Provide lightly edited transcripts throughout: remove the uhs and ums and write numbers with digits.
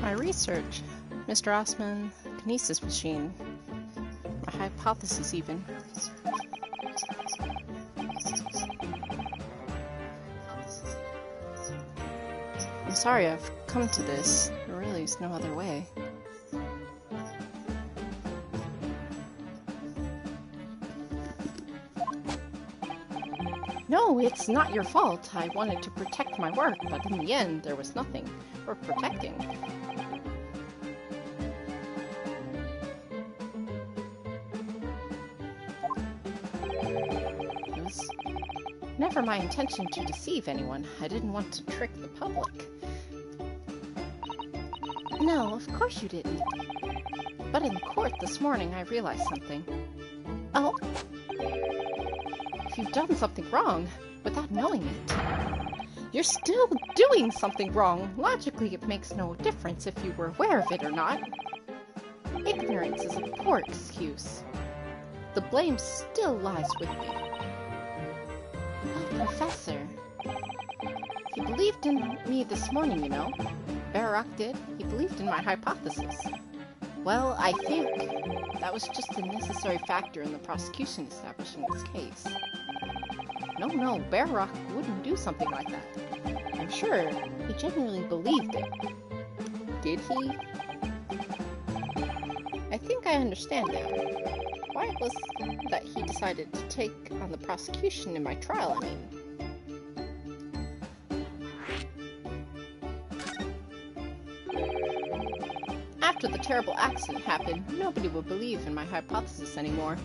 My research, Mr. Osman, kinesis machine, my hypothesis even. I'm sorry I've come to this. There really is no other way. No, it's not your fault. I wanted to protect my work, but in the end, there was nothing worth protecting. It was never my intention to deceive anyone. I didn't want to trick the public. No, of course you didn't. But in court this morning, I realized something. Oh? If you've done something wrong without knowing it, you're still doing something wrong. Logically, it makes no difference if you were aware of it or not. Ignorance is a poor excuse. The blame still lies with me. Oh, Professor. He believed in me this morning, you know. Barak did. He believed in my hypothesis. Well, I think that was just a necessary factor in the prosecution establishing this case. No, Barak wouldn't do something like that. I'm sure he genuinely believed it. Did he? I think I understand now. Why it was that he decided to take on the prosecution in my trial, I mean. After the terrible accident happened, nobody would believe in my hypothesis anymore.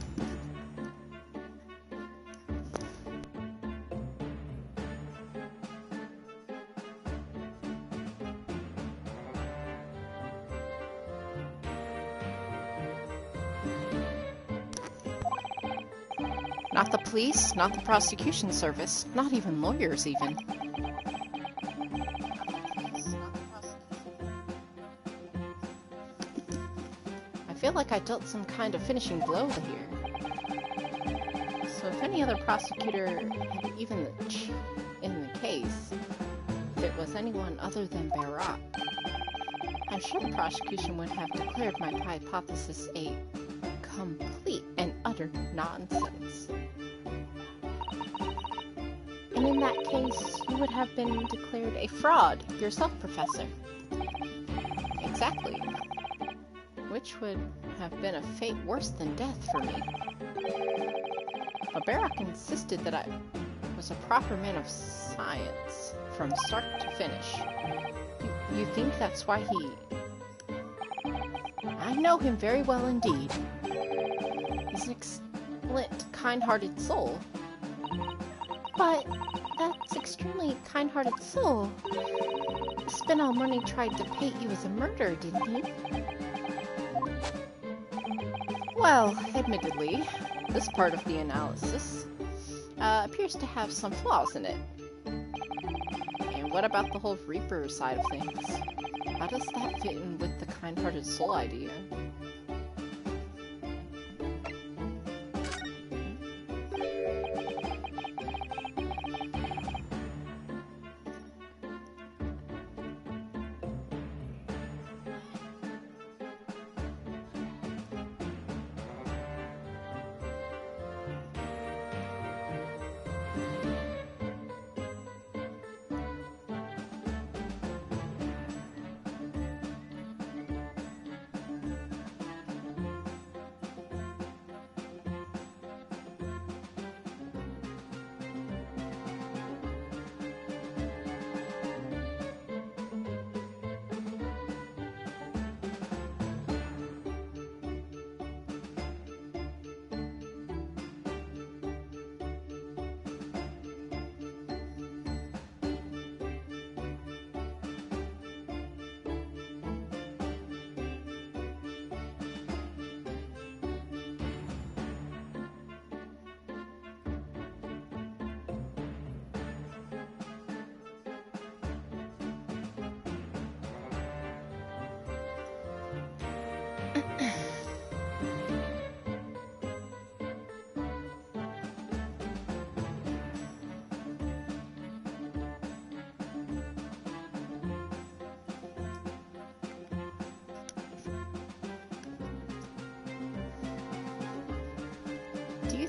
Not the police, not the prosecution service, not even lawyers even. I feel like I dealt some kind of finishing blow here. So if any other prosecutor had even in the case, if it was anyone other than Barak, I'm sure the prosecution would have declared my hypothesis a complete and utter nonsense. And in that case, you would have been declared a fraud yourself, Professor. Exactly. Which would have been a fate worse than death for me. But Barak insisted that I was a proper man of science from start to finish. You think that's why he... I know him very well indeed. He's an excellent, kind-hearted soul. But that's extremely kind-hearted soul spent all money tried to paint you as a murderer, didn't he? Well, admittedly, this part of the analysis appears to have some flaws in it. And what about the whole Reaper side of things? How does that fit in with the kind-hearted soul idea?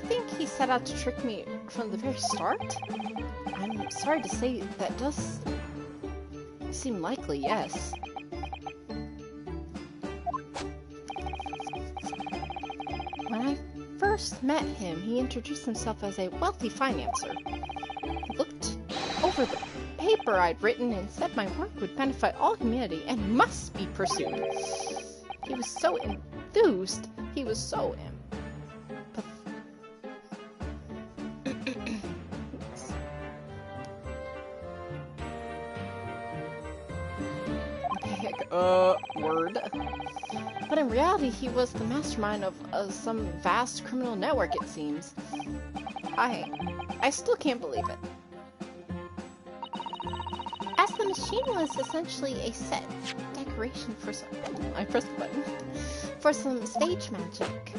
think he set out to trick me from the very start? I'm sorry to say that does seem likely, yes. When I first met him, he introduced himself as a wealthy financer. He looked over the paper I'd written and said my work would benefit all humanity and must be pursued. He was so enthused. He was so word. But in reality, he was the mastermind of some vast criminal network, it seems. I still can't believe it. As the machine was essentially a set decoration for some... I pressed the button. For some stage magic.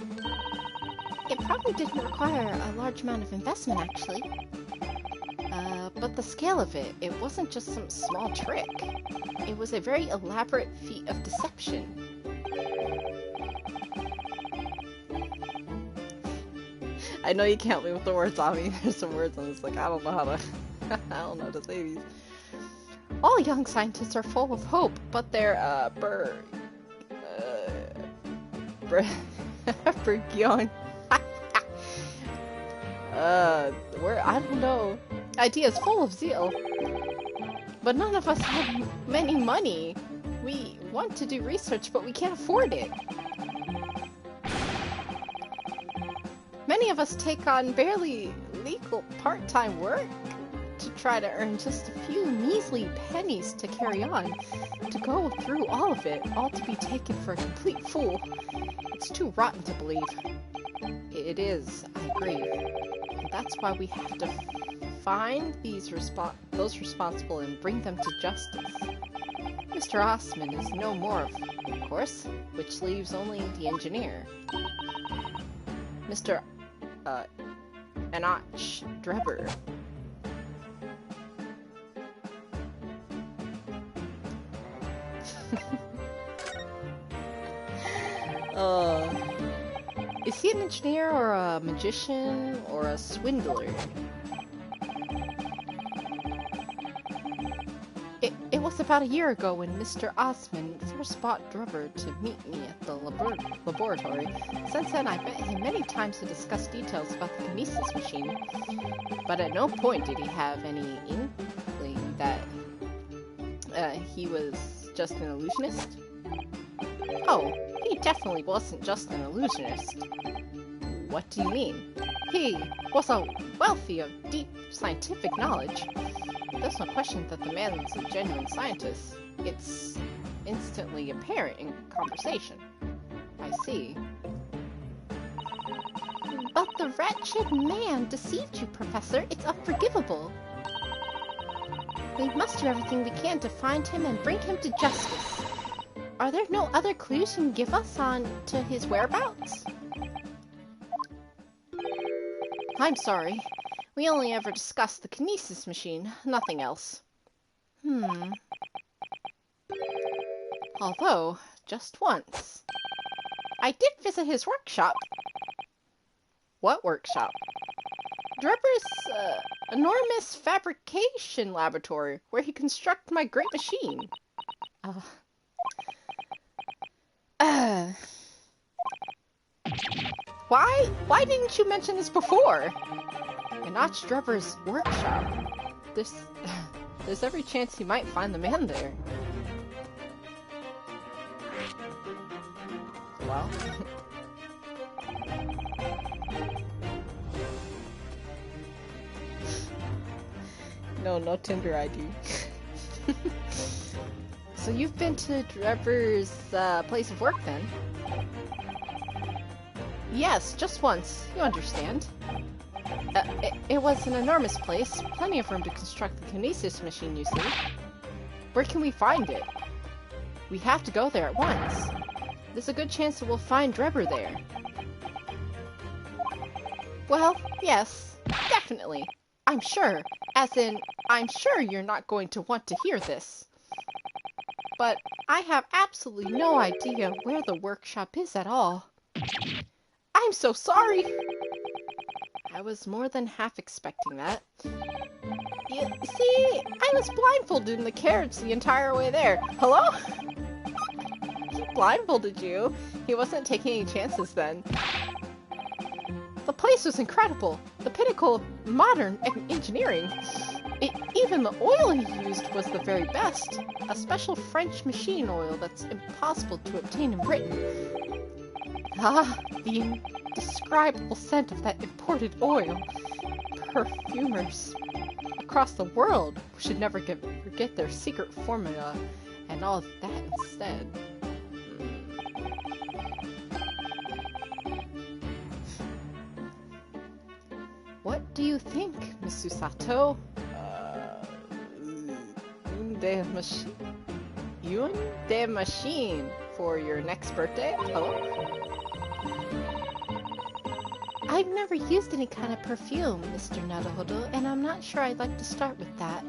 It probably didn't require a large amount of investment, actually. But the scale of it, it wasn't just some small trick. It was a very elaborate feat of deception. I know you can't live with the words on me. There's some words on this, like, I don't know how to... I don't know how to say these. All young scientists are full of hope, but they're, Bergion. I don't know. Ideas full of zeal. But none of us have many money. We want to do research, but we can't afford it. Many of us take on barely legal part-time work to try to earn just a few measly pennies to carry on. To go through all of it, all to be taken for a complete fool. It's too rotten to believe. It is, I agree. And that's why we have to find those responsible and bring them to justice. Mr. Osman is no more, of course, which leaves only the engineer. Mr. Enoch Drebber. Is he an engineer or a magician or a swindler? It was about a year ago when Mr. Osman first brought Drebber to meet me at the laboratory. Since then, I've met him many times to discuss details about the Kinesis machine, but at no point did he have any inkling that he was just an illusionist. Oh, he definitely wasn't just an illusionist. What do you mean? He was a wealthy of deep scientific knowledge. There's no question that the man's a genuine scientist. It's instantly apparent in conversation. I see. But the wretched man deceived you, Professor. It's unforgivable. We must do everything we can to find him and bring him to justice. Are there no other clues you can give us on to his whereabouts? I'm sorry. We only ever discussed the Kinesis machine, nothing else. Although, just once. I did visit his workshop. What workshop? Drebber's enormous fabrication laboratory, where he constructed my great machine. Why didn't you mention this before? Enoch Drebber's workshop. There's every chance he might find the man there. Well. No Tinder ID. So you've been to Drebber's place of work then? Yes, just once. You understand. It was an enormous place. Plenty of room to construct the Kinesis machine, you see. Where can we find it? We have to go there at once. There's a good chance that we'll find Drebber there. Well, yes, definitely. I'm sure. As in, I'm sure you're not going to want to hear this. But I have absolutely no idea where the workshop is at all. I'm so sorry! I was more than half expecting that. You see, I was blindfolded in the carriage the entire way there. Hello? He blindfolded you? He wasn't taking any chances then. The place was incredible. The pinnacle of modern engineering. Even the oil he used was the very best. A special French machine oil that's impossible to obtain in Britain. Ah, the indescribable scent of that imported oil. Perfumers across the world should never forget their secret formula and all that instead. What do you think, Miss Susato? Une de machine for your next birthday? Hello? I've never used any kind of perfume, Mr. Naruhodo, and I'm not sure I'd like to start with that.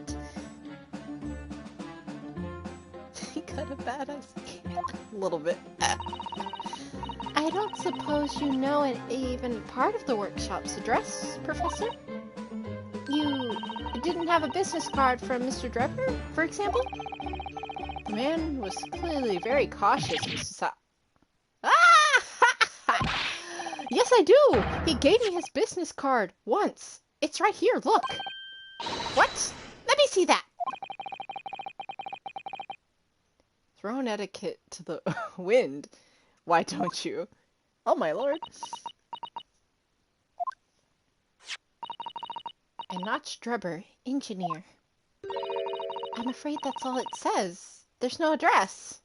He got a badass. A little bit. I don't suppose you know even part of the workshop's address, Professor? You didn't have a business card from Mr. Drebber, for example? The man was clearly very cautious, Mr. Yes, I do! He gave me his business card once. It's right here, look. What? Let me see that! Throwing etiquette to the wind. Why don't you? Oh my lord. And Notch Drebber, engineer. I'm afraid that's all it says. There's no address.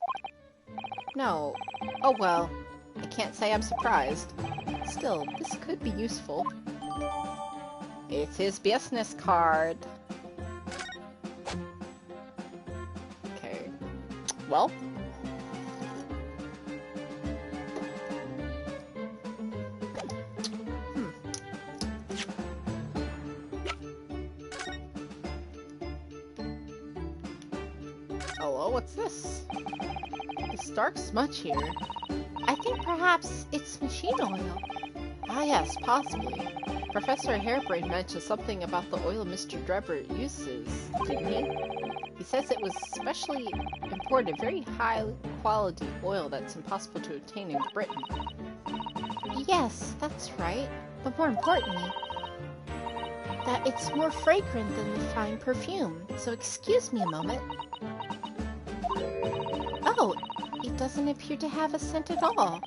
No. Oh well. I can't say I'm surprised. Still, this could be useful. It's his business card. Okay. Well. Hello, what's this? This dark smudge here. I think perhaps it's machine oil. Ah yes, possibly. Professor Hairbrain mentioned something about the oil Mr. Drebber uses, didn't he? He says it was specially imported, very high quality oil that's impossible to obtain in Britain. Yes, that's right. But more importantly, that it's more fragrant than the fine perfume. So excuse me a moment. Oh, it doesn't appear to have a scent at all.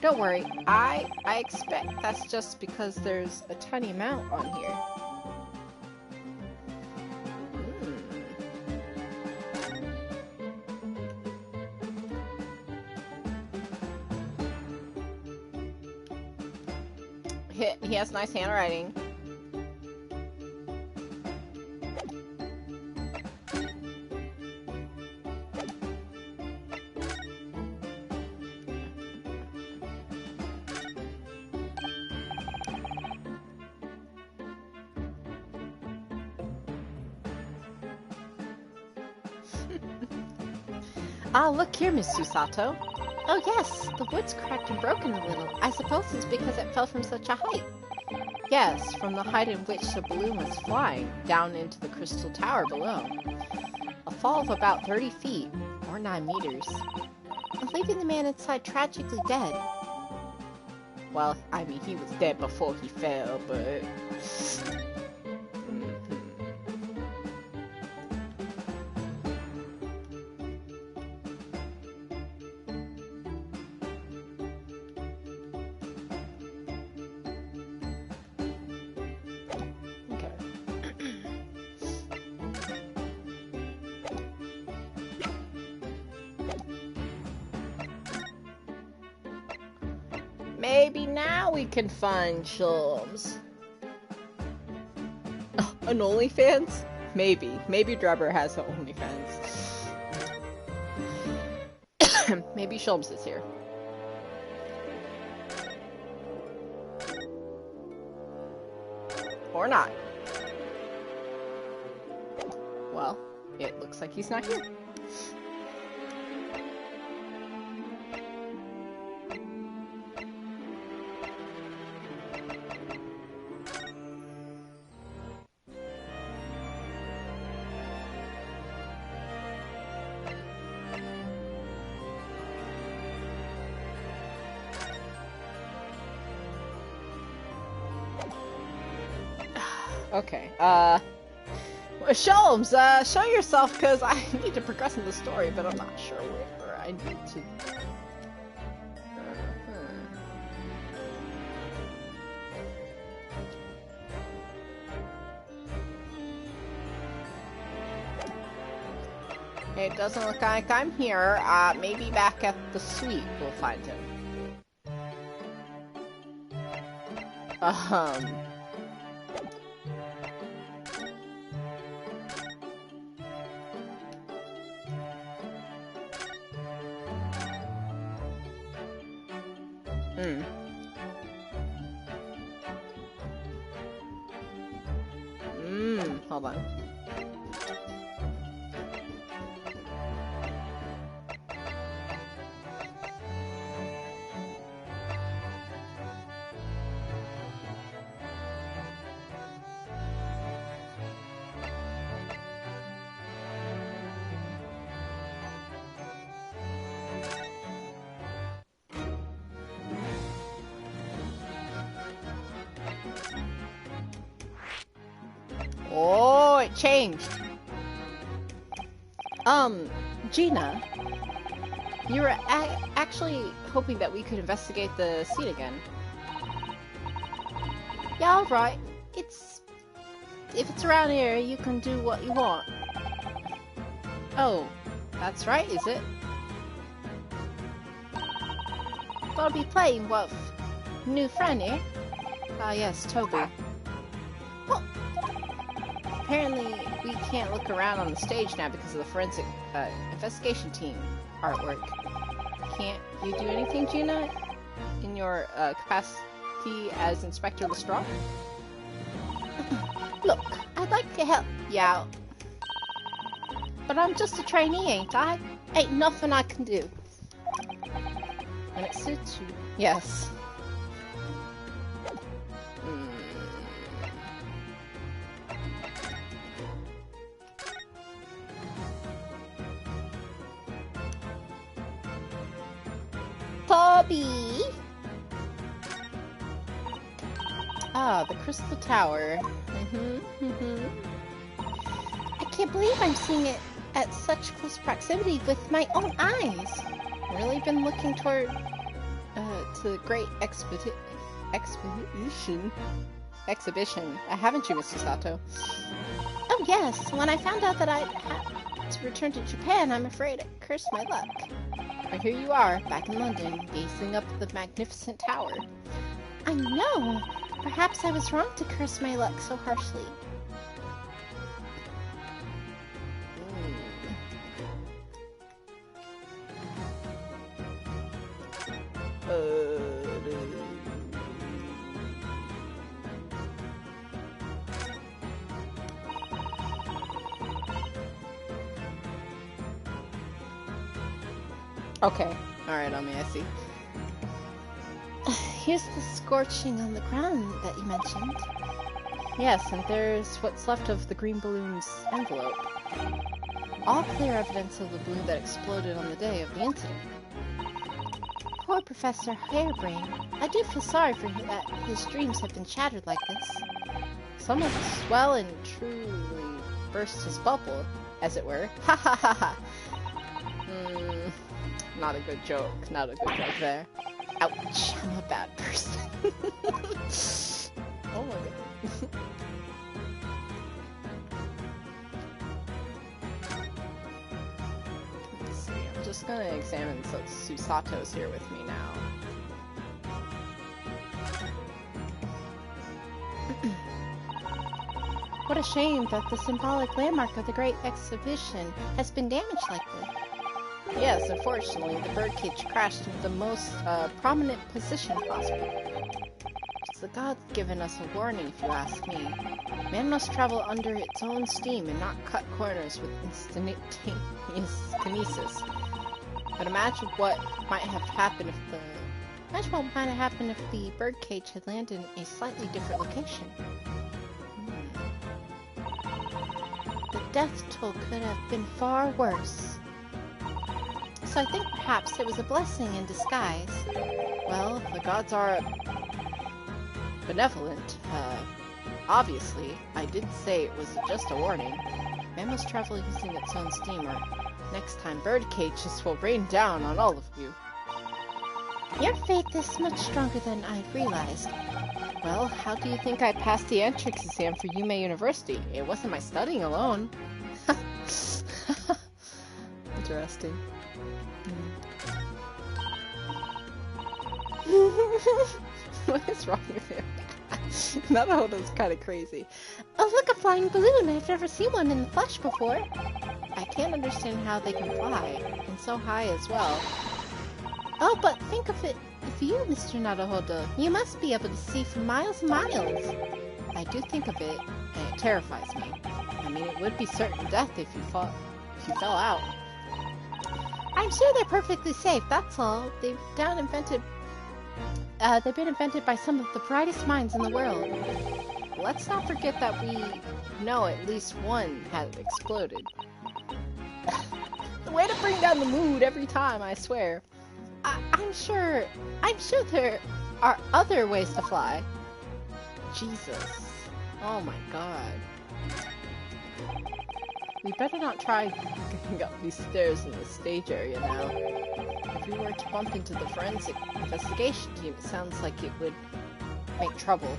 Don't worry, I expect that's just because there's a tiny amount on here. He has nice handwriting. Ah, look here, Miss Susato. Oh yes, the wood's cracked and broken a little. I suppose it's because it fell from such a height. Yes, from the height in which the balloon was flying, down into the crystal tower below. A fall of about 30 feet, or 9 meters. Leaving the man inside tragically dead. Well, I mean, he was dead before he fell, but... Maybe now we can find Shulms. Oh, an OnlyFans? Maybe. Maybe Drebber has an OnlyFans. Maybe Shulms is here. Or not. Well, it looks like he's not here. Okay, Sholmes, show yourself, because I need to progress in the story, but I'm not sure where I need to... It doesn't look like I'm here. Maybe back at the suite we'll find him. Hold on. Oh, it changed. Gina, you were actually hoping that we could investigate the scene again. Yeah, alright. If it's around here, you can do what you want. Oh, that's right, is it? Gonna be playing with new friend here? Ah, yes, Toby. Well, apparently we can't look around on the stage now because of the forensic investigation team artwork. Can't you do anything, Gina? In your capacity as Inspector Lestrade? Look, I'd like to help you out. But I'm just a trainee, ain't I? Ain't nothing I can do. When it suits you. Yes. Toby! Ah, the Crystal Tower. I can't believe I'm seeing it at such close proximity with my own eyes. Really been looking toward to the great exhibition, haven't you, Mr. Sato? Oh yes, when I found out that I'd had to return to Japan, I'm afraid it cursed my luck. But here you are, back in London, gazing up the magnificent tower. I know! Perhaps I was wrong to curse my luck so harshly. Okay. Alright, I see. Here's the scorching on the ground that you mentioned. Yes, and there's what's left of the green balloon's envelope. All clear evidence of the balloon that exploded on the day of the incident. Poor Professor Harebrain. I do feel sorry for him that his dreams have been shattered like this. Someone well and truly burst his bubble, as it were. Ha ha ha ha! Not a good joke. Not a good joke there. Ouch! I'm a bad person. Oh my god. Let's see. I'm just gonna examine Susato's here with me now. What a shame that the symbolic landmark of the Great Exhibition has been damaged like this. Yes, unfortunately, the birdcage crashed into the most prominent position possible. The gods given us a warning, if you ask me. Man must travel under its own steam and not cut corners with instantaneous kinesis. But imagine what might have happened if the birdcage had landed in a slightly different location. The death toll could have been far worse. So I think perhaps it was a blessing in disguise. Well, the gods are benevolent. Obviously, I did say it was just a warning. Man must travel using its own steamer. Next time, bird cages will rain down on all of you. Your faith is much stronger than I'd realized. Well, how do you think I passed the entrance exam for Yume University? It wasn't my studying alone. Interesting. What is wrong with him? Naruhodo's kind of crazy. Oh, look, a flying balloon! I've never seen one in the flesh before. I can't understand how they can fly, and so high as well. Oh, but think of it, if you, Mr. Naruhodo, you must be able to see for miles and miles. I do think of it, and it terrifies me. I mean, it would be certain death if you fell out. I'm sure they're perfectly safe, that's all. They've been invented by some of the brightest minds in the world. Let's not forget that we know at least one had exploded. The way to bring down the mood every time, I swear. I'm sure there are other ways to fly. Jesus. Oh my god. We better not try getting up these stairs in the stage area now. If we were to bump into the forensic investigation team, it sounds like it would make trouble.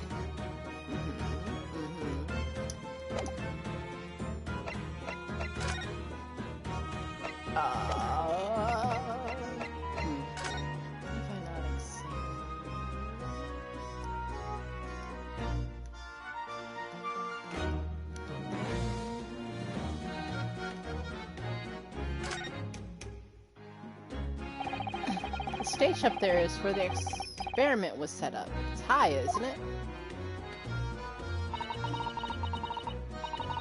The stage up there is where the experiment was set up. It's high, isn't it?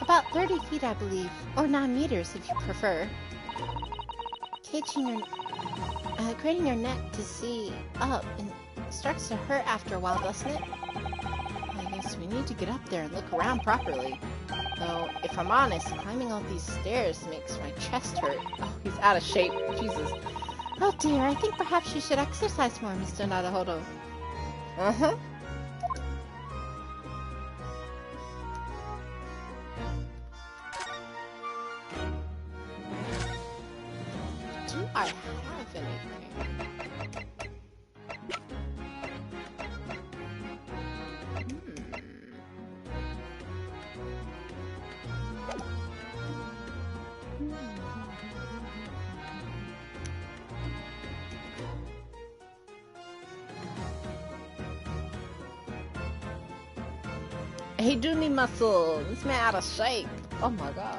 About 30 feet, I believe. Or 9 meters, if you prefer. Craning your neck to see up and starts to hurt after a while, doesn't it? I guess we need to get up there and look around properly. Though, if I'm honest, climbing all these stairs makes my chest hurt. Oh, he's out of shape. Jesus. Oh dear, I think perhaps you should exercise more, Mr. Naruhodo. Uh-huh. Do I have anything? He do need muscle. This man out of shape. Oh my god.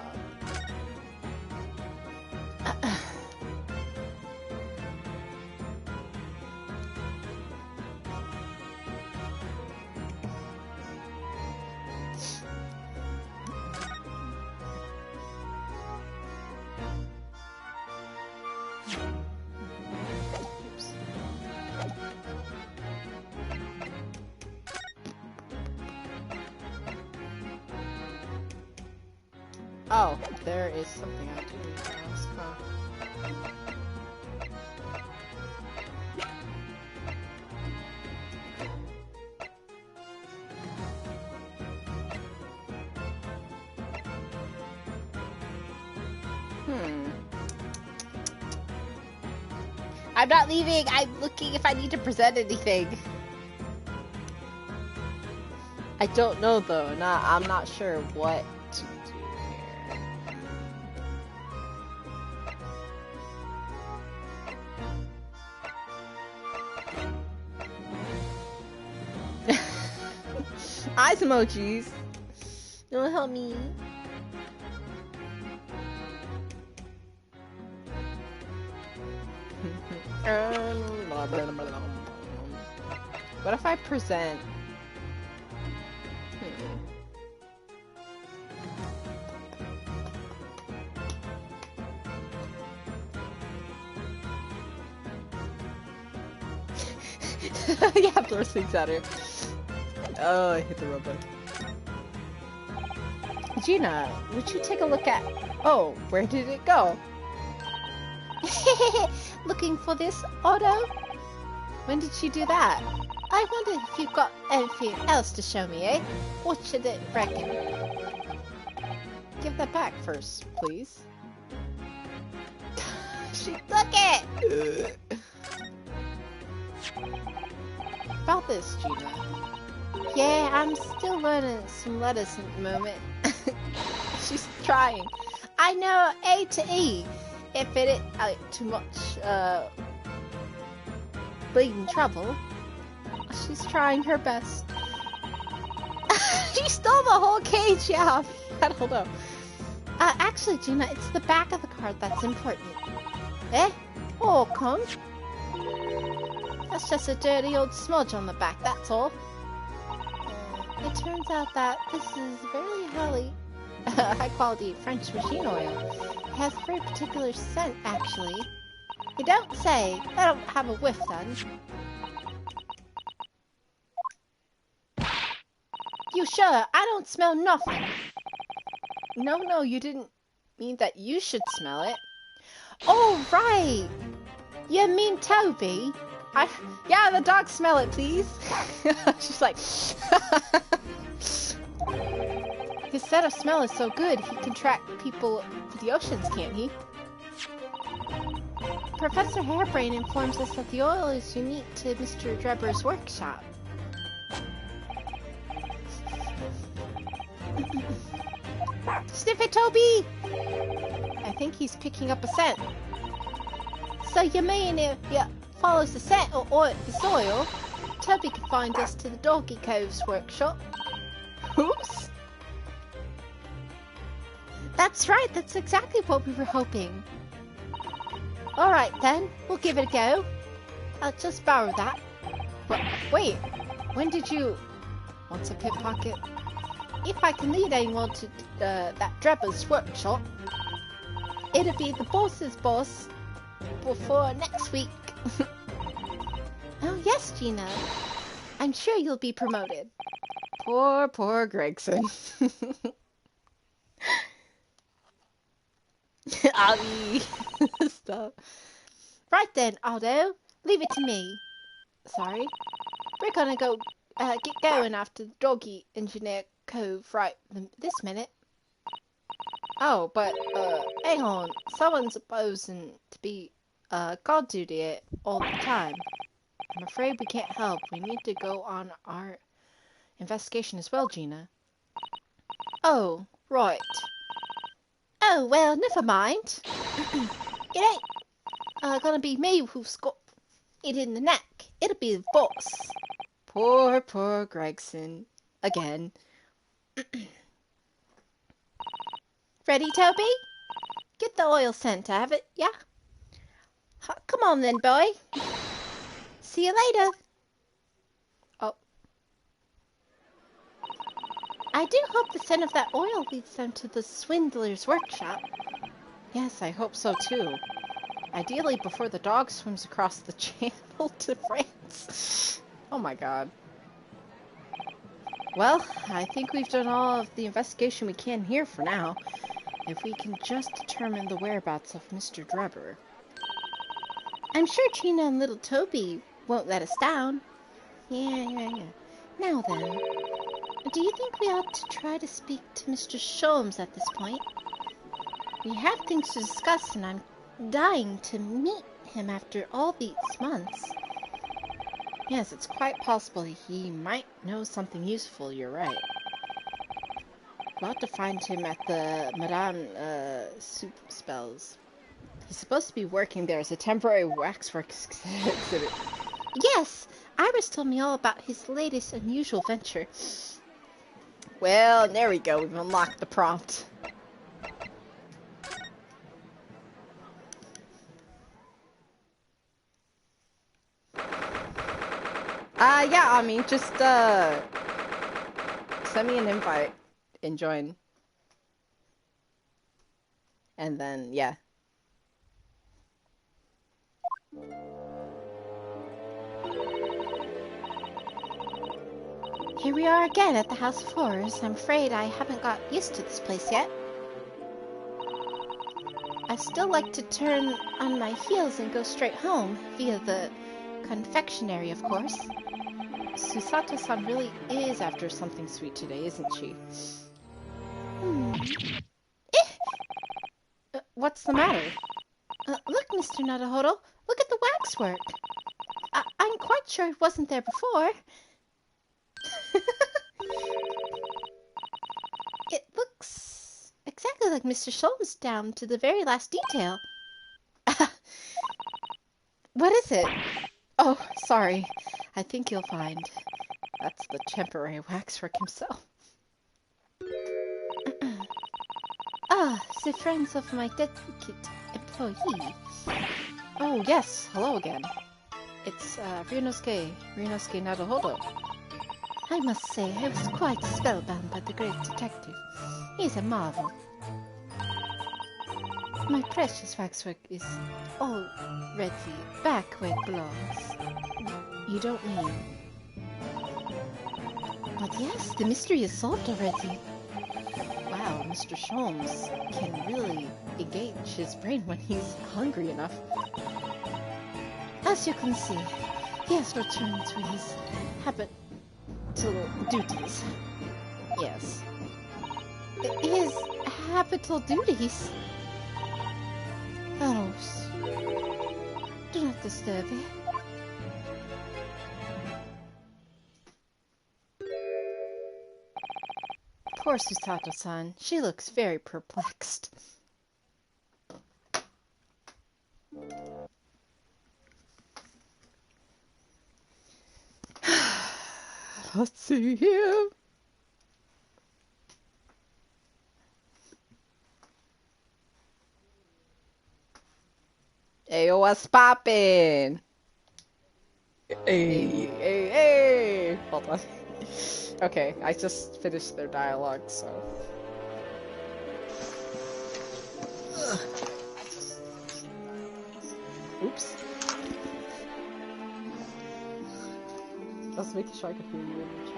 Oh, there is something I do need to ask, huh? I'm not leaving! I'm looking if I need to present anything. I don't know though, I'm not sure what to do here. Eyes emojis. Don't help me. What if I present? Yeah, throw things at her. Oh, I hit the robot. Gina, would you take a look at... Oh, where did it go? Looking for this, Otto? When did she do that? I wonder if you've got anything else to show me, eh? What should it reckon? Give that back first, please. She took it! About this, Gina. Yeah, I'm still learning some letters at the moment. She's trying. I know A to E. If it is too much bleeding trouble, she's trying her best. She stole the whole cage, yeah. Hold on. Actually, Gina, it's the back of the card that's important. Eh? Oh, come. That's just a dirty old smudge on the back, that's all. It turns out that this is very high quality French machine oil. It has a very particular scent, actually. You don't say. I don't have a whiff then. You sure? I don't smell nothing. No, you didn't mean that you should smell it. Oh, right! You mean Toby? Yeah, the dog smell it, please. She's like... His set of smell is so good, he can track people to the oceans, can't he? Professor Hairbrain informs us that the oil is unique to Mr. Drebber's workshop. Sniff it, Toby! I think he's picking up a scent. So you mean if you follows the scent or this oil, Toby can find us to the Doggy Cove's workshop? Oops! That's right, that's exactly what we were hoping. Alright then, we'll give it a go. I'll just borrow that. But wait, when did you... Want a pickpocket? If I can lead anyone to that Drebber's workshop, it'll be the boss's boss before next week. Oh yes, Gina. I'm sure you'll be promoted. Poor Gregson. Ollie. Stop. Right then, Aldo. Leave it to me. Sorry. We're gonna go get going after the Doggy Engineer Cove right this minute. Oh, but hang on. Someone's supposing to be guard duty it all the time. I'm afraid we can't help. We need to go on our investigation as well, Gina. Oh, right. Oh, well, never mind. It ain't gonna be me who's got it in the neck. It'll be the boss. Poor Gregson. Again. Ready, Toby? Get the oil scent, have it, yeah? Come on then, boy. See you later. Oh. I do hope the scent of that oil leads them to the swindler's workshop. Yes, I hope so too. Ideally before the dog swims across the channel to France. Oh my god. Well, I think we've done all of the investigation we can here for now. If we can just determine the whereabouts of Mr. Drebber. I'm sure Gina and little Toby won't let us down. Yeah. Now then, do you think we ought to try to speak to Mr. Sholmes at this point? We have things to discuss and I'm dying to meet him after all these months. Yes, it's quite possible he might know something useful, you're right. We'll have to find him at the Madame Soup Spells. He's supposed to be working there as a temporary waxworks exhibit. Yes! Iris told me all about his latest unusual venture. Well, there we go. We've unlocked the prompt. Yeah, I mean, just, send me an invite and join. And then, yeah. Here we are again at the House of Horrors. I'm afraid I haven't got used to this place yet. I'd still like to turn on my heels and go straight home, via the confectionery, of course. Susato-san really is after something sweet today, isn't she? What's the matter? Look, Mr. Naruhodo, look at the waxwork. I'm quite sure it wasn't there before. It looks exactly like Mr. Sholmes down to the very last detail. What is it? Oh, sorry. I think you'll find that's the temporary waxwork himself. Ah, the friends of my dedicate employee. Oh, yes. Hello again. It's Ryunosuke Naruhodo. I must say, I was quite spellbound by the great detective. He's a marvel. My precious waxwork is already back where it belongs. You don't mean... But yes, the mystery is solved already. Wow, Mr. Sholmes can really engage his brain when he's hungry enough. As you can see, he has returned to his habitual duties. Yes. His habitual duties? Oh, do not disturb it. Poor Susato-san. She looks very perplexed. Let's see here. Ayo, what's poppin'? Hey. Hold on. Okay, I just finished their dialogue, so... Oops. I was making sure I could hear you in the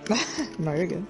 chat. No, you're good.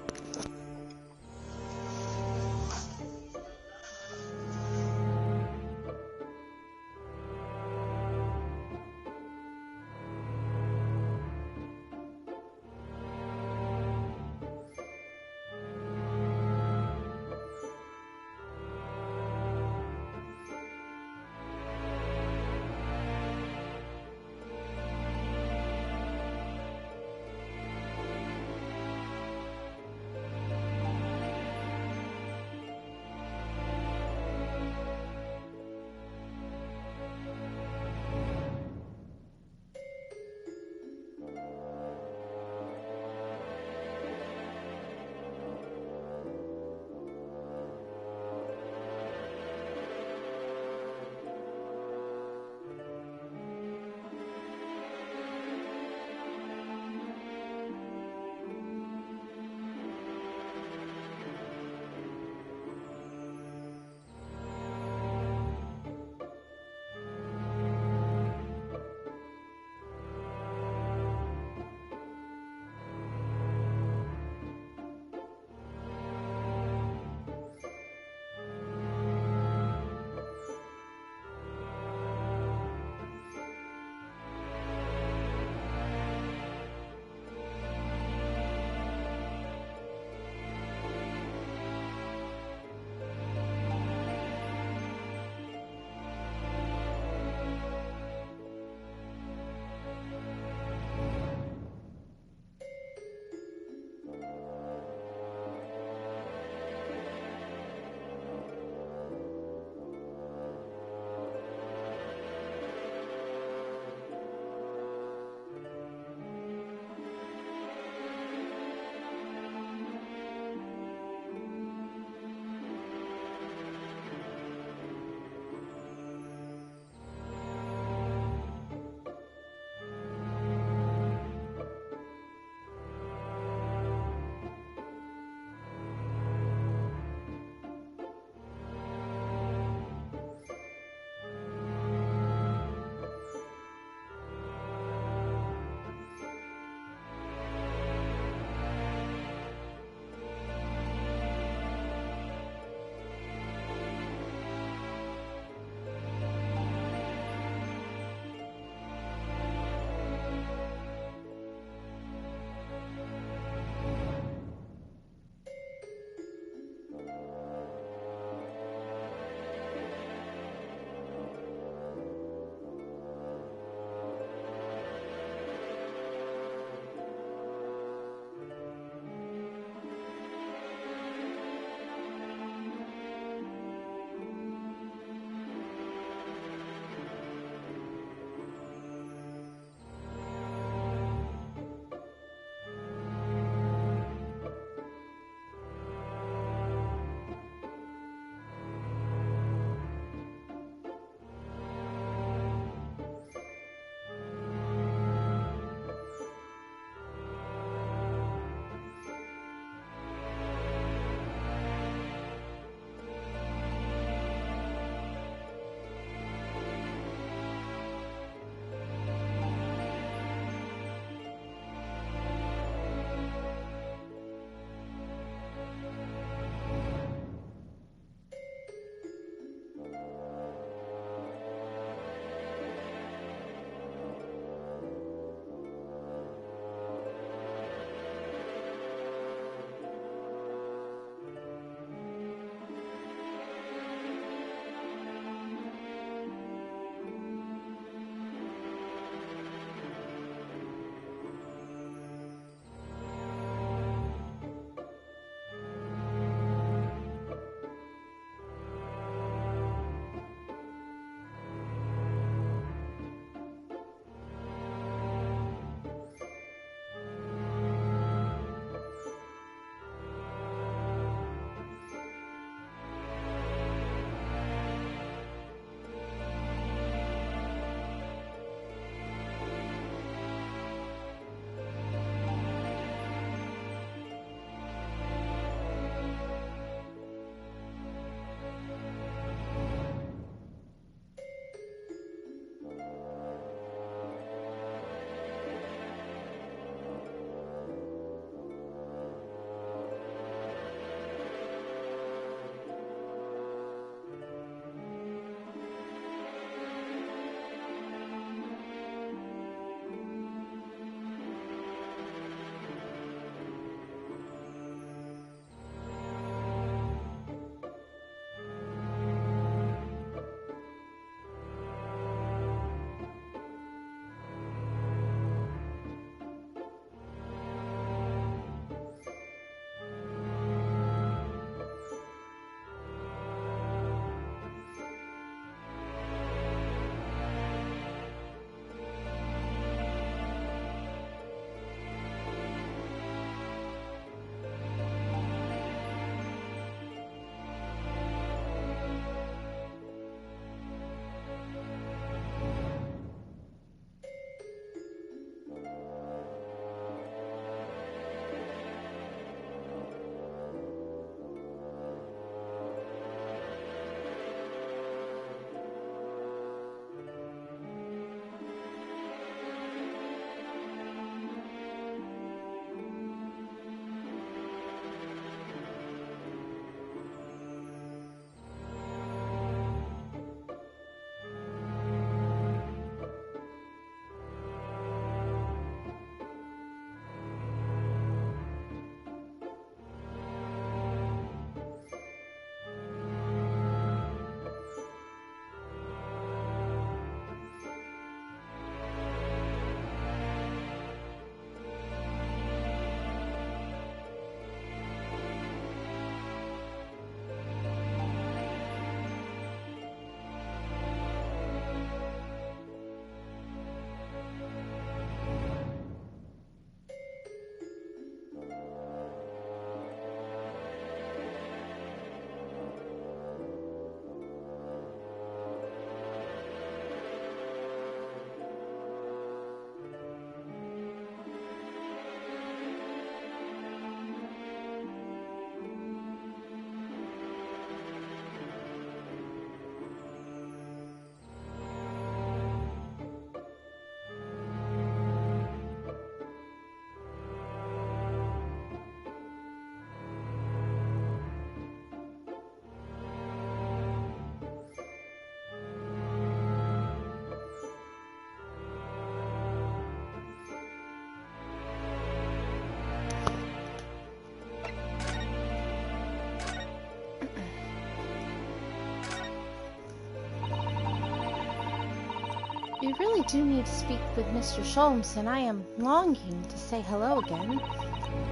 We really do need to speak with Mr. Sholmes, and I am longing to say hello again.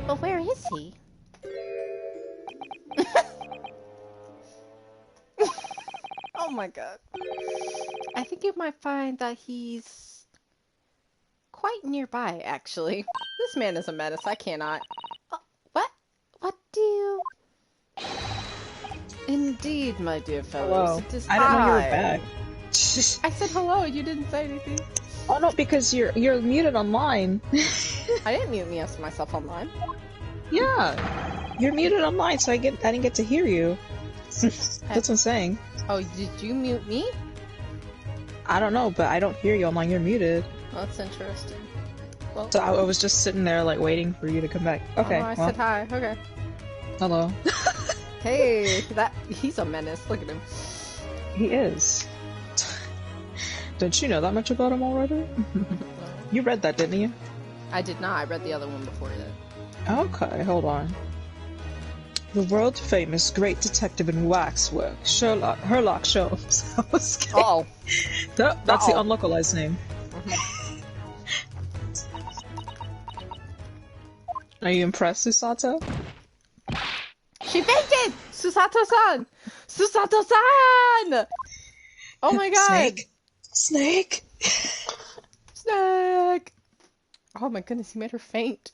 But where is he? Oh my god. I think you might find that he's quite nearby, actually. This man is a menace. I cannot. What? What do you... Indeed, my dear fellows. Hello. It is I didn't know you were I. back. I said hello, you didn't say anything. Oh no, because you're muted online. I didn't mute myself online. Yeah, you're muted online, so I didn't get to hear you. That's what I'm saying. Oh, did you mute me? I don't know, but I don't hear you online. You're muted. Well, that's interesting. Well, So I was just sitting there, like, waiting for you to come back. Okay. I said hi. Okay. Hello. Hey, he's a menace. Look at him. He is. Don't you know that much about him already? You read that, didn't you? I did not. I read the other one before that. Okay, hold on. The world-famous great detective in waxwork, Sherlock Holmes. I was kidding. Oh. That's the unlocalized name. Are you impressed, Susato? She fainted! Susato-san! Susato-san! Oh my god! Snake! Snake! Oh my goodness, he made her faint.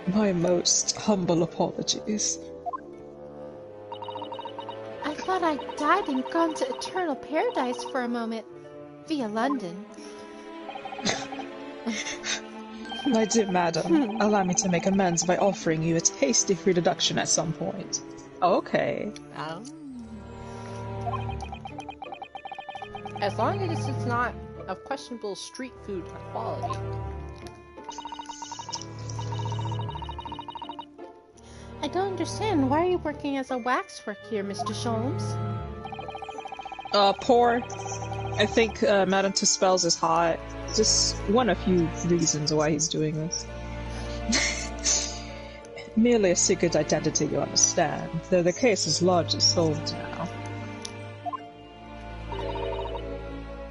My most humble apologies. I thought I died and gone to eternal paradise for a moment. Via London. My dear madam, allow me to make amends by offering you a tasty free deduction at some point. Okay. Oh. As long as it's not of questionable street food quality. I don't understand. Why are you working as a waxwork here, Mr. Sholmes? Poor. I think Madame Tuspel's is hot. Just one of few reasons why he's doing this. Merely a secret identity, you understand, though the case is largely solved now.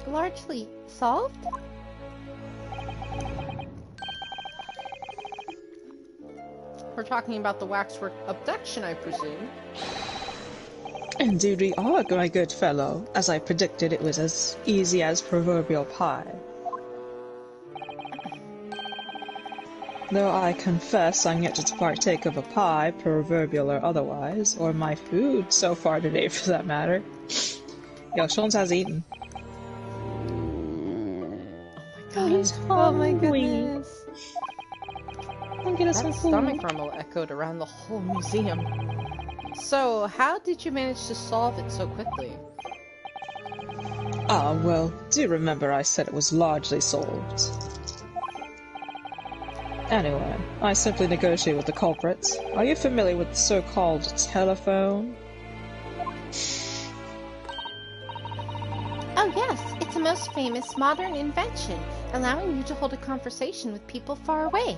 Largely solved? We're talking about the waxwork abduction, I presume. Indeed we are, my good fellow. As I predicted, it was as easy as proverbial pie. Though I confess I'm yet to partake of a pie, proverbial or otherwise, or my food so far today for that matter. Yo, Sholmes has eaten. Oh my god. Oh my goodness. That stomach rumble echoed around the whole museum. So, how did you manage to solve it so quickly? Ah, well, do remember I said it was largely solved. Anyway, I simply negotiate with the culprits. Are you familiar with the so-called telephone? Oh yes, it's a most famous modern invention, allowing you to hold a conversation with people far away.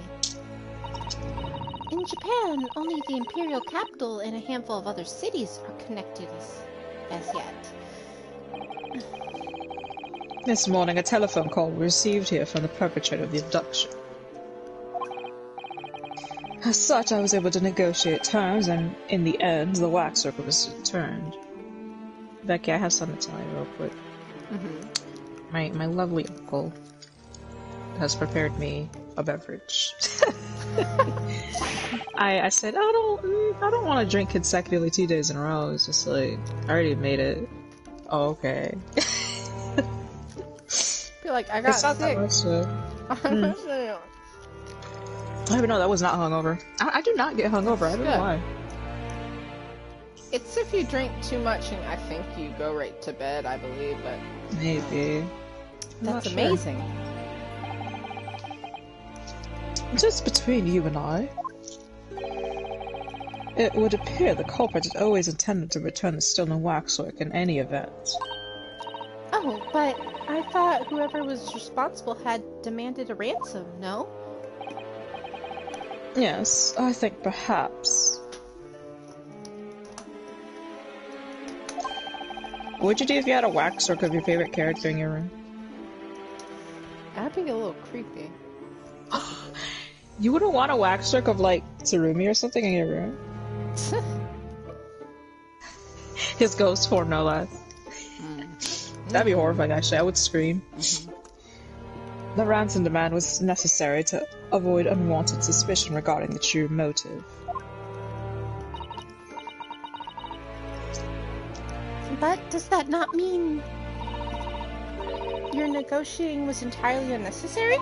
In Japan, only the imperial capital and a handful of other cities are connected as yet. This morning a telephone call was received here from the perpetrator of the abduction. As such, I was able to negotiate terms, and in the end, the waxwork was returned. Becky, I have something to tell you real quick. My lovely uncle has prepared me a beverage. I said, I don't want to drink consecutively 2 days in a row. It's just like, I already made it. Oh, okay. Feel like I got sick. That much, I even know that was not hungover. I do not get hungover. I don't know why. It's if you drink too much and I think you go right to bed, I believe, but... Maybe. That's amazing. Just between you and I, it would appear the culprit had always intended to return the stolen waxwork in any event. Oh, but I thought whoever was responsible had demanded a ransom, no? Yes, I think perhaps. What'd you do if you had a waxwork of your favorite character in your room? That'd be a little creepy. You wouldn't want a waxwork of, like, Tsurumi or something in your room? His ghost form, no less. That'd be horrifying, actually. I would scream. The ransom demand was necessary to avoid unwanted suspicion regarding the true motive. But does that not mean your negotiating was entirely unnecessary?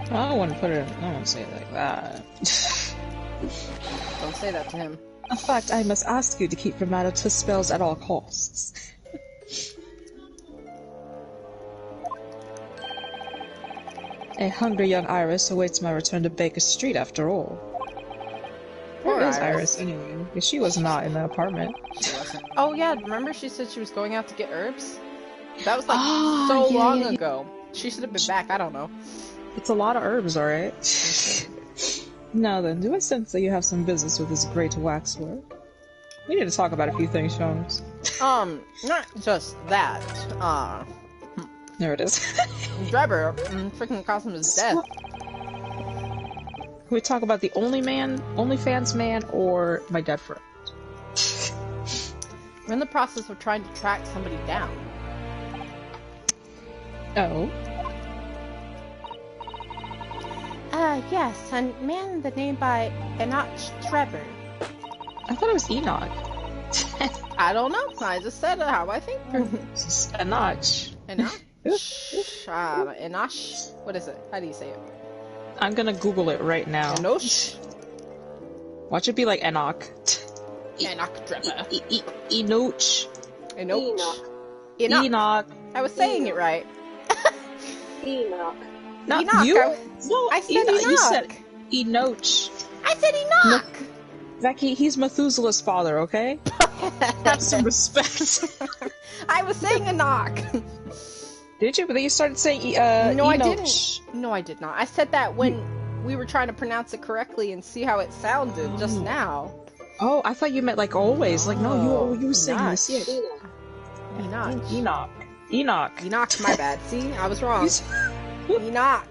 I wouldn't say it like that. Don't say that to him. In fact, I must ask you to keep Yamato to spells at all costs. A hungry young Iris awaits my return to Baker Street after all. Where is Iris anyway? Because she was not in the apartment. She wasn't. Oh yeah, remember she said she was going out to get herbs? That was like so long ago. She should have been back, I don't know. It's a lot of herbs, alright? Now then, do I sense that you have some business with this great waxwork? We need to talk about a few things, Sholmes. Not just that. There it is. Drebber, freaking Cosmo is dead. Can we talk about the OnlyFans man, or my dead friend? We're in the process of trying to track somebody down. Oh? Yes, a man the name by Enoch Drebber. I thought it was Enoch. I don't know. I just said how I think. Enoch. Enoch? Enoch? What is it? How do you say it? I'm gonna Google it right now. Enoch? Watch it be like Enoch. Enoch Drebber. Enoch. Enoch. Enoch. I was saying it right. Enoch. Not Enoch. you? I said Enoch. You said Enoch. I said Enoch. Becky, he's Methuselah's father, okay? Have some respect. I was saying Enoch. Did you? But then you started saying No, Enoch. I didn't. No, I did not. I said that when we were trying to pronounce it correctly and see how it sounded just now. Oh, I thought you meant like always. Like, no, you were saying this. Yeah. Enoch. Enoch. My bad. See, I was wrong. Enoch.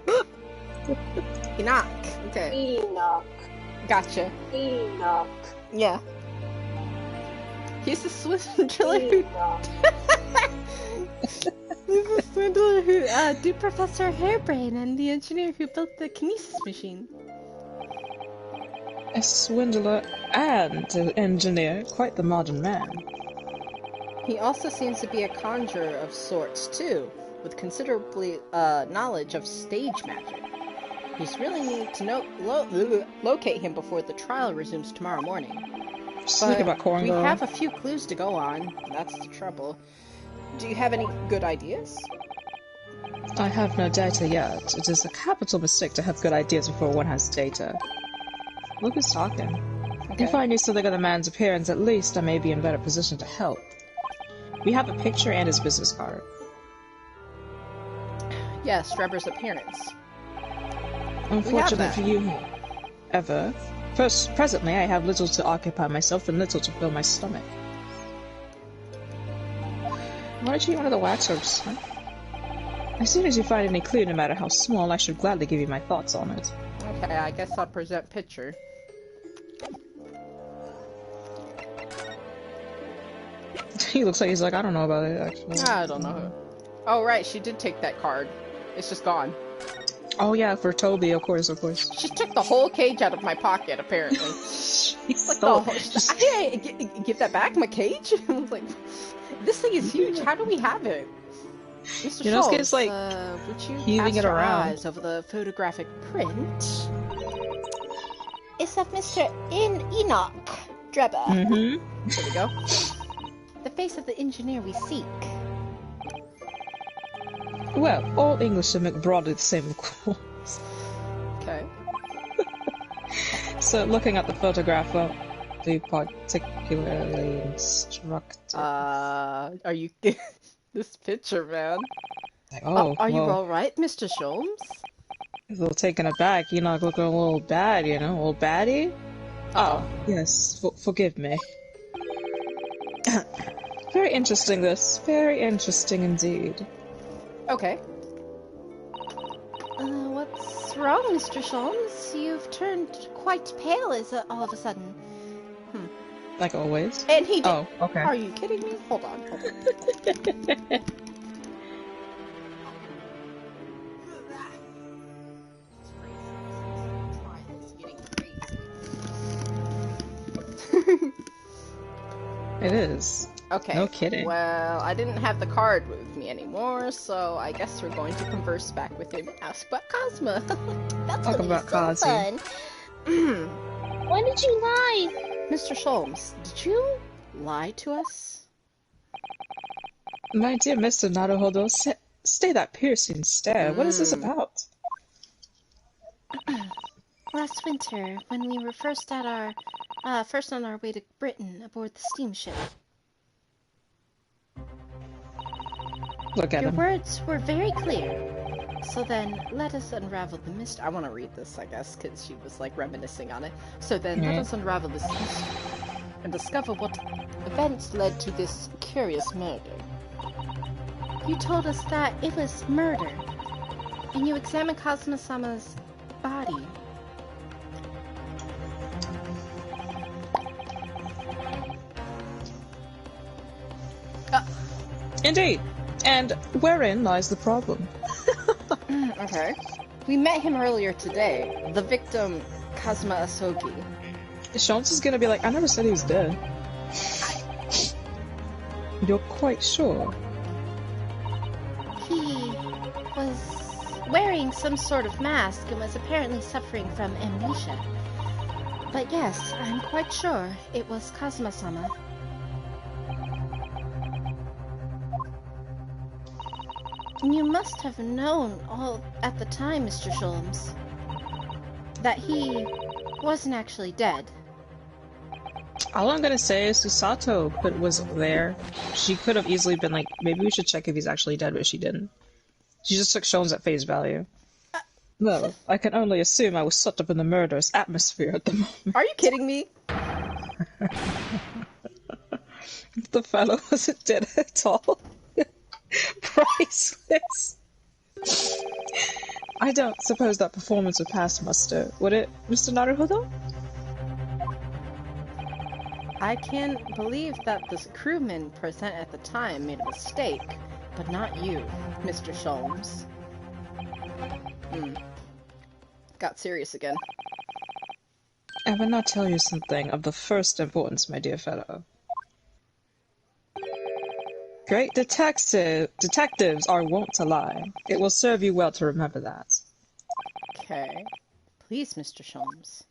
Enoch. Okay. Enoch. Gotcha. Enoch. Yeah. He's the swindler who... He's the swindler who did Professor Hairbrain and the engineer who built the kinesis machine. A swindler and an engineer. Quite the modern man. He also seems to be a conjurer of sorts, too, with considerably knowledge of stage magic. He's really need to locate him before the trial resumes tomorrow morning. Just think about corn. We have a few clues to go on. That's the trouble. Do you have any good ideas? I have no data yet. It is a capital mistake to have good ideas before one has data. Look who's talking. Okay. If I knew something of the man's appearance, at least I may be in better position to help. We have a picture and his business card. Yes, Drebber's appearance. Unfortunate for you, Ever. Presently, I have little to occupy myself and little to fill my stomach. Why don't you eat one of the waxworks, huh? As soon as you find any clue, no matter how small, I should gladly give you my thoughts on it. Okay, I guess I'll present picture. He looks like he's like, I don't know about it, actually. I don't know. Oh, right, she did take that card. It's just gone. Oh, yeah, for Toby, of course. She took the whole cage out of my pocket, apparently. He's give that back, my cage? I was like, this thing is huge. How do we have it? Mr. Schultz, like, would you heaving cast it your around eyes over the photographic print? Is that Mr. Enoch Drebber? Mm-hmm. There we go. The face of the engineer we seek. Well, all Englishmen make broadly the same, of course. Okay. So, looking at the photograph, well, do you particularly instruct? Are you... this picture, man. Like, oh, are you alright, Mr. Sholmes? A little taken aback, Enoch looking a little bad, you know? A little baddie? Uh-oh. Oh, yes, forgive me. Very interesting, this. Very interesting indeed. Okay. What's wrong, Mr. Sholmes? You've turned quite pale all of a sudden. Like always. And he did. Oh, okay. Are you kidding me? Hold on. It is. Okay. No kidding. Well, I didn't have the card with me anymore, so I guess we're going to converse back with him and ask about Cosmo. That's Talk gonna about be so Cosmo. fun. Why did you lie? Mr. Sholmes, did you lie to us? My dear Mr. Naruhodo, stay that piercing stare. What is this about? Last winter, when we were first on our way to Britain aboard the steamship. Look at Your him. words were very clear. So then, let us unravel the mystery. I want to read this, I guess, because she was, like, reminiscing on it. So then, let us unravel this mystery and discover what events led to this curious murder. You told us that it was murder, and you examined Kazuma-sama's body. Indeed. And wherein lies the problem? Okay. We met him earlier today. The victim, Kazuma Asogi. Sholmes is gonna be like, I never said he was dead. You're quite sure? He was wearing some sort of mask and was apparently suffering from amnesia. But yes, I'm quite sure it was Kazuma-sama. You must have known all at the time, Mr. Sholmes, that he wasn't actually dead. All I'm gonna say is Susato was there. She could have easily been like, maybe we should check if he's actually dead, but she didn't. She just took Sholmes at face value. No, I can only assume I was swept up in the murderous atmosphere at the moment. Are you kidding me? The fellow wasn't dead at all. Priceless. I don't suppose that performance would pass muster, would it, Mr. Naruhodo? I can believe that the crewman present at the time made a mistake, but not you, Mr. Sholmes. Got serious again. I will now tell you something of the first importance, my dear fellow. Great detectives are wont to lie. It will serve you well to remember that. Okay. Please, Mr. Sholmes.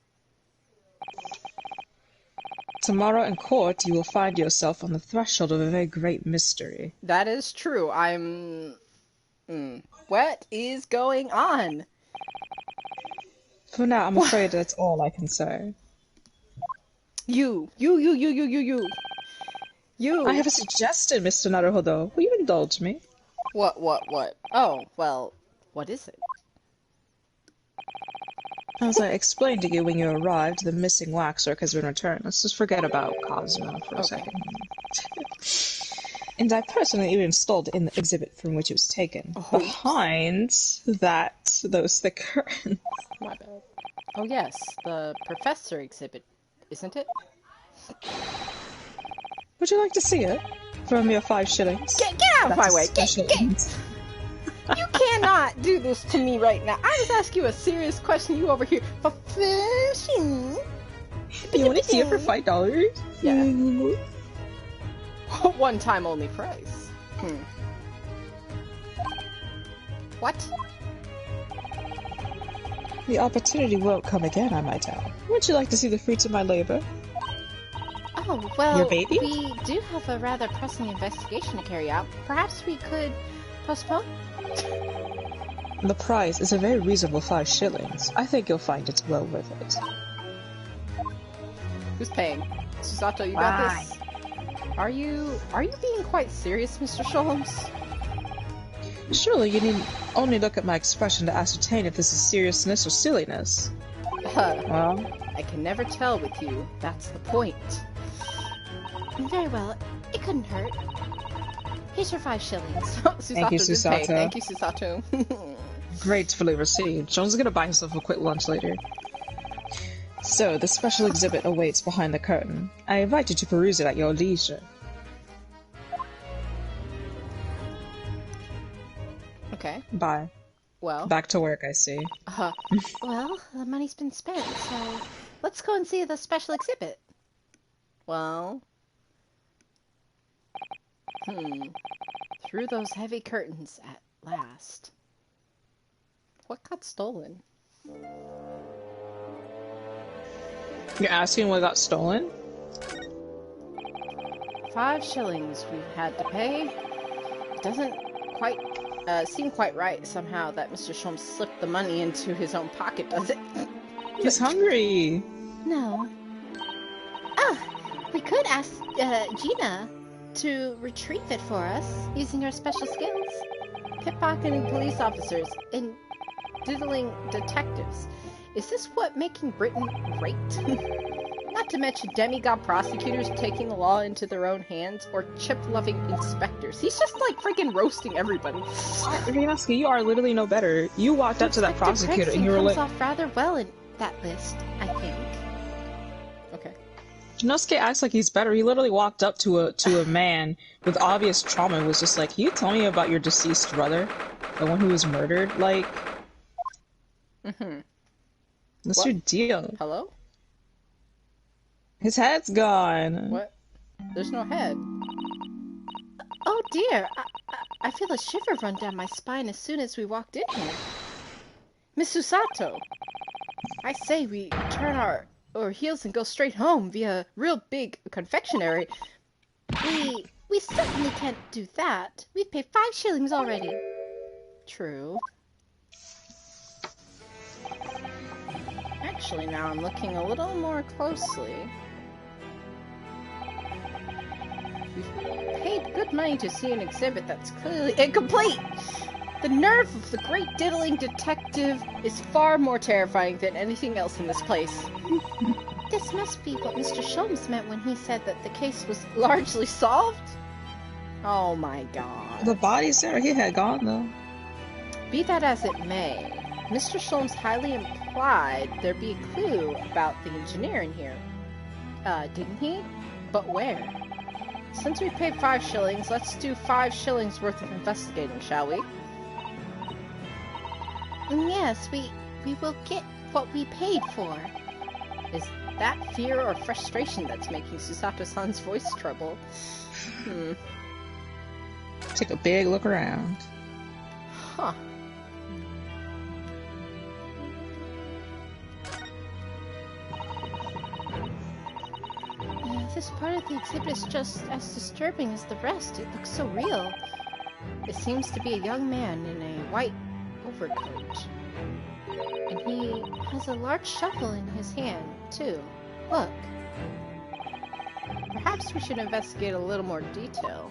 Tomorrow in court, you will find yourself on the threshold of a very great mystery. That is true. What is going on? For now, I'm afraid that's all I can say. You. I have a suggestion, Mr. Naruhodo. Will you indulge me? What? Oh, well, what is it? As I explained to you when you arrived, the missing waxwork has been returned. Let's just forget about Cosmo for a second. And I personally even installed it in the exhibit from which it was taken. Behind those thick curtains. My bad. Oh yes, the professor exhibit, isn't it? Would you like to see it? For a mere 5 shillings. Get out of my way! Get! You cannot do this to me right now. I just asked you a serious question. You over here for fishing. You want to see it for $5? Yeah. One time only price. What? The opportunity won't come again, I might add. Would you like to see the fruits of my labor? Oh, well, Your baby? We do have a rather pressing investigation to carry out. Perhaps we could postpone? The price is a very reasonable 5 shillings. I think you'll find it's well worth it. Who's paying? Susato, you got this? Are you being quite serious, Mr. Sholmes? Surely you need only look at my expression to ascertain if this is seriousness or silliness. Well, I can never tell with you. That's the point. Very well. It couldn't hurt. Here's your 5 shillings. Susato Thank you, did pay. Susato. Thank you, Susato. Gratefully received. Jones is gonna buy himself a quick lunch later. So, the special exhibit awaits behind the curtain. I invite you to peruse it at your leisure. Okay. Bye. Well. Back to work, I see. Well, the money's been spent, so let's go and see the special exhibit. Well. Through those heavy curtains at last. What got stolen? You're asking what got stolen? 5 shillings we had to pay. It doesn't quite seem quite right somehow that Mr. Sholmes slipped the money into his own pocket, does it? He's hungry. No. Ah, we could ask Gina to retrieve it for us using her special skills. Pickpocketing police officers and diddling detectives. Is this what making Britain great? Not to mention demigod prosecutors taking the law into their own hands, or chip-loving inspectors. He's just like freaking roasting everybody. Rinosuke, you are literally no better. You walked up to that prosecutor and you were like... comes off rather well in that list, I think. Okay. Rinosuke acts like he's better. He literally walked up to a man with obvious trauma and was just like, "Can you tell me about your deceased brother? The one who was murdered? Like... What's What? your deal?" Hello? His head's gone. What? There's no head. Oh dear, I feel a shiver run down my spine as soon as we walked in here. Miss Susato! I say we turn our heels and go straight home via real big confectionery. We certainly can't do that. We've paid 5 shillings already. True. Actually, now I'm looking a little more closely. We've paid good money to see an exhibit that's clearly incomplete! The nerve of the great diddling detective is far more terrifying than anything else in this place. This must be what Mr. Sholmes meant when he said that the case was largely solved? Oh my god. The body's there. He had gone, though. Be that as it may, Mr. Sholmes highly implied there be a clue about the engineer in here. Didn't he? But where? Since we paid 5 shillings, let's do 5 shillings worth of investigating, shall we? Yes, we will get what we paid for. Is that fear or frustration that's making Susato-san's voice trouble? Take a big look around. Huh. This part of the exhibit is just as disturbing as the rest. It looks so real. It seems to be a young man in a white overcoat. And he has a large shovel in his hand, too. Look. Perhaps we should investigate a little more detail.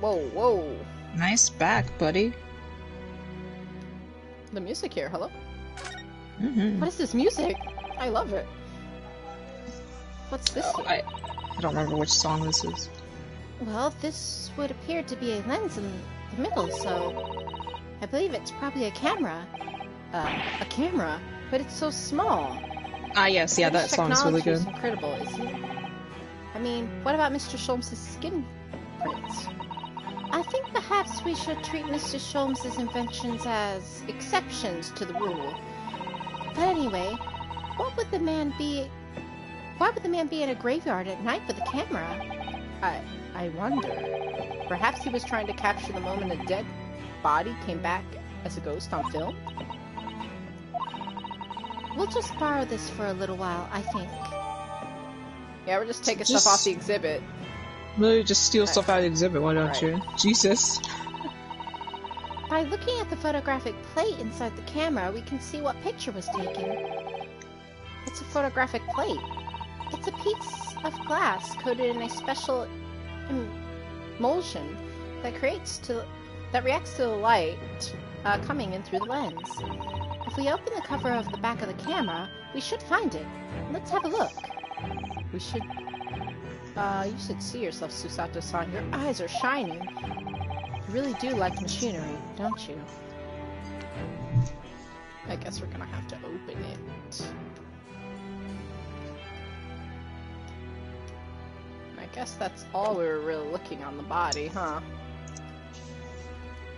Whoa, whoa. Nice back, buddy. The music here, hello? What is this music? I love it. What's this here? I don't remember which song this is. Well, this would appear to be a lens in the middle, so I believe it's probably a camera. A camera, but it's so small. Ah, yes, yeah, that song's really good. Technology is incredible, isn't it? I mean, what about Mr. Sholmes' skin prints? I think perhaps we should treat Mr. Sholmes' inventions as exceptions to the rule. But anyway, why would the man be in a graveyard at night with a camera? I wonder. Perhaps he was trying to capture the moment a dead body came back as a ghost on film? We'll just borrow this for a little while, I think. Yeah, we're just taking stuff off the exhibit. Really, just steal stuff out of the exhibit, why don't you? Jesus. By looking at the photographic plate inside the camera, we can see what picture was taken. It's a photographic plate. It's a piece of glass coated in a special emulsion that reacts to the light coming in through the lens. If we open the cover of the back of the camera, we should find it. Let's have a look. We should... you should see yourself, Susato-san. Your eyes are shining. You really do like machinery, don't you? I guess we're gonna have to open it. I guess that's all we were really looking on the body, huh?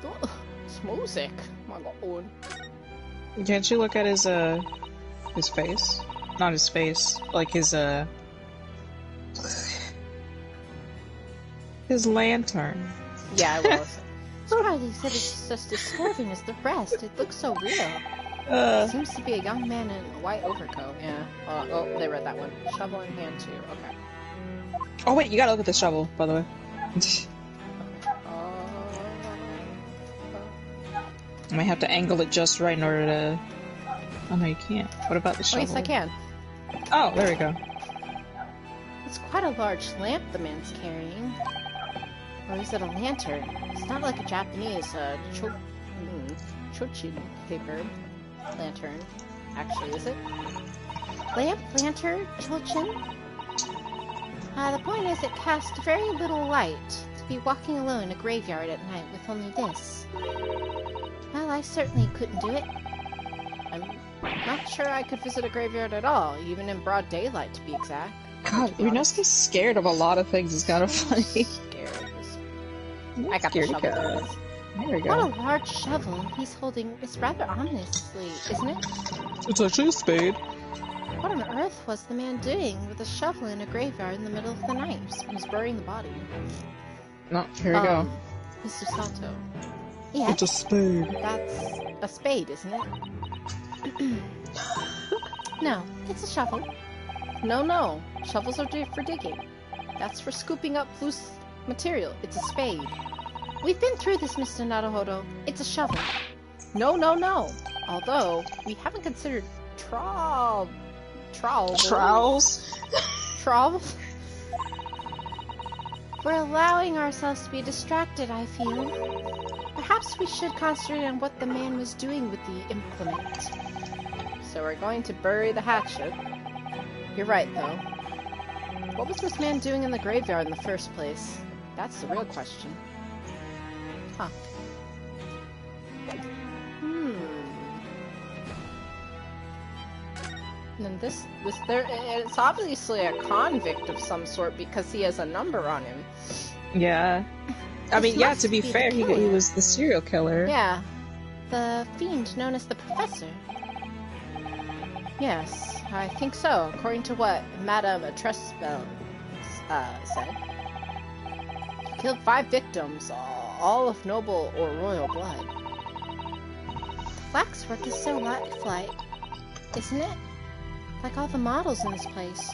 Oh, it's music. Oh my god. Can't you look at his face? Not his face, like his lantern. Yeah, I will. Surprised said it's just disturbing as the rest. It looks so real. Seems to be a young man in a white overcoat. Yeah. Oh, they read that one. Shovel in hand too. Okay. Oh wait, you gotta look at the shovel, by the way. I might have to angle it just right in order to... Oh no, you can't. What about the shovel? Oh, yes, I can. Oh, there we go. It's quite a large lamp the man's carrying. Or is it a lantern? It's not like a Japanese chochin paper lantern. Actually, is it? Lamp, lantern, chochin? The point is it casts very little light. To be walking alone in a graveyard at night with only this. Well, I certainly couldn't do it. I'm not sure I could visit a graveyard at all, even in broad daylight to be exact. God, Ryunosuke's scared of a lot of things. It's kind of funny. Scared. I got the shovel. There we go. What a large shovel he's holding. It's rather ominously, isn't it? It's actually a spade. What on earth was the man doing with a shovel in a graveyard in the middle of the night? He's burying the body. No, here we go. Mr. Sato. Yeah. It's a spade. That's a spade, isn't it? No, it's a shovel. No. Shovels are for digging. That's for scooping up loose material. It's a spade. We've been through this, Mr. Naruhodo. It's a shovel. No. Although, we haven't considered trowels. We're allowing ourselves to be distracted, I feel. Perhaps we should concentrate on what the man was doing with the implement. So we're going to bury the hatchet. You're right, though. What was this man doing in the graveyard in the first place? That's the real question. Huh. And this was there. It's obviously a convict of some sort because he has a number on him. Yeah. I mean, yeah, to be fair, he was the serial killer. Yeah. The fiend known as the Professor. Yes, I think so, according to what Madame Trespel said. He killed 5 victims, all of noble or royal blood. The waxwork is so lifelike, isn't it? Like all the models in this place.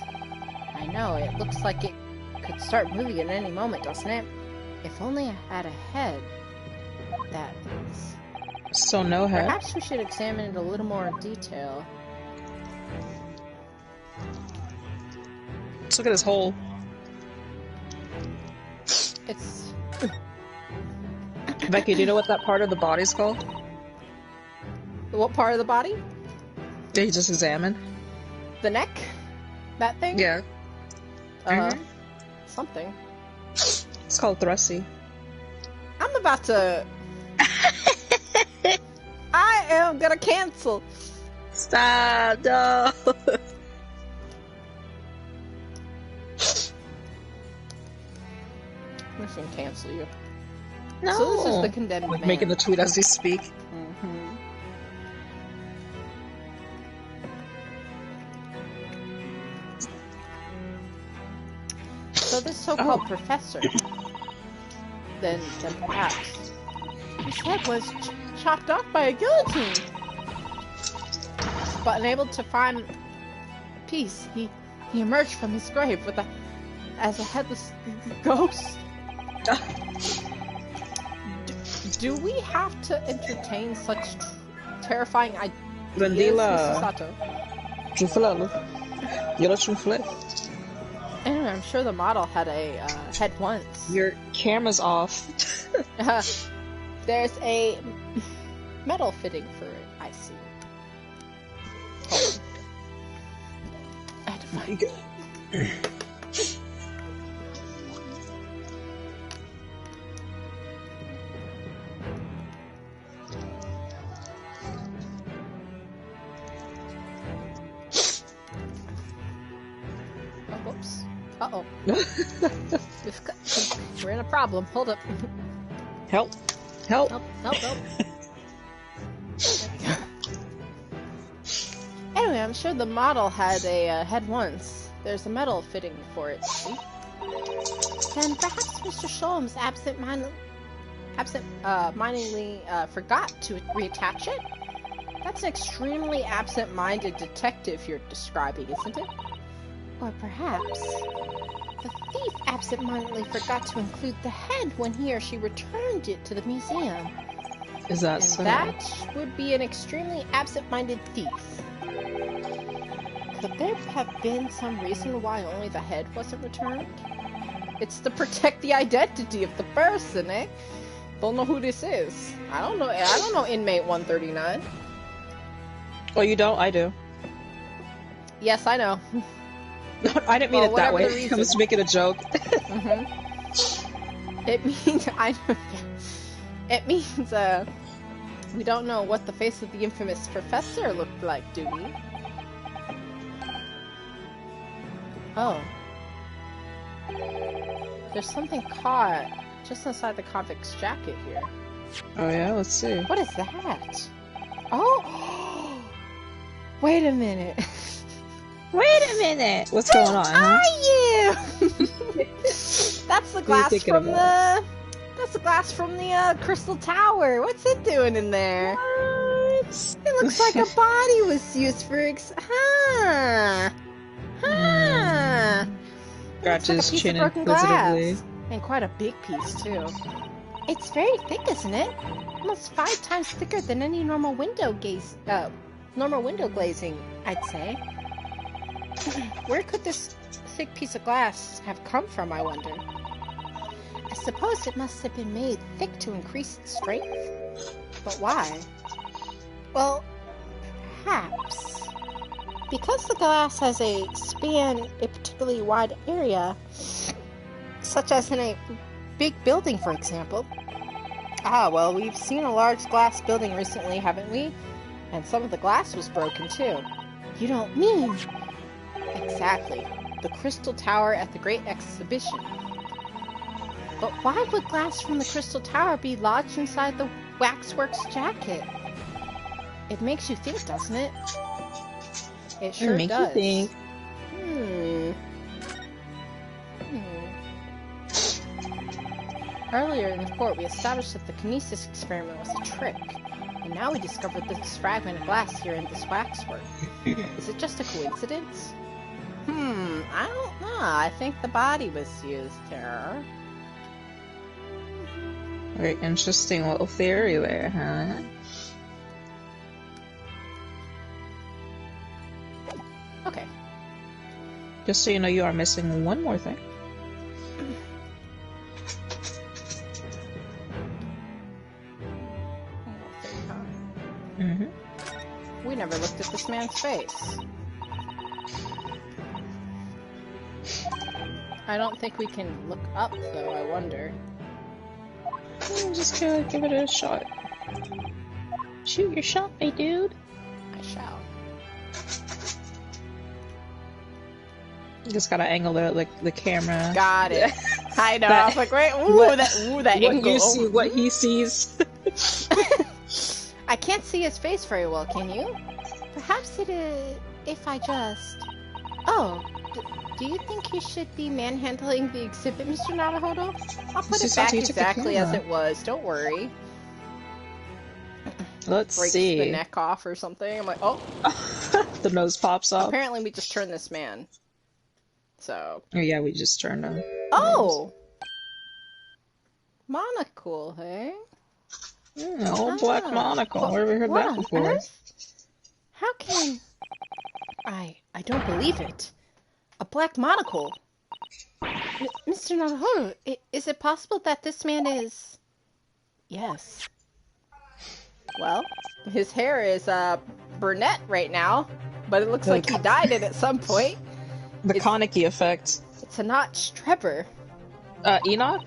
I know, it looks like it could start moving at any moment, doesn't it? If only I had a head. That is. So no head? Perhaps we should examine it a little more in detail. Let's look at his hole. It's... Becky, do you know what that part of the body's called? What part of the body? Did he just examine? The neck? That thing? Yeah. Something. It's called Thrusy. I'm about to... I am gonna cancel! Stop, no! I'm just gonna cancel you. No! So this is the condemned man. Making the tweet as we speak. Mm-hmm. So this so-called professor, then perhaps, his head was chopped off by a guillotine. But unable to find a piece, he emerged from his grave as a headless ghost. Do we have to entertain such terrifying ideas, Mr. Sato? Anyway, I'm sure the model had a head once. Your camera's off. There's a metal fitting for it. I see. Hold on. I had to find it. Whoops. Uh-oh. We're in a problem. Hold up. Help. Help. Help, help, help. Anyway, I'm sure the model had a head once. There's a metal fitting for it, see? Then perhaps Mr. Sholmes absent-mindedly forgot to reattach it? That's an extremely absent-minded detective you're describing, isn't it? Or perhaps the thief absent-mindedly forgot to include the head when he or she returned it to the museum. Is that And so? that would be an extremely absent-minded thief. Could there have been some reason why only the head wasn't returned? It's to protect the identity of the person, eh? Don't know who this is. I don't know inmate 139. Oh, you don't? I do. Yes, I know. I didn't mean it that whatever the way. I reason. was making a joke. Mm-hmm. It means It means we don't know what the face of the infamous professor looked like, do we? Oh. There's something caught just inside the convict's jacket here. Oh yeah, let's see. What is that? Oh! Wait a minute. Wait a minute! What's going on, Who huh? are you? That's the glass thinking from about? That's the glass from the Crystal Tower. What's it doing in there? What? It looks like a body was used for Huh. Scratches piece chin of broken inquisitively. glass. And quite a big piece, too. It's very thick, isn't it? Almost 5 times thicker than any normal window glazing, I'd say. Where could this thick piece of glass have come from, I wonder? I suppose it must have been made thick to increase its strength. But why? Well, perhaps because the glass has a particularly wide area, such as in a big building, for example. Ah, well, we've seen a large glass building recently, haven't we? And some of the glass was broken, too. You don't mean... Exactly. The Crystal Tower at the Great Exhibition. But why would glass from the Crystal Tower be lodged inside the Waxworks jacket? It makes you think, doesn't it? It sure Make does. you think. Earlier in the court, we established that the kinesis experiment was a trick. And now we discovered this fragment of glass here in this waxwork. Is it just a coincidence? I don't know. I think the body was used here. Very interesting little theory there, huh? Okay. Just so you know, you are missing one more thing. We never looked at this man's face. I don't think we can look up, though, I wonder. Just gotta give it a shot. Shoot your shot, my dude. I shall. You just gotta angle the camera. Got it. I know. I was like, wait, that what angle. you see, what he sees. I can't see his face very well, can you? Perhaps it is if I just... Oh, do you think you should be manhandling the exhibit, Mr. Naruhodo? I'll put it back exactly as it was, don't worry. Let's Breaks see. the neck off or something. I'm like, oh. The nose pops off. Apparently we just turned this man. So... Oh yeah, we just turned him. Oh! Monocle, hey? Old black monocle. Where have we heard that before? Earth? How can... I don't believe it. A black monocle. Mr. Naruhodo, is it possible that this man is... Yes. Well, his hair is brunette right now, but it looks like he dyed it at some point. The Koniki effect. It's a notch Trevor. Enoch?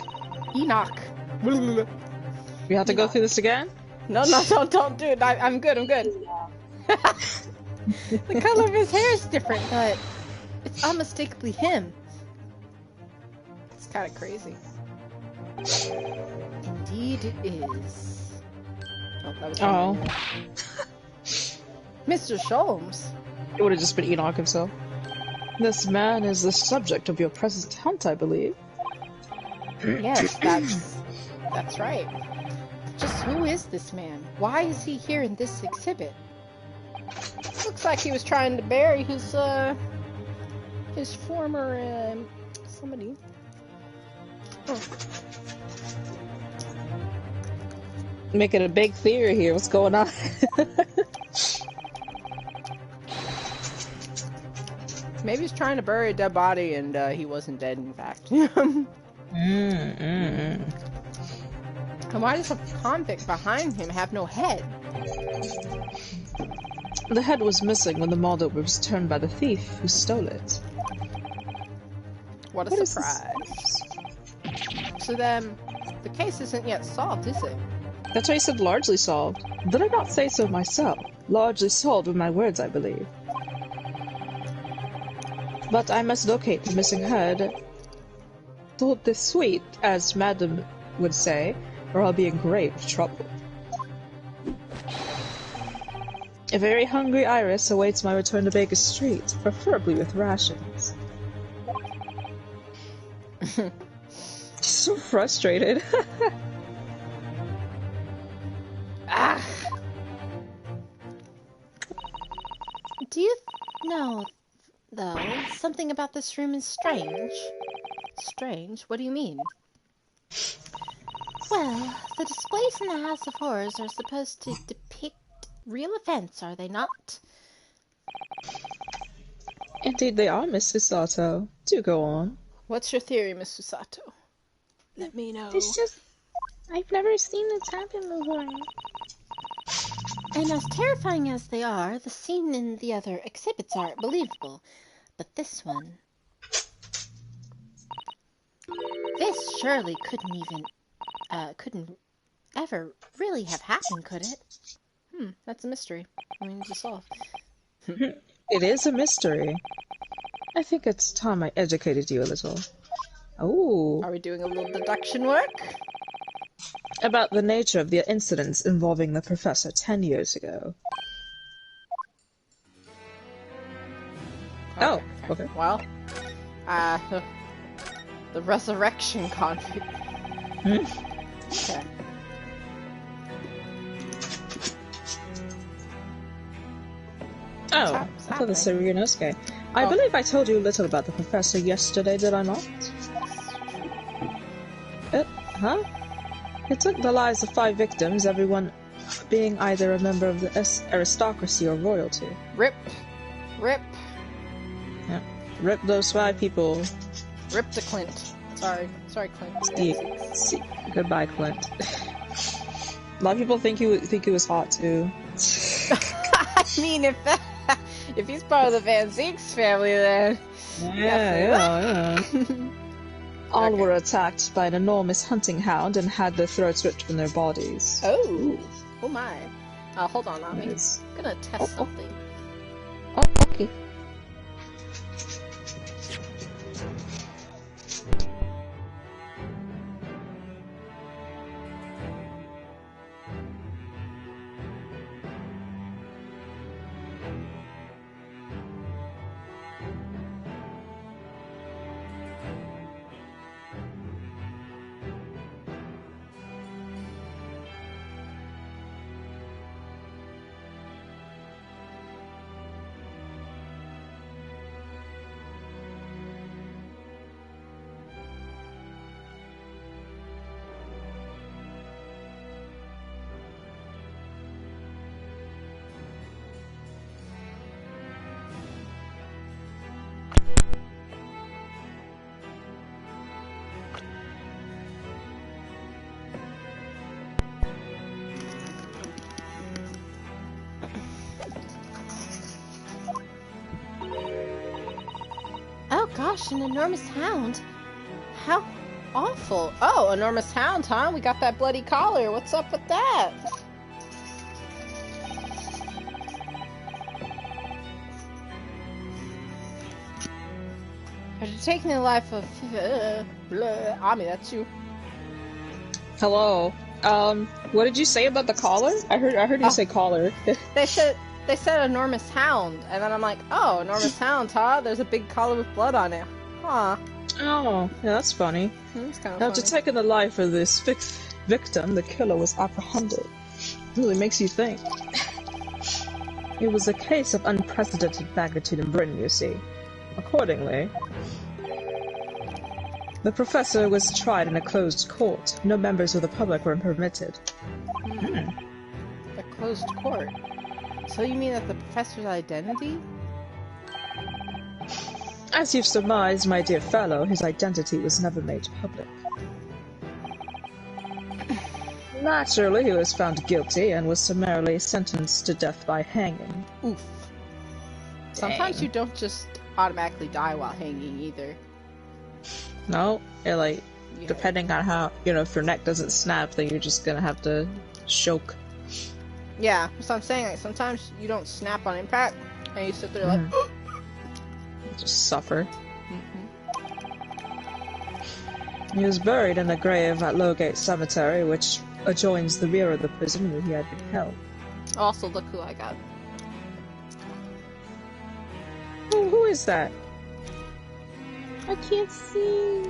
Enoch. We have to go through this again? No, don't do it. I'm good. The color of his hair is different, but it's unmistakably him. It's kind of crazy. Indeed it is. Oh, that was Mr. Sholmes. It would have just been Enoch himself. This man is the subject of your present hunt, I believe. Yes, that's right. Just who is this man? Why is he here in this exhibit? Looks like he was trying to bury his former somebody. Oh. Making a big theory here. What's going on? Maybe he's trying to bury a dead body and he wasn't dead, in fact. And why does a convict behind him have no head? The head was missing when the model was returned by the thief who stole it. What a surprise. So then, the case isn't yet solved, is it? That's why I said largely solved. Did I not say so myself? Largely solved with my words, I believe. But I must locate the missing head. Tout de suite, as Madame would say, or I'll be in grave trouble. A very hungry Iris awaits my return to Baker Street, preferably with rations. So frustrated. Ah! Do you know, though, something about this room is strange? Strange? What do you mean? Well, the displays in the House of Horrors are supposed to depict real events, are they not? Indeed they are, Mr. Sato. Do go on. What's your theory, Mr. Sato? Let me know. It's just... I've never seen this happen before. And as terrifying as they are, the scene in the other exhibits are believable. But this one... This surely couldn't ever really have happened, could it? That's a mystery. We need to solve. It is a mystery. I think it's time I educated you a little. Oh. Are we doing a little deduction work? About the nature of the incidents involving the professor 10 years ago. Okay. Well, the resurrection convict. Okay. Oh, I thought this was a Ryunosuke. I believe I told you a little about the professor yesterday, did I not? It took the lives of 5 victims, everyone being either a member of the aristocracy or royalty. Rip. Yeah. Rip those 5 people. Rip to Clint. Sorry, Clint. See. Goodbye, Clint. A lot of people think he was hot too. I mean, if he's part of the Van Zieks family, then yeah. All were attacked by an enormous hunting hound and had their throats ripped from their bodies. Oh my. Hold on, Nami. I'm gonna test something. Oh, okay. gosh, an enormous hound. How awful. Oh, enormous hound, huh? We got that bloody collar. What's up with that? After taking the life of Ami, that's you. Hello. What did you say about the collar? I heard you say collar. They said enormous hound, and then I'm like, oh, enormous hound, huh? There's a big collar with blood on it. Huh. Oh, yeah, that's funny. That's kind of After funny. taking the life of this victim, the killer was apprehended. Really makes you think. It was a case of unprecedented magnitude in Britain, you see. Accordingly, the professor was tried in a closed court. No members of the public were permitted. A closed court. So you mean that the professor's identity? As you've surmised, my dear fellow, his identity was never made public. Naturally, he was found guilty and was summarily sentenced to death by hanging. Oof. Sometimes you don't just automatically die while hanging either. No, like, Yeah. depending on how, if your neck doesn't snap, then you're just gonna have to choke. Yeah, so I'm saying, like, sometimes you don't snap on impact, and you sit there like, Just suffer. He was buried in a grave at Lowgate Cemetery, which adjoins the rear of the prison where he had been held. Also, look who I got. Who is that? I can't see.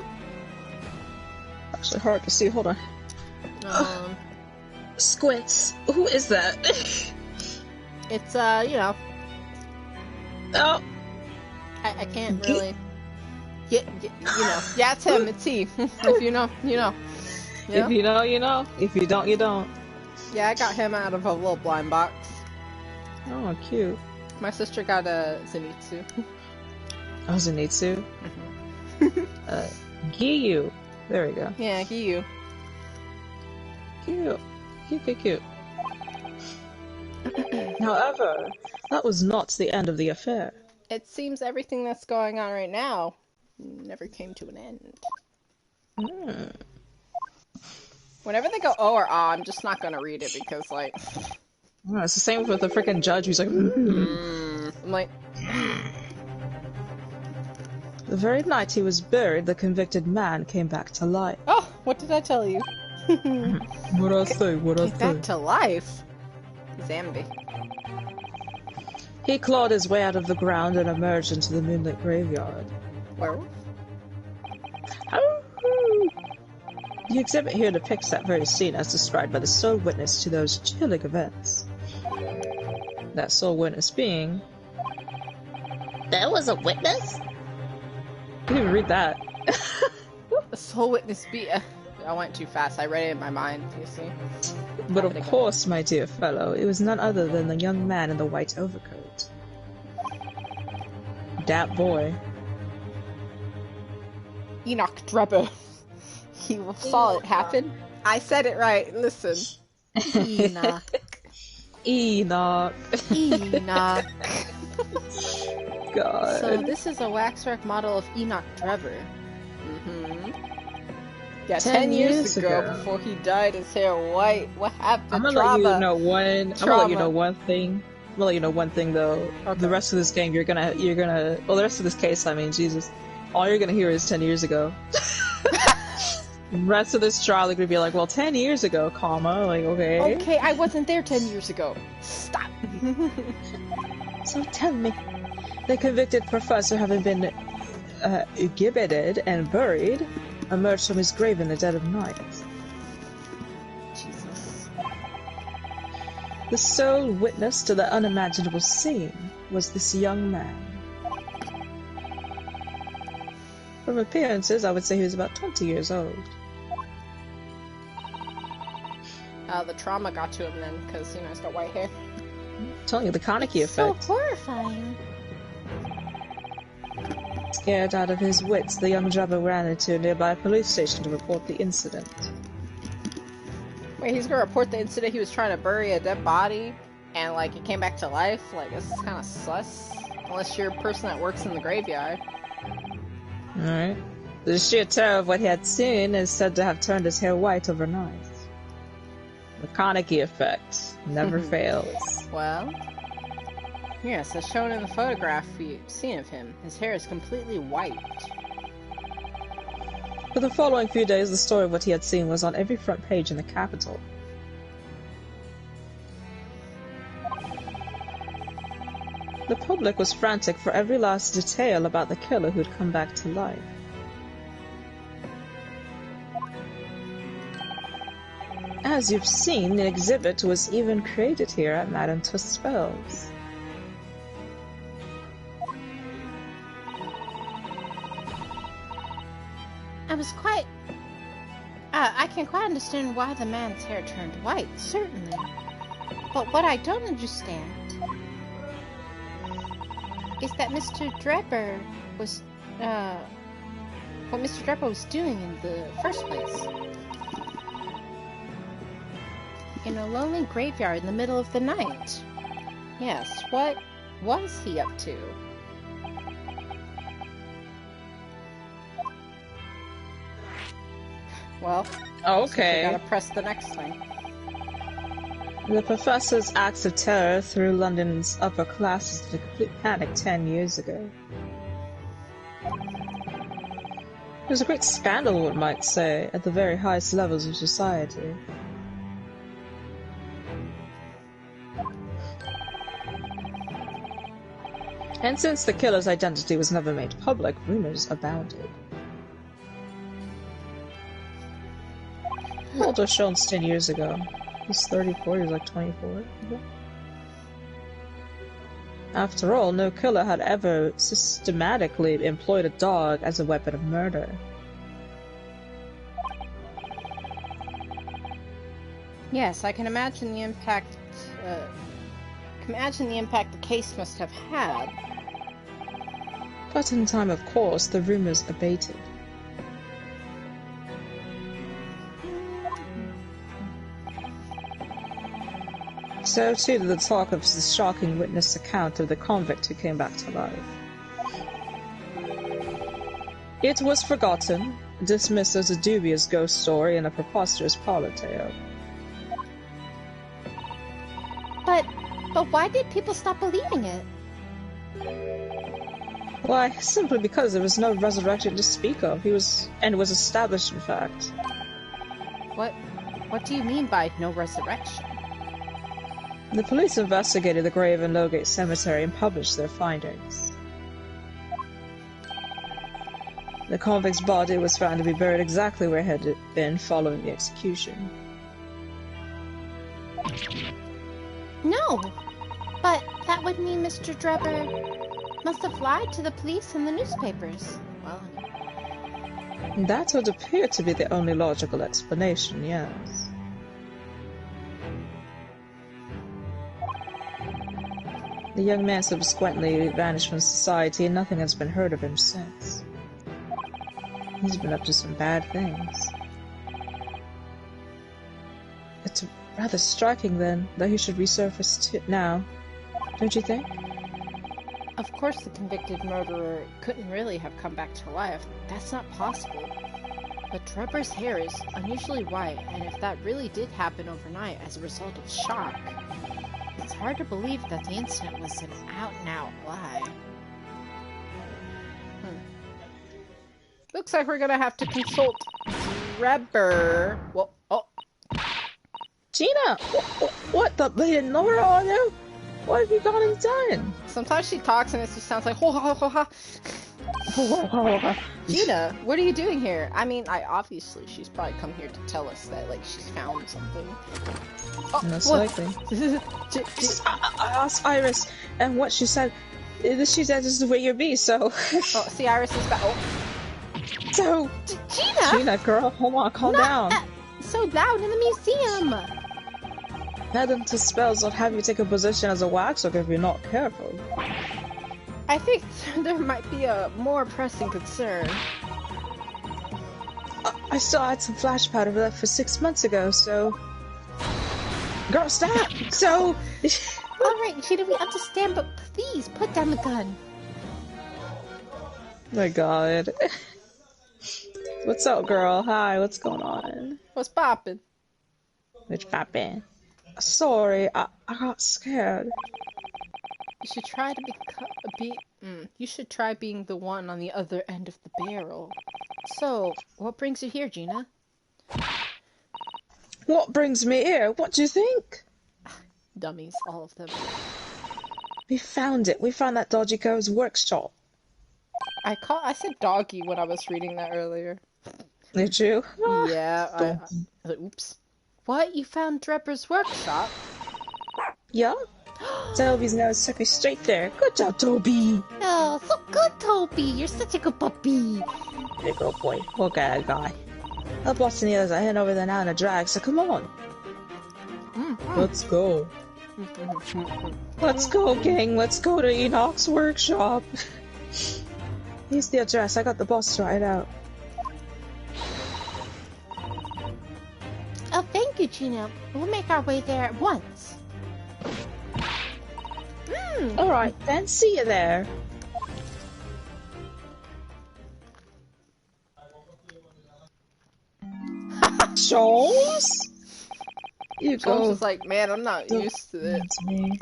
Actually, hard to see. Hold on. Squints. Who is that? It's, oh, I can't really. Yeah, it's him, it's he. If you know, you know. If you know, you know. If you don't, you don't. Yeah, I got him out of a little blind box. Oh, cute. My sister got a Zenitsu. Oh, Zenitsu? Giyu. There we go. Yeah, Giyu. Cute. Cute. However, that was not the end of the affair. It seems everything that's going on right now never came to an end. Whenever they go oh or ah, I'm just not gonna read it because, like... Oh, it's the same with the freaking judge who's like, I'm like... The very night he was buried, the convicted man came back to life. Oh, what did I tell you? What I say? What I Came back to life? Zambi. He clawed his way out of the ground and emerged into the moonlit graveyard. Werewolf? The exhibit here depicts that very scene as described by the sole witness to those chilling events. That sole witness being... There was a witness? You didn't even read that. The sole witness be... I went too fast. I read it in my mind, you see. But of course, my dear fellow, it was none other than the young man in the white overcoat. That boy. Enoch Drebber. He saw it happen. I said it right. Listen. Enoch. Enoch. Enoch. God. So this is a waxwork model of Enoch Drebber. Yeah, 10 years ago, before he dyed his hair white. What happened? I'm gonna let you know one. I'm gonna let you know one thing. I'm gonna let you know one thing though. Okay. The rest of this game, you're gonna. Well, the rest of this case, I mean, Jesus, all you're gonna hear is 10 years ago. The rest of this trial, you're gonna be like, well, 10 years ago, comma, like, okay. Okay, I wasn't there 10 years ago. Stop. So tell me, the convicted professor, having been gibbeted and buried, emerged from his grave in the dead of night. Jesus. The sole witness to the unimaginable scene was this young man. From appearances, I would say he was about 20 years old. The trauma got to him then, because, he's got white hair. I'm telling you, the Kaneki effect. So horrifying. Scared out of his wits, the young Drebber ran into a nearby police station to report the incident. Wait, he's gonna report the incident he was trying to bury a dead body, and, like, it came back to life? Like, this is kind of sus. Unless you're a person that works in the graveyard. Alright. The sheer terror of what he had seen is said to have turned his hair white overnight. The Carnegie effect never fails. Well, yes, as shown in the photograph we've seen of him, his hair is completely white. For the following few days, the story of what he had seen was on every front page in the capital. The public was frantic for every last detail about the killer who'd come back to life. As you've seen, an exhibit was even created here at Madame Tussauds. I can quite understand why the man's hair turned white, certainly. But what I don't understand is that Mr. Drebber was, what Mr. Drebber was doing in the first place. In a lonely graveyard in the middle of the night. Yes, what was he up to? Well, okay. So we gotta press the next thing. The professor's acts of terror threw London's upper classes into complete panic 10 years ago. It was a great scandal, one might say, at the very highest levels of society. And since the killer's identity was never made public, rumors abounded. How old was Jones 10 years ago? He's 34, he was like 24. After all, no killer had ever systematically employed a dog as a weapon of murder. Yes, I can imagine the impact. The case must have had. But in time, of course, the rumors abated. So too did the talk of the shocking witness account of the convict who came back to life. It was forgotten, dismissed as a dubious ghost story and a preposterous parlor tale. But why did people stop believing it? Why, simply because there was no resurrection to speak of. It was established, in fact. What do you mean by no resurrection? The police investigated the grave in Lowgate Cemetery and published their findings. The convict's body was found to be buried exactly where it had been following the execution. No! But that would mean Mr. Drebber must have lied to the police and the newspapers. Well, that would appear to be the only logical explanation, yes. The young man subsequently vanished from society and nothing has been heard of him since. He's been up to some bad things. It's rather striking, then, that he should resurface now, don't you think? Of course the convicted murderer couldn't really have come back to life. That's not possible. But Drebber's hair is unusually white, and if that really did happen overnight as a result of shock, it's hard to believe that the incident was an out-and-out lie. Looks like we're gonna have to consult Drebber. Well, oh. Gina! What the bleeding Nora are you? What have you gone and done? Sometimes she talks and it just sounds like ho ha ha ha. Gina, what are you doing here? I mean, obviously she's probably come here to tell us that like she's found something. Oh, most likely. I asked Iris, and what she said, she said this is where you'll be. So. Oh, see, Iris is back. Oh. So. Gina, girl, hold on, calm down. So loud in the museum. Madame Tussauds will have you take a position as a waxworker if you're not careful. I think there might be a more pressing concern. I still had some flash powder left for 6 months ago, so... Girl, stop! So... Alright, Gina, we understand, but please, put down the gun. My god. What's up, girl? Hi, what's going on? What's poppin'? What's poppin'? Sorry, I got scared. You should try to you should try being the one on the other end of the barrel. So, what brings you here, Gina? What brings me here? What do you think? Dummies, all of them. We found it. We found that dodgy girl's workshop. I said doggy when I was reading that earlier. Did you? Yeah, oops. What? You found Drebber's workshop? Yeah. Toby's nose took me straight there. Good job, Toby. Oh, so good, Toby. You're such a good puppy. Big old boy. Look at that guy. The boss and the others are heading over there now in a drag, so come on. Let's go. Let's go, gang. Let's go to Enoch's workshop. Here's the address. I got the boss to write out. Oh, thank you, Gina. We'll make our way there at once. Alright, then. See you there. Shoals? You go. Jones was like, man, I'm not used to it. That's me.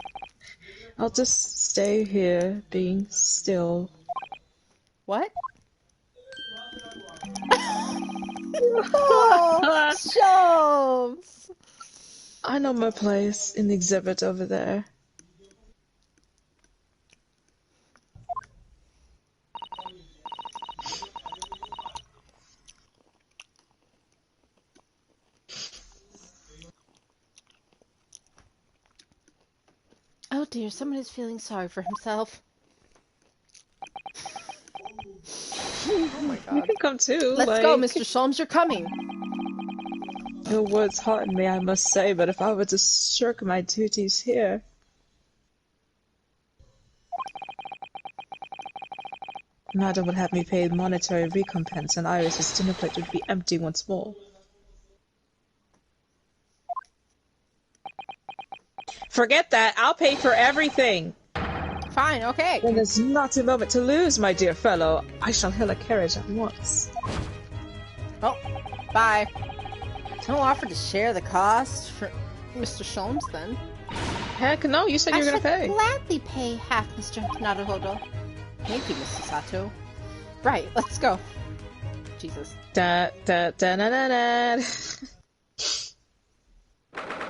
I'll just stay here, being still. What? Oh, Jones! I know my place in the exhibit over there. Oh dear, someone is feeling sorry for himself. Oh my god. You can come too. Let's go, Mr. Sholmes, you're coming. The woods hearten me, I must say, but if I were to shirk my duties here... Madam would have me pay monetary recompense, and Iris's dinner plate would be empty once more. Forget that! I'll pay for everything! Fine, okay. Then there's not a moment to lose, my dear fellow. I shall hail a carriage at once. Oh, bye. No offer to share the cost for Mr. Sholmes, then. Heck no, you said you were gonna pay. I should gladly pay half, Mr. Naruhodo. Thank you, Mrs. Sato. Right, let's go. Jesus. Da da da da da da.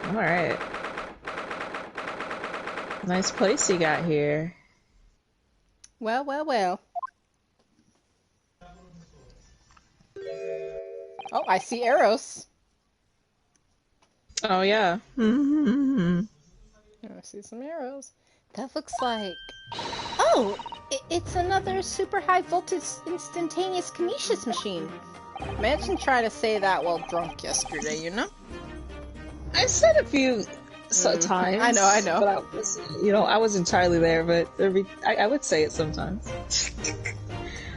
Alright. Nice place you got here. Well, well, well. Oh, I see arrows. Oh, yeah. I see some arrows. That looks like... Oh, it's another super high voltage instantaneous Canisius machine. Imagine trying to say that while drunk yesterday, you know? I said a few times. I know. But I was entirely there, but I would say it sometimes.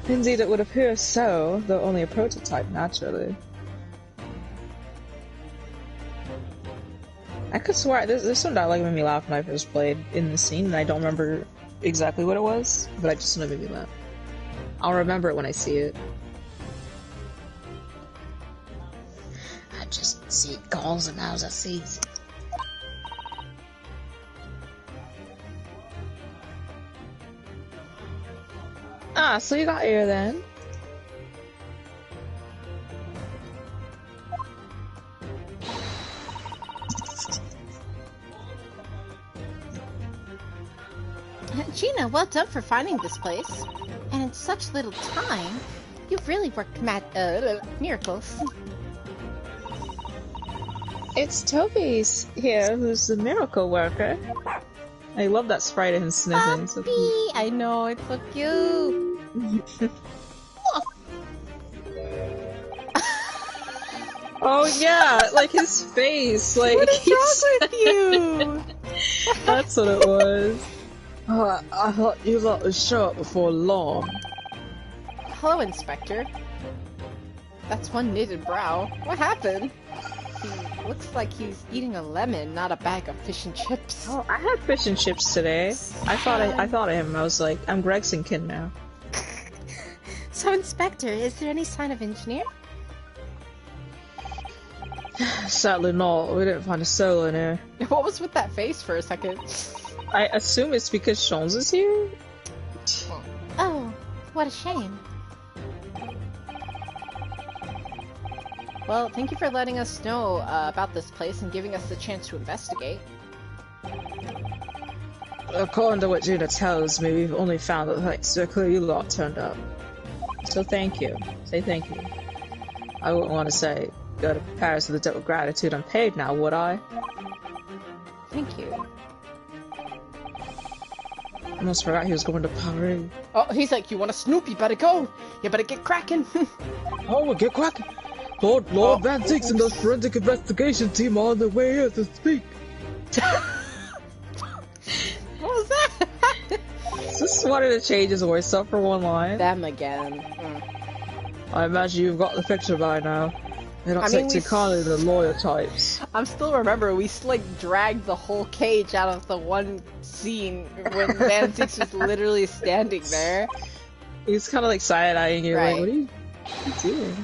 Indeed, it would appear so, though only a prototype, naturally. I could swear, there's some dialogue that made me laugh when I first played in the scene, and I don't remember exactly what it was, but I just know it made me laugh. I'll remember it when I see it. I just see calls and now I see it. Ah, so you got here then. Gina, well done for finding this place. And in such little time, you've really worked miracles. It's Toby's here, who's the miracle worker. I love that sprite of him sniffing. So cute. I know, it's so cute. Oh yeah, like his face, like What is wrong with you? That's what it was. Oh, I thought you lot would show up before long. Hello, Inspector. That's one knitted brow. What happened? He looks like he's eating a lemon, not a bag of fish and chips. Oh, I had fish and chips today. I thought of him. I was like, I'm Gregson Kin now. So, Inspector, is there any sign of Engineer? Sadly not. We didn't find a soul in here. What was with that face for a second? I assume it's because Shons is here? Oh, what a shame. Well, thank you for letting us know about this place and giving us the chance to investigate. According to what Gina tells me, we've only found that like circular you lot turned up. So thank you. Say thank you. I wouldn't want to say go to Paris with a debt of gratitude unpaid now, would I? Thank you. I almost forgot he was going to Paris. Oh, he's like, you want to snoop? You better go. You better get cracking. Oh, we'll get cracking. Lord Van Zieks and the forensic investigation team are on their way here to speak. What was that? Just wanted to change his voice up for one line. Them again. I imagine you've got the picture by now. They don't take too kindly to the lawyer types. I'm still remember we like dragged the whole cage out of the one scene when Van Zieks was literally standing there. He's kind of like side-eyeing you, Right. like, what are you doing?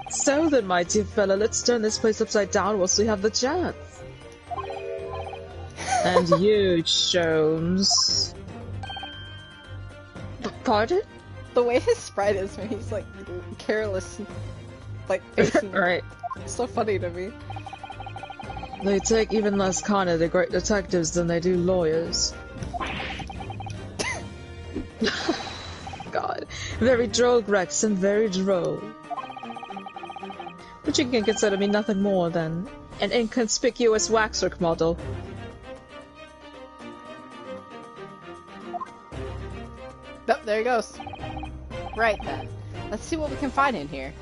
So then, my dear fella, let's turn this place upside down whilst we have the chance. And you, Jones. Pardon? The way his sprite is when he's like careless, like facing. Right. It's so funny to me. They take even less kindly to great detectives than they do lawyers. God. Very droll, Gregson, very droll. But you can consider me nothing more than an inconspicuous waxwork model. Oh, there he goes. Right then. Let's see what we can find in here.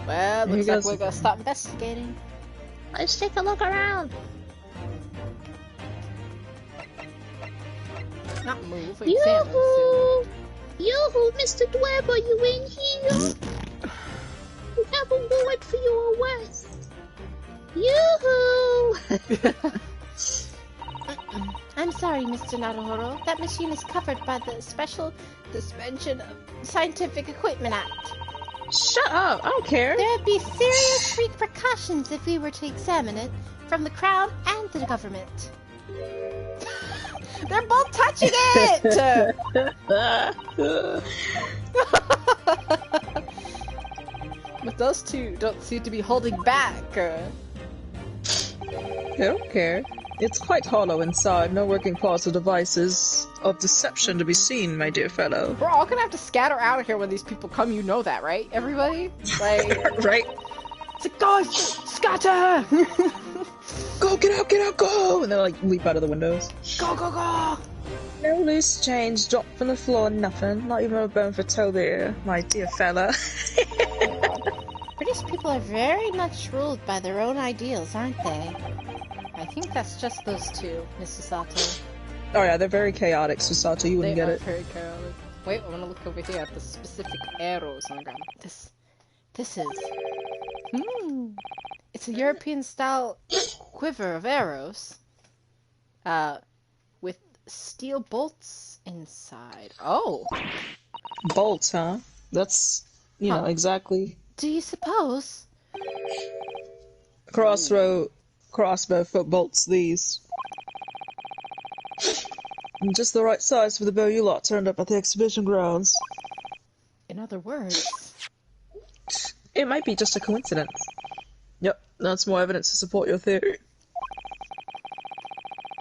Well, looks like we're gonna stop investigating. Let's take a look around. Not move, Yoo-hoo! examine. Yoo-hoo, Mr. Dweb, are you in here? We have a warrant for your arrest. Yoo-hoo! I'm sorry, Mr. Naruhiro. That machine is covered by the Special Suspension of Scientific Equipment Act. Shut up! I don't care! There would be serious repercussions if we were to examine it from the Crown and the government. They're both touching it! But those two don't seem to be holding back. I don't care. It's quite hollow inside, no working parts or devices of deception to be seen, my dear fellow. We're all gonna have to scatter out of here when these people come, you know that, right? Everybody? Like... Right? It's like, guys, scatter! Go, get out, go! And they like leap out of the windows. Go, go, go! No loose change, dropped from the floor, nothing. Not even a bone for Toby, my dear fella. British people are very much ruled by their own ideals, aren't they? I think that's just those two, Mrs. Sato. Oh yeah, they're very chaotic, Susato, you wouldn't They get are it. very chaotic. Wait, I'm gonna look over here at the specific arrows on the ground. This is... It's a European-style quiver of arrows. With steel bolts inside. Oh! Bolts, huh? That's, you know, exactly. Do you suppose? Crossbow foot bolts, these. And just the right size for the bow you lot turned up at the exhibition grounds. In other words... It might be just a coincidence. Yep, that's more evidence to support your theory.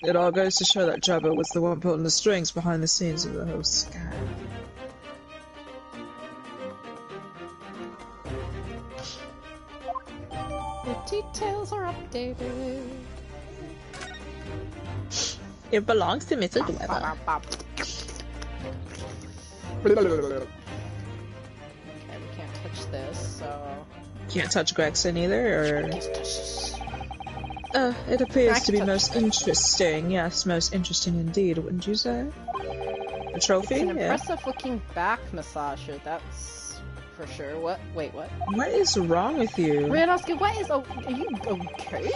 It all goes to show that Jabba was the one pulling the strings behind the scenes of the whole scam. The details are updated. It belongs to Mr. Dweller. Okay, we can't touch this, so... Can't touch Gregson either, or... Let's touch this. It appears I to be can touch most interesting. Yes, most interesting indeed, wouldn't you say? A trophy? It's an Yeah. impressive looking back massager, that's for sure. What? Wait, what? What is wrong with you? Rianovsky, what is... Oh, are you okay?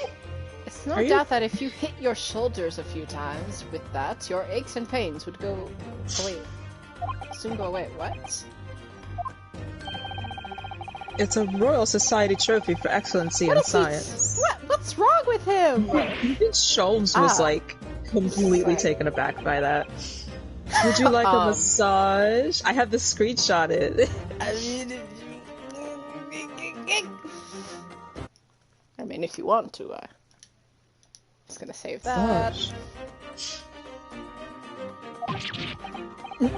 It's no doubt that if you hit your shoulders a few times with that, your aches and pains would go away. Soon go away. What? It's a Royal Society trophy for excellency in science. What's wrong with him? Even Sholmes was like completely taken aback by that. Would you like a massage? I have the screenshot it. I mean, if you want to, I'm just gonna save that.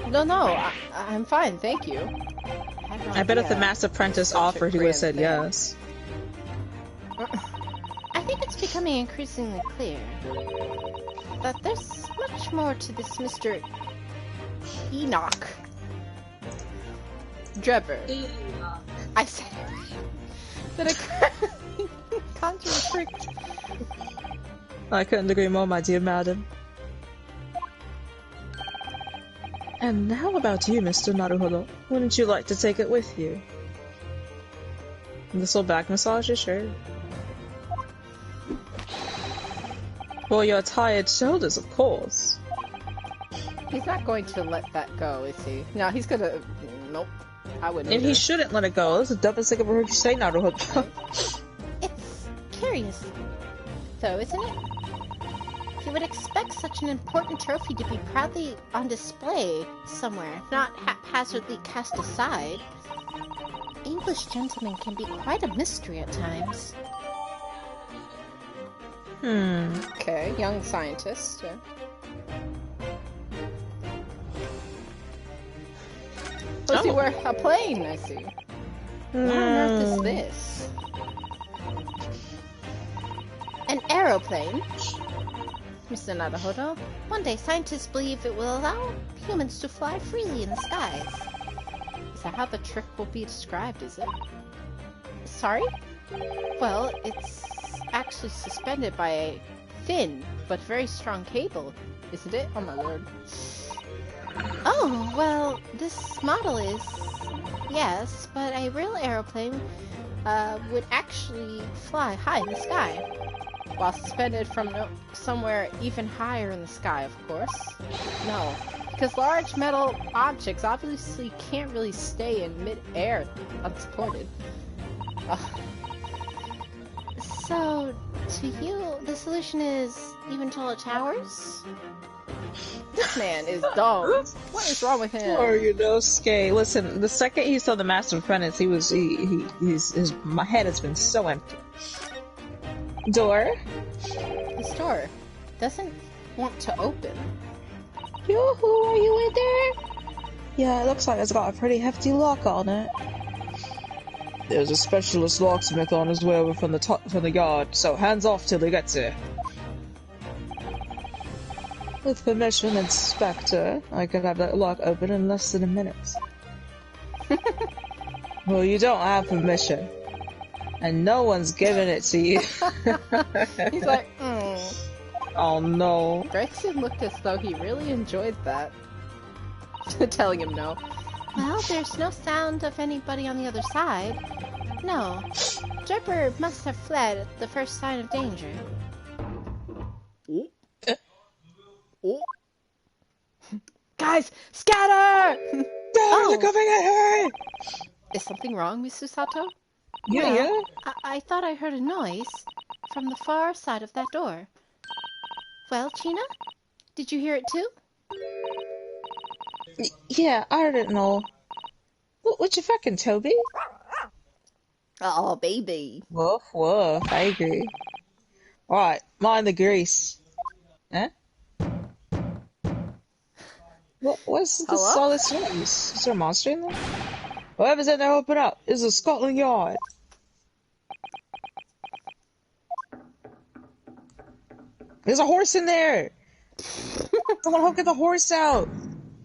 No, I'm fine, thank you. I bet if the Masked Apprentice offered, he would have said yes. I think it's becoming increasingly clear that there's much more to this Mr. Enoch. Drebber. I said it right. That a conjurer tricked. I couldn't agree more, my dear madam. And how about you, Mr. Naruhodo? Wouldn't you like to take it with you? This little back massage, sure. For your tired shoulders, of course. He's not going to let that go, is he? No, he's gonna... Nope. I wouldn't. And he shouldn't let it go. That's the dumbest thing I've ever heard you say, Naruhodo. It's curious, though, isn't it? You would expect such an important trophy to be proudly on display somewhere, not haphazardly cast aside. English gentlemen can be quite a mystery at times. Okay, young scientist. Yeah. Does he wear a plane? I see. What on earth is this? An aeroplane? Mr. Naruhodo, one day scientists believe it will allow humans to fly freely in the skies. Is that how the trick will be described, is it? Sorry? Well, it's actually suspended by a thin but very strong cable, isn't it? Oh my lord. Oh, well, this model is... yes, but a real aeroplane would actually fly high in the sky. While suspended from somewhere even higher in the sky, of course. No, because large metal objects obviously can't really stay in mid-air unsupported. So, to you, the solution is even taller towers? This man is dumb. What is wrong with him? Or Yunosuke. Listen, the second he saw the Master Apprentice, my head has been so empty. Door? This door doesn't want to open. Yoo-hoo, are you in there? Yeah, it looks like it's got a pretty hefty lock on it. There's a specialist locksmith on his way over from the yard, so hands off till he gets here. With permission, Inspector, I could have that lock open in less than a minute. Well, you don't have permission. And no one's giving it to you. He's like, Oh no. Gregson looked as though he really enjoyed that. Telling him no. Well, there's no sound of anybody on the other side. No. Drebber must have fled at the first sign of danger. Guys, scatter! They're coming at her! Is something wrong, Mr. Sato? Yeah. I thought I heard a noise from the far side of that door. Well, China? Did you hear it too? Yeah, I heard it and all. What you fucking, Toby? Oh, baby. Woof, woof, I agree. Alright, mind the grease. Huh? What's all this noise? Is there a monster in there? Whoever's in there, open up. It's a Scotland Yard. There's a horse in there! Someone get the horse out!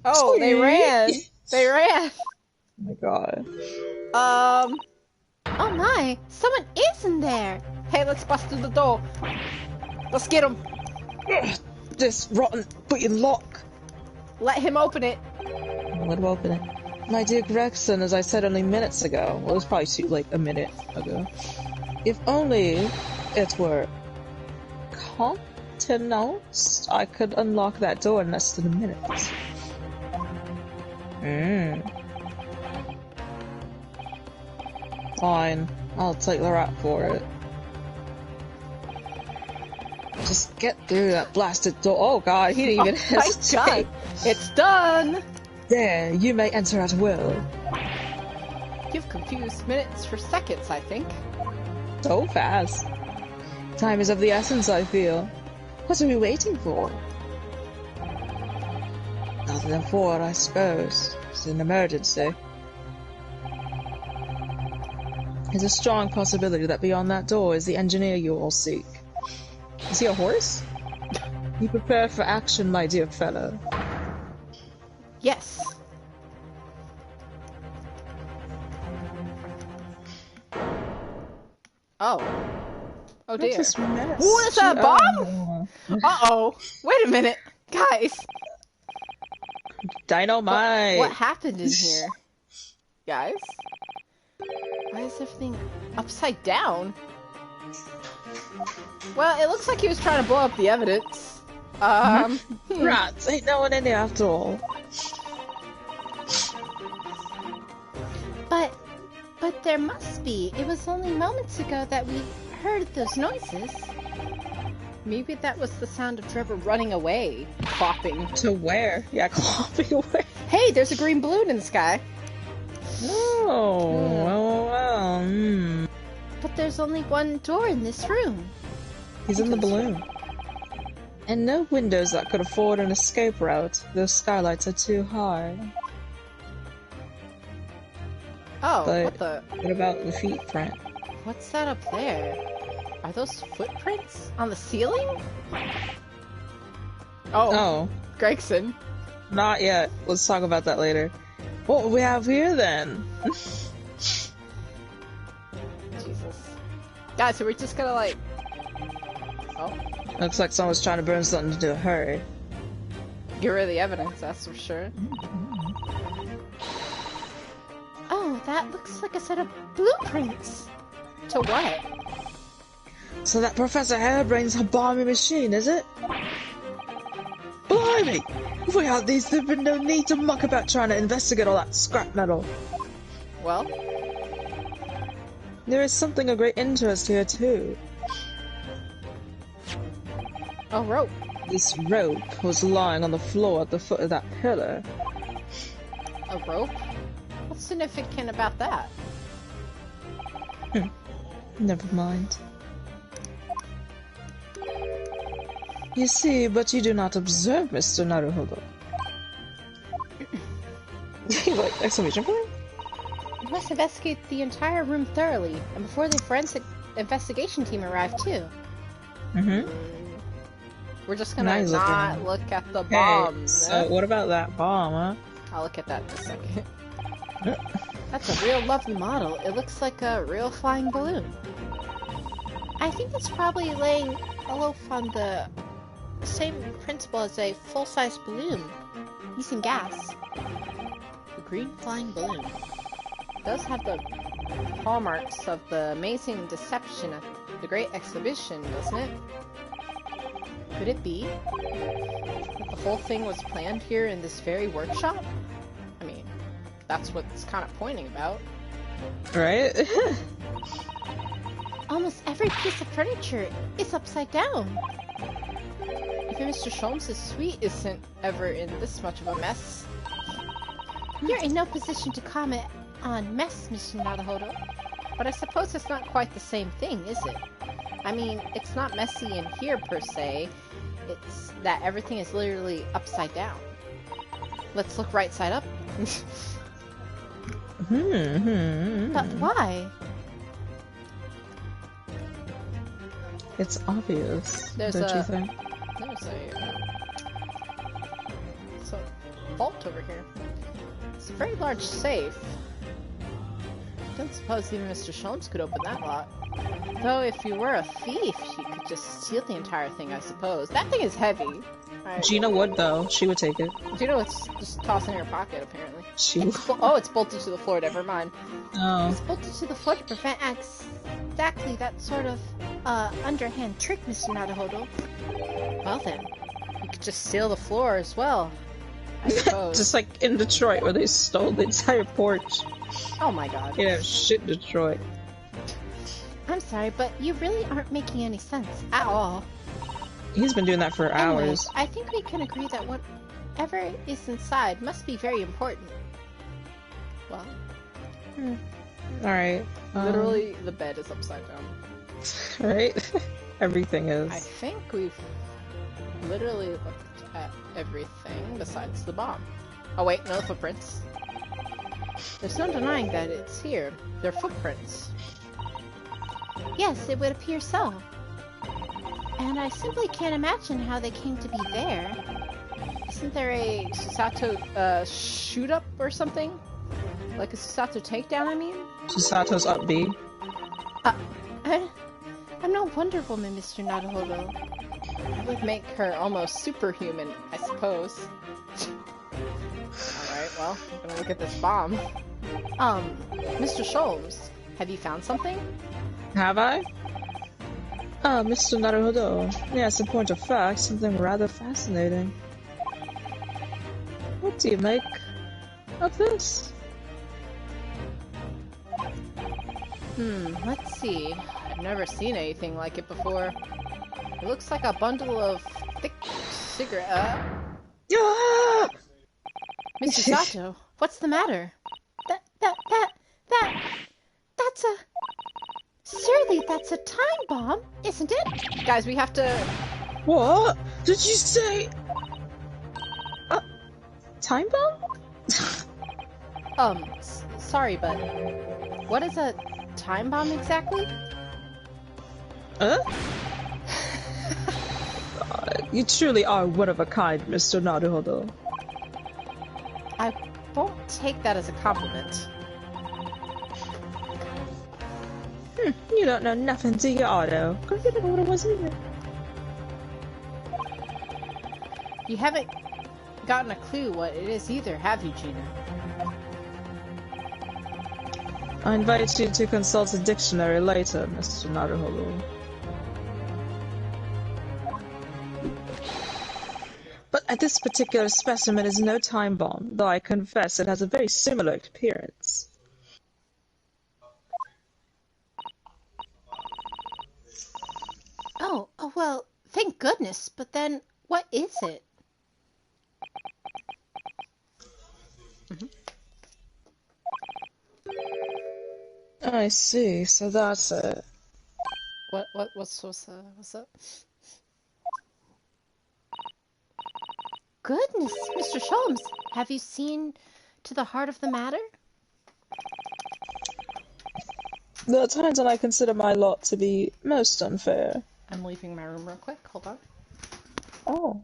Oh, they ran! They ran! Oh my god. Oh my! Someone is in there! Hey, let's bust through the door! Let's get him! This rotten fucking lock! Let him open it! Let him open it. My dear Gregson, as I said only minutes ago, well, it was probably like a minute ago. If only it were countenanced, I could unlock that door in less than a minute. Fine, I'll take the rap for it. Just get through that blasted door. Oh god, he didn't even hesitate. My god, it's done! There, you may enter at will. You've confused minutes for seconds, I think. So fast. Time is of the essence, I feel. What are we waiting for? Nothing than forward, I suppose. It's an emergency. There's a strong possibility that beyond that door is the engineer you all seek. Is he a horse? Be prepared for action, my dear fellow. Yes. Oh. Oh dear. What's this mess? What is that, bomb? Uh-oh. Wait a minute. Guys. Dynamite! What happened in here? Guys? Why is everything upside down? Well, it looks like he was trying to blow up the evidence. Rats, ain't no one in there after all. But there must be. It was only moments ago that we heard those noises. Maybe that was the sound of Trevor running away. Clopping. To where? Yeah, clopping away. Hey, there's a green balloon in the sky. Oh, well. But there's only one door in this room. He's in the balloon. And no windows that could afford an escape route. Those skylights are too high. Oh, but what about the feet print? What's that up there? Are those footprints on the ceiling? Oh. Gregson. Not yet. Let's talk about that later. What we have here then? Jesus. Guys, so we're just gonna like... Oh. Looks like someone's trying to burn something to a hurry. Get rid of the evidence, that's for sure. Oh, that looks like a set of blueprints. To what? So that Professor Hairbrain's a bombing machine, is it? Blimey! If we had these, there'd been no need to muck about trying to investigate all that scrap metal. Well? There is something of great interest here, too. A rope. This rope was lying on the floor at the foot of that pillar. A rope? What's significant about that? Never mind. You see, but you do not observe, Mr. Naruhodo. Like, exclamation point? You must investigate the entire room thoroughly, and before the forensic investigation team arrived, too. We're just gonna not look at the bomb. So what about that bomb, huh? I'll look at that in a second. That's a real lovely model. It looks like a real flying balloon. I think that's probably laying aloft on the same principle as a full-size balloon, using gas. The green flying balloon does have the hallmarks of the amazing deception at the Great Exhibition, doesn't it? Could it be that the whole thing was planned here in this very workshop? I mean, that's what it's kind of pointing about. Right? Almost every piece of furniture is upside down. Even Mr. Sholmes' suite isn't ever in this much of a mess. You're in no position to comment on mess, Mr. Naruhodo. But I suppose it's not quite the same thing, is it? I mean, it's not messy in here per se. It's that everything is literally upside down. Let's look right side up. But why? It's obvious, don't you think? There's a vault over here. It's a very large safe. Don't suppose even Mr. Sholmes could open that lock. Though if you were a thief, you could just steal the entire thing, I suppose. That thing is heavy. Gina would, though. She would take it. Gina would just toss in her pocket, apparently. It's bolted to the floor, never mind. Oh. It's bolted to the floor to prevent exactly that sort of, underhand trick, Mr. Naruhodo. Well then, you could just steal the floor as well. I suppose. Just like in Detroit where they stole the entire porch. Oh my god. Yeah, shit Detroit. I'm sorry, but you really aren't making any sense at all. He's been doing that for Anyways, hours. I think we can agree that whatever is inside must be very important. Well, Alright. Literally, the bed is upside down. Right? Everything I is. think we've literally looked at everything besides the bomb. Oh wait, no footprints. There's no denying that it's here. They're footprints. yes, it would appear so. And I simply can't imagine how they came to be there. Isn't there a Susato shoot-up or something? Like a Susato takedown, I mean? Chisato's up B. I'm no Wonder Woman, Mr. Naruhodo. That would make her almost superhuman, I suppose. Alright, well, I'm gonna look at this bomb. Mr. Sholmes, have you found something? Have I? Ah, Mr. Naruhodo. Yes, in point of fact, something rather fascinating. What do you make of this? Let's see. I've never seen anything like it before. It looks like a bundle of thick cigarette. Ah! Mr. Sato, what's the matter? That's a... Surely that's a time bomb, isn't it? Guys, we have to... What? Did you say? Time bomb? Sorry, but what is a time bomb exactly? You truly are one of a kind, Mr. Naruhodo. I won't take that as a compliment. You don't know nothing, do you, Otto? You don't know what it was either. You haven't gotten a clue what it is either, have you, Gina? I invite you to consult a dictionary later, Mr. Naruhodo. But this particular specimen is no time bomb, though I confess it has a very similar appearance. Oh, well, thank goodness, but then, what is it? I see, so that's it. What's that? Goodness, Mr. Sholmes, have you seen to the heart of the matter? There are times when I consider my lot to be most unfair. I'm leaving my room real quick, hold on. Oh.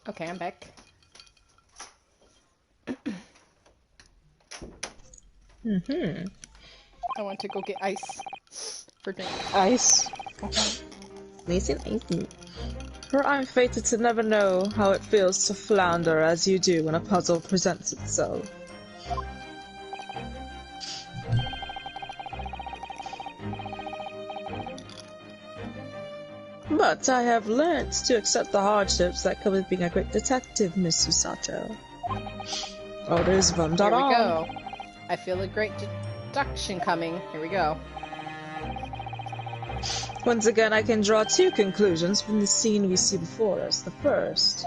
Okay, I'm back. I want to go get ice for drink. Ice. Amazing ice. For I'm fated to never know how it feels to flounder as you do when a puzzle presents itself. But I have learnt to accept the hardships that come with being a great detective, Miss Susato. Oh, there's one. Here we go. I feel a great deduction coming. Here we go. Once again, I can draw two conclusions from the scene we see before us. The first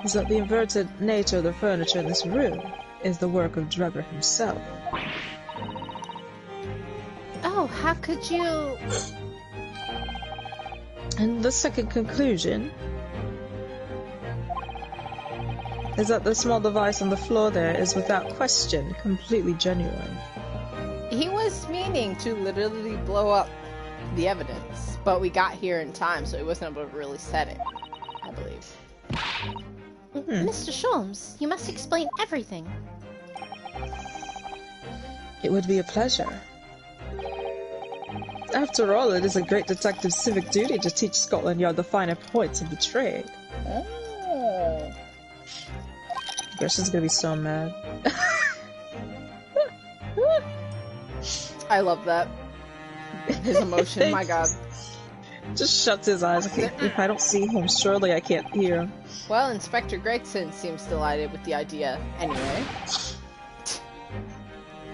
is that the inverted nature of the furniture in this room is the work of Drebber himself. Oh, how could you... And the second conclusion is that the small device on the floor there is without question completely genuine. He was meaning to literally blow up the evidence, but we got here in time, so he wasn't able to really set it, I believe. Mr. Sholmes, you must explain everything. It would be a pleasure. After all, it is a great detective's civic duty to teach Scotland Yard the finer points of the trade. Oh. Gosh, she's gonna be so mad. I love that. His emotion, my god. Just shuts his eyes. If I don't see him, surely I can't hear him. Well, Inspector Gregson seems delighted with the idea anyway.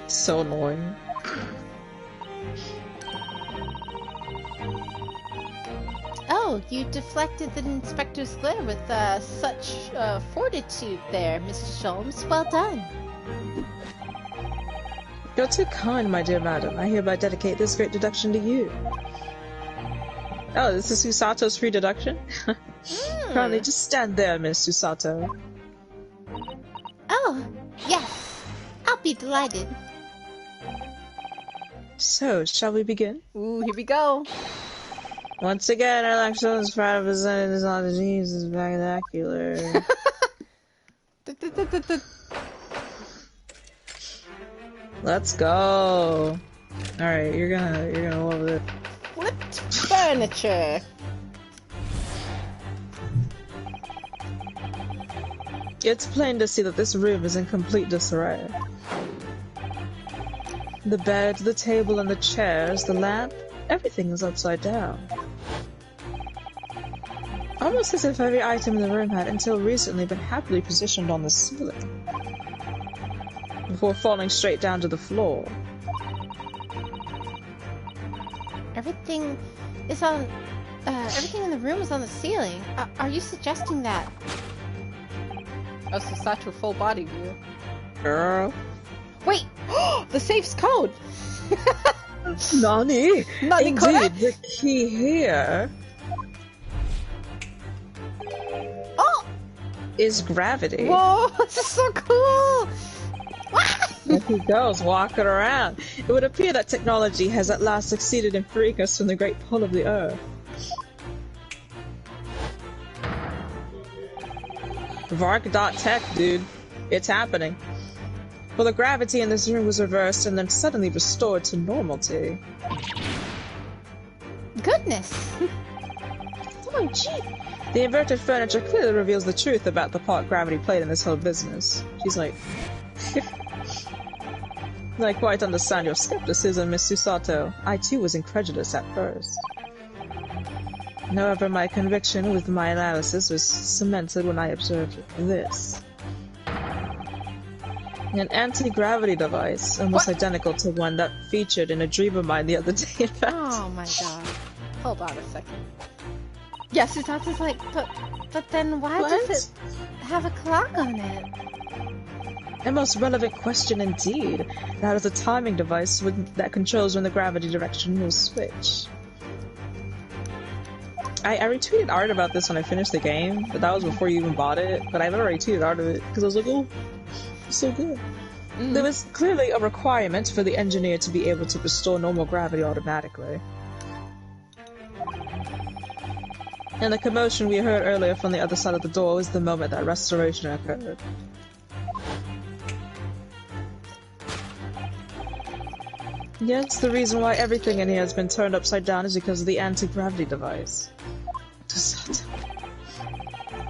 So annoying. Oh, you deflected the inspector's glare with such fortitude there, Mr. Sholmes. Well done. You're too kind, my dear madam. I hereby dedicate this great deduction to you. Oh, this is Susato's free deduction? Kindly just stand there, Miss Susato. Oh, yes. I'll be delighted. So, shall we begin? Ooh, here we go. Once again, our lecture is proud of presenting this on the genius is spectacular. Let's go. Alright, you're gonna love it. Flipped furniture. It's plain to see that this room is in complete disarray. The bed, the table, and the chairs, the lamp, everything is upside down. Almost as if every item in the room had, until recently, been happily positioned on the ceiling, before falling straight down to the floor. Everything is on... everything in the room is on the ceiling. Are you suggesting that... Oh, so such a full body view. Girl. Wait! The safe's code! Nani? Nani Indeed, correct? the key here is gravity. Whoa, this is so cool! There he goes, walking around. It would appear that technology has at last succeeded in freeing us from the great pull of the earth. Vark.tech, dude. It's happening. Well, the gravity in this room was reversed and then suddenly restored to normality. Goodness! Oh, gee. The inverted furniture clearly reveals the truth about the part gravity played in this whole business. She's like... I quite understand your skepticism, Miss Susato. I too was incredulous at first. However, my conviction with my analysis was cemented when I observed this. An anti-gravity device, almost identical to one that featured in a dream of mine the other day, in fact. Oh my god. Hold on a second. Yes, Susato's like, but then why does it have a clock on it? A most relevant question indeed. That is a timing device that controls when the gravity direction will switch. I retweeted art about this when I finished the game, but that was before you even bought it. But I've already tweeted art of it because I was like, oh, it's so good. There was clearly a requirement for the engineer to be able to restore normal gravity automatically. And the commotion we heard earlier from the other side of the door was the moment that restoration occurred. Yes, the reason why everything in here has been turned upside down is because of the anti-gravity device.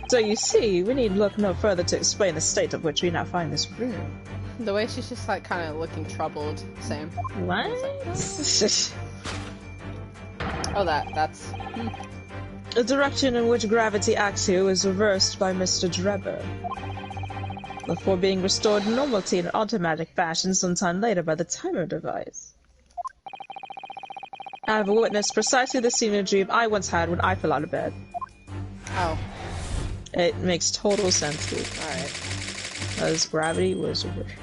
So you see, we need look no further to explain the state of which we now find this room. The way she's just like kind of looking troubled. Same. What? Oh, that's... The direction in which gravity acts here is reversed by Mr. Drebber, before being restored to normality in an automatic fashion sometime later by the timer device. I have witnessed precisely the scene in a dream I once had when I fell out of bed. Oh. It makes total sense, dude. Alright. Because gravity was reversed.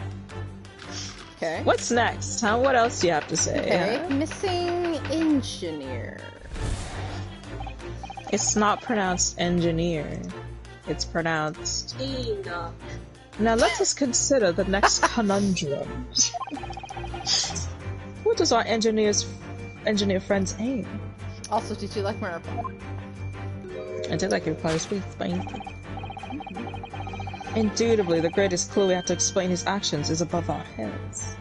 Okay. What's next? Huh? What else do you have to say? Okay. Missing engineer. It's not pronounced engineer. It's pronounced Enoch. Now let us consider the next conundrum. What does our engineer friends aim? Also, did you like my reply? I did like your reply. Sweet, spicy. Indubitably, the greatest clue we have to explain his actions is above our heads.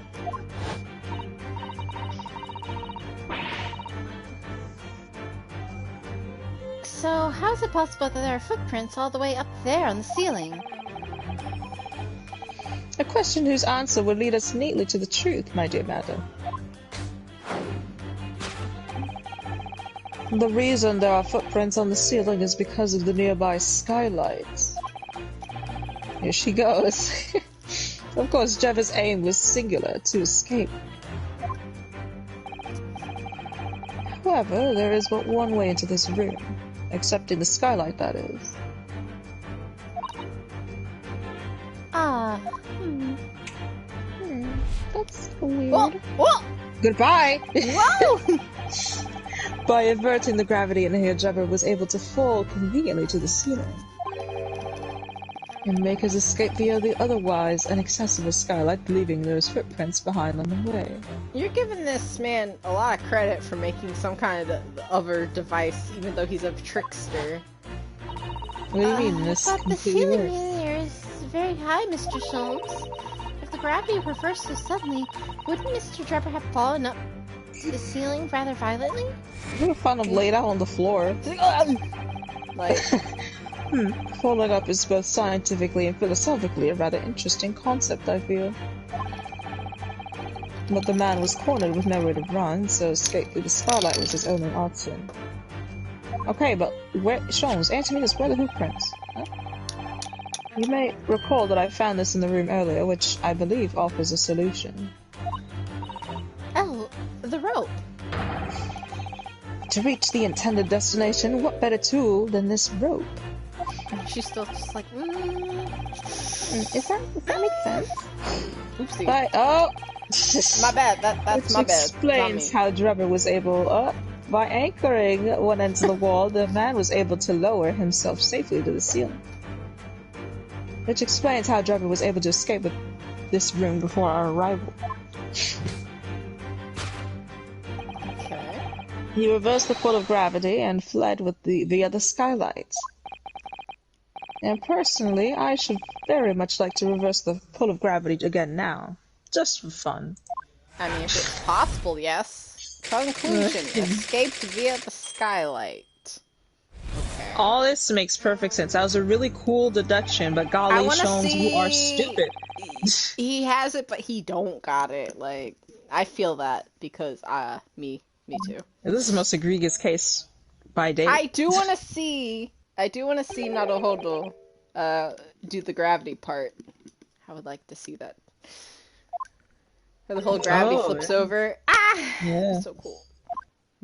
So, how is it possible that there are footprints all the way up there on the ceiling? A question whose answer would lead us neatly to the truth, my dear madam. The reason there are footprints on the ceiling is because of the nearby skylights. Here she goes. Of course, Drebber's aim was singular, to escape. However, there is but one way into this room. Excepting the skylight, that is. That's weird. Whoa! Whoa! Goodbye! Whoa! By averting the gravity in here, Drebber was able to fall conveniently to the ceiling and make his escape via the otherwise inaccessible skylight, leaving those footprints behind on the way. You're giving this man a lot of credit for making some kind of other device, even though he's a trickster. What do you mean? This But the completely ceiling works. in here is very high, Mr. Sholmes. If the gravity reversed so suddenly, wouldn't Mr. Drebber have fallen up the ceiling rather violently? I'm gonna find him laid out on the floor. Like, Falling up is both scientifically and philosophically a rather interesting concept, I feel. But the man was cornered with nowhere to run, so escape through the skylight was his only option. Okay, but where, Sholmes, answer me this, where are the footprints? Huh? You may recall that I found this in the room earlier, which I believe offers a solution. Oh, the rope. To reach the intended destination, what better tool than this rope? she's still just like, Does that make sense? Oopsie. But, oh! My bad, that's my Which bad. explains Not me. how Drebber was able, by anchoring one end to the wall, the man was able to lower himself safely to the ceiling. Which explains how Drebber was able to escape this room before our arrival. Okay. He reversed the pull of gravity and fled with via the skylights. And personally, I should very much like to reverse the pull of gravity again now. Just for fun. I mean, if it's possible, yes. Conclusion: escaped via the skylight. Okay. All this makes perfect sense. That was a really cool deduction, but I golly, wanna Sholmes, you are see- stupid. He has it, but he don't got it. Like, I feel that because, me too. This is the most egregious case by date. I do want to see Naruhodo, do the gravity part. I would like to see that. Where the whole gravity flips over. Ah! Yeah. So cool.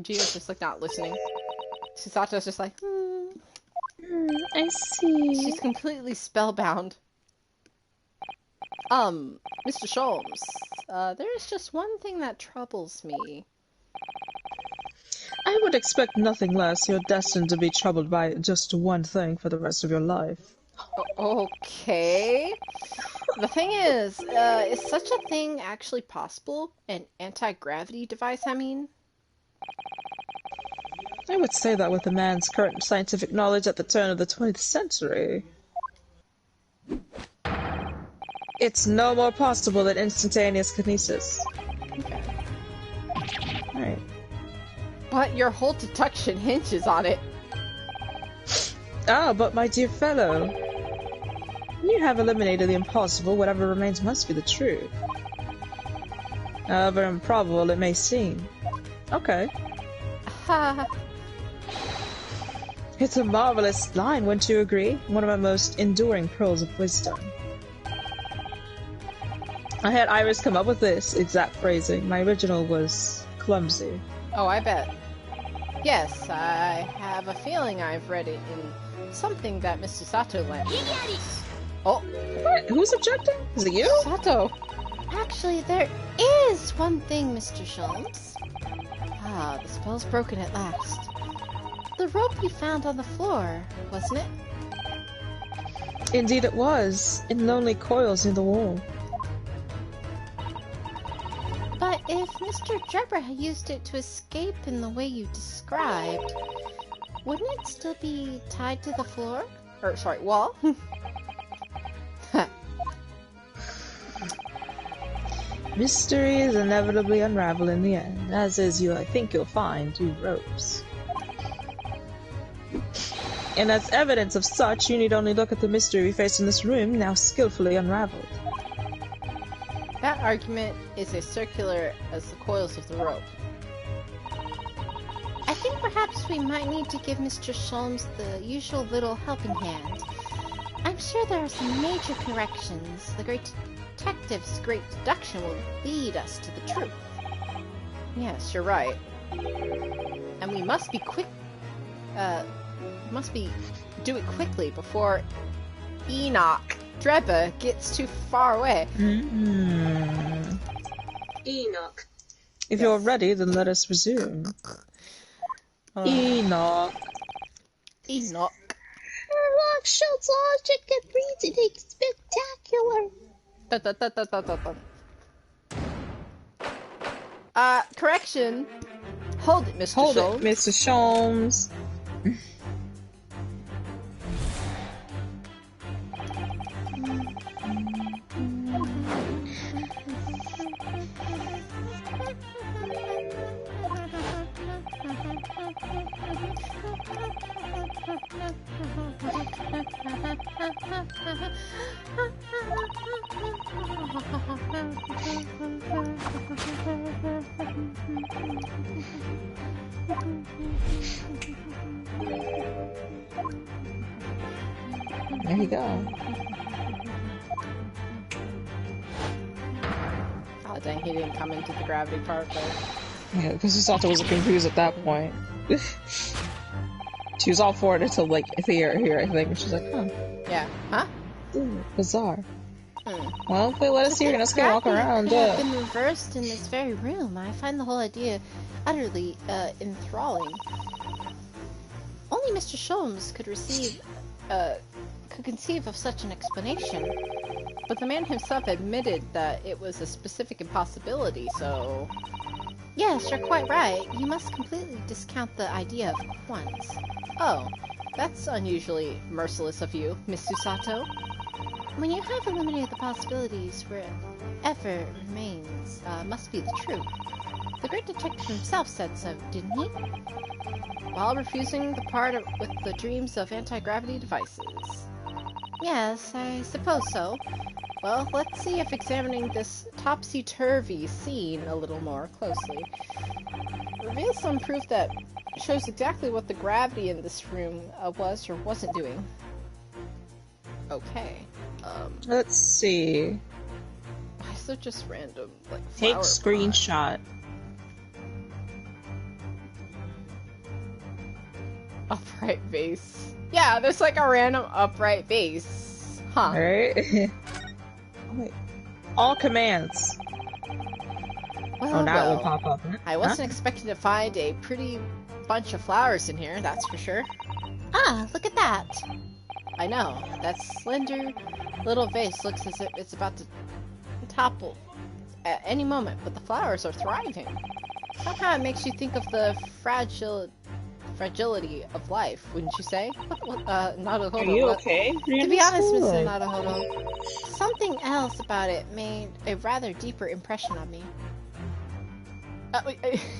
Gio's just like not listening. Chisato's just like, I see. She's completely spellbound. Mr. Sholmes, there is just one thing that troubles me. I would expect nothing less. You're destined to be troubled by just one thing for the rest of your life. Okay. The thing is such a thing actually possible? An anti-gravity device, I mean? I would say that with a man's current scientific knowledge at the turn of the 20th century. It's no more possible than instantaneous kinesis. Alright. But your whole deduction hinges on it. Ah, but my dear fellow, when you have eliminated the impossible, whatever remains must be the truth. However improbable it may seem. Okay. ha. It's a marvelous line, wouldn't you agree? One of my most enduring pearls of wisdom. I had Iris come up with this exact phrasing. My original was clumsy. Oh, I bet. Yes, I have a feeling I've read it in something that Mr. Sato lent. Oh! What? Who's objecting? Is it you? Sato! Actually, there is one thing, Mr. Sholmes. Ah, the spell's broken at last. The rope you found on the floor, wasn't it? Indeed it was, in lonely coils near the wall. But if Mr. Drebber had used it to escape in the way you described, wouldn't it still be tied to the floor? Or, sorry, wall? Mysteries inevitably unravel in the end, as is I think you'll find, you ropes. And as evidence of such, you need only look at the mystery we face in this room, now skillfully unraveled. That argument is as circular as the coils of the rope. I think perhaps we might need to give Mr. Sholmes the usual little helping hand. I'm sure there are some major corrections. The great detective's great deduction will lead us to the truth. Yes, you're right. And we must be do it quickly before Enoch Drebber gets too far away. Enoch. If you're ready, then let us resume. Enoch. Enoch. Sherlock Schultz logic and reasoning spectacular. Correction. Hold it, Mr. Hold Sholmes. it, Mr. Sholmes. There you go. Oh dang, he didn't come into the gravity part, but... Yeah, because Sato was confused at that point. She was all for it until, like, here, I think. She's like, huh. Yeah. Huh? Ooh, bizarre. Well, if they let us here, let's go walk around. Have been reversed in this very room. I find the whole idea utterly enthralling. Only Mr. Sholmes could conceive of such an explanation. But the man himself admitted that it was a specific impossibility, so... Yes, you're quite right. You must completely discount the idea of quants. Oh, that's unusually merciless of you, Miss Susato. When you have eliminated the possibilities, wherever remains must be the truth. The great detective himself said so, didn't he? While refusing the part with the dreams of anti-gravity devices. Yes, I suppose so. Well, let's see if examining this topsy-turvy scene a little more closely reveals some proof that shows exactly what the gravity in this room was or wasn't doing. Okay. Let's see. Why is there just random, like, Take flower screenshot. Upright vase. Yeah, there's like a random upright vase. Huh. Alright. Wait. All commands. Well, that will pop up. I wasn't expecting to find a pretty bunch of flowers in here, that's for sure. Ah, look at that! I know. That slender little vase looks as if it's about to topple at any moment, but the flowers are thriving. Somehow it makes you think of the fragility of life, wouldn't you say? Naruhodo. Are you okay? To be honest, Mr. Naruhodo, something else about it made a rather deeper impression on me.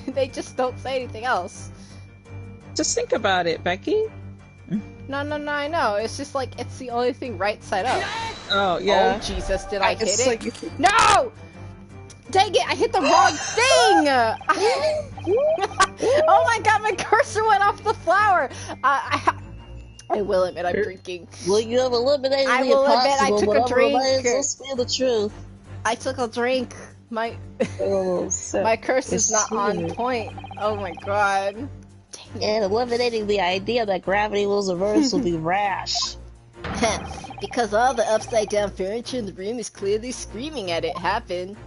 They just don't say anything else. Just think about it, Becky. No, I know. It's just like, it's the only thing right side up. Oh, yeah. Oh, Jesus, did I hit It's it? like No! Dang it, I hit the wrong thing! Oh my god, my cursor went off the flower! I will admit I'm drinking. Well, you have eliminated I the will admit I impossible, took a but drink. Let's feel the truth. I took a drink. My my curse is not on point. Oh my god. And eliminating the idea that gravity will reverse will be rash. Because all the upside down furniture in the room is clearly screaming at it happen.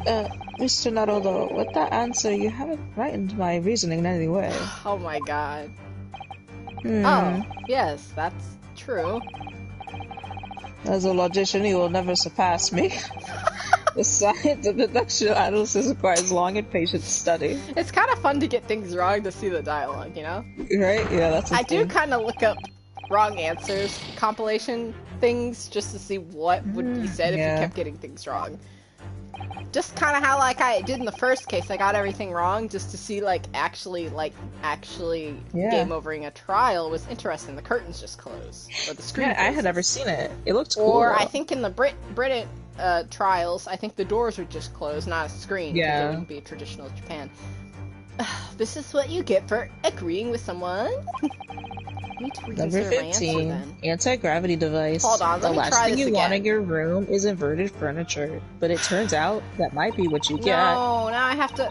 Mr. Naruto, with that answer, you haven't frightened my reasoning in any way. Oh my god. Oh, yes, that's true. As a logician, you will never surpass me. The science of deduction analysis requires long and patient study. It's kind of fun to get things wrong to see the dialogue, you know? Right? Yeah, that's a I thing. do kind of look up wrong answers compilation things just to see what would be said if you kept getting things wrong. Just kind of how like I did in the first case, I got everything wrong just to see actually game overing a trial was interesting. The curtains just closed, or the screen. Yeah, I had never seen it. It looked cool. Or though. I think in the Britain trials, I think the doors would just close, not a screen. Yeah. It wouldn't be traditional Japan. This is what you get for agreeing with someone. Number 15, anti-gravity device. Hold on, the let me last try thing this you want again. in your room is inverted furniture, but it turns out that might be what you get. No, now I have to.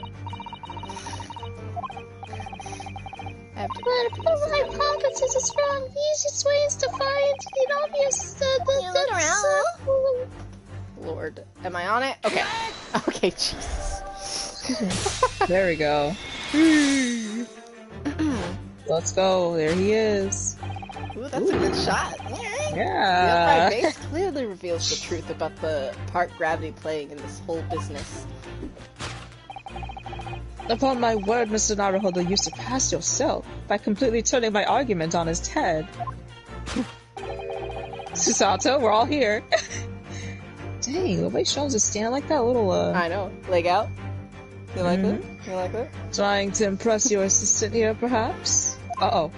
But my hypothesis is wrong. The easiest way is to find the obvious. Lord, am I on it? Okay. Okay, Jesus. There we go. Let's go. There he is. Ooh, that's a good shot. Yeah. The upright base clearly reveals the truth about the part gravity playing in this whole business. Upon my word, Mr. Naruhodo, you surpassed yourself by completely turning my argument on its head. Susato, we're all here. Dang, the way Sholmes is standing like that little, I know. Leg out. You like it? You like it? Trying to impress your assistant here, perhaps? Uh-oh.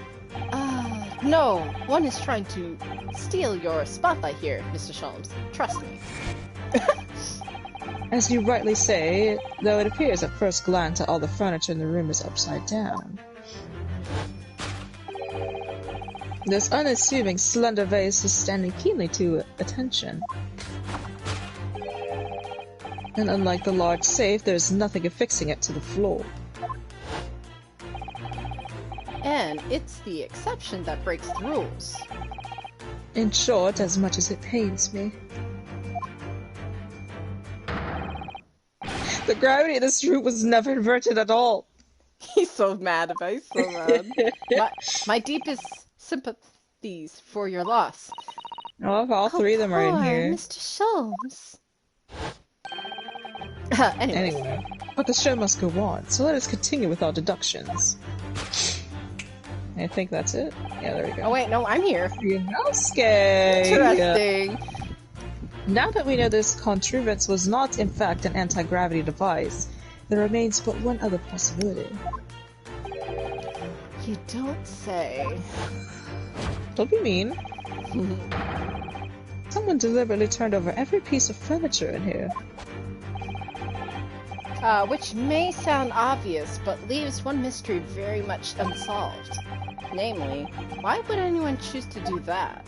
No. One is trying to steal your spotlight here, Mr. Sholmes. Trust me. As you rightly say, though it appears at first glance that all the furniture in the room is upside down. This unassuming slender vase is standing keenly to attention. And unlike the large safe, there's nothing affixing it to the floor. And it's the exception that breaks the rules. In short, as much as it pains me. The gravity in this room was never inverted at all. He's so mad about it. He's so mad. my deepest sympathies for your loss. Oh, all three of them are in here. Mr. Sholmes. Anyway. But the show must go on, so let us continue with our deductions. I think that's it. Yeah, there we go. Oh wait, no, I'm here. Yonosuke! Interesting. Now that we know this contrivance was not in fact an anti-gravity device, there remains but one other possibility. You don't say. Don't be mean. Someone deliberately turned over every piece of furniture in here. Which may sound obvious, but leaves one mystery very much unsolved. Namely, why would anyone choose to do that?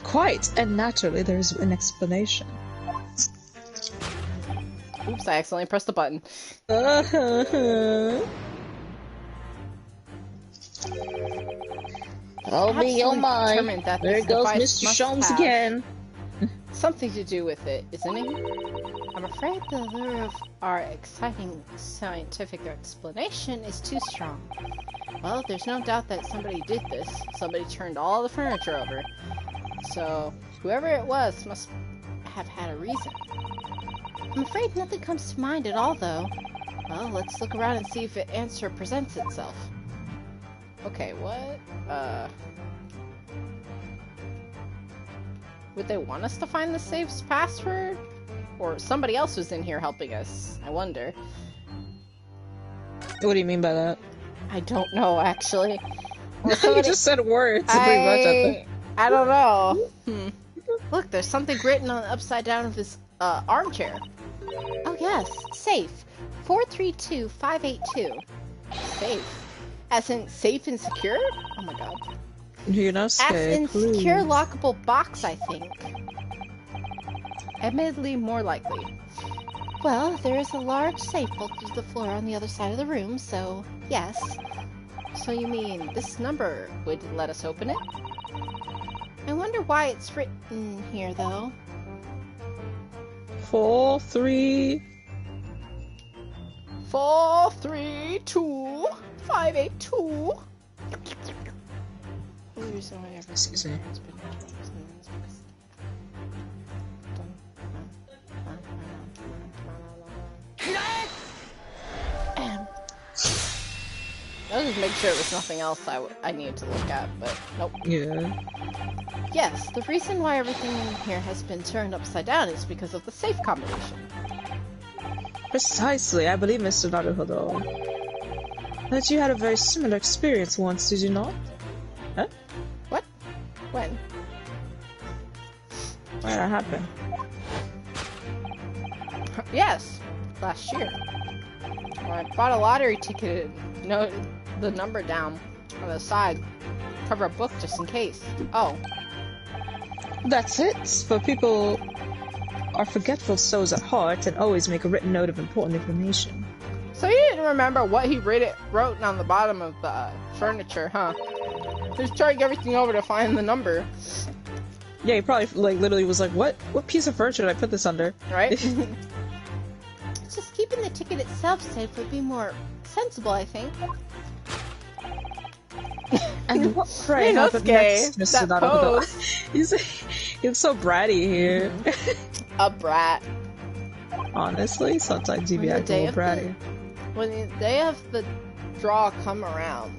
Quite, and naturally there is an explanation. Oops, I accidentally pressed the button. I'll be on mine. There goes Mr. Sholmes again. Something to do with it, isn't it? I'm afraid the allure of our exciting scientific explanation is too strong. Well, there's no doubt that somebody did this. Somebody turned all the furniture over. So, whoever it was must have had a reason. I'm afraid nothing comes to mind at all, though. Well, let's look around and see if an answer presents itself. Okay, what? Would they want us to find the safe's password? Or somebody else was in here helping us, I wonder. What do you mean by that? I don't know, actually. You just said words, pretty much, I think. I don't know. Look, there's something written on the upside down of his armchair. Oh yes, safe. 432582. Safe. As in safe and secure? Oh my god. You know, As in please. secure lockable box, I think. Admittedly, more likely. Well, there is a large safe bolted to the floor on the other side of the room, so yes. So you mean this number would let us open it? I wonder why it's written here, though. 4, 3. 432-582. Excuse me. I'll just make sure it was nothing else I needed to look at, but nope. Yeah. Yes, the reason why everything in here has been turned upside down is because of the safe combination. Precisely, I believe, Mr. Naruhodo. That you had a very similar experience once, did you not? Huh? What? When? Why did that happen? Yes, last year. When I bought a lottery ticket and noted the number down on the side. Cover a book just in case. Oh. That's it. For people are forgetful souls at heart and always make a written note of important information. So he didn't remember what he wrote on the bottom of the furniture, huh? He was turning everything over to find the number. Yeah, he probably literally was like, what piece of furniture did I put this under? Right? Just keeping the ticket itself safe would be more sensible, I think. And what pray happened next, Mr. That Naruhodo? pose. He's so bratty here. A brat. Honestly, sometimes he'd be acting a little bratty. When the day of the draw come around,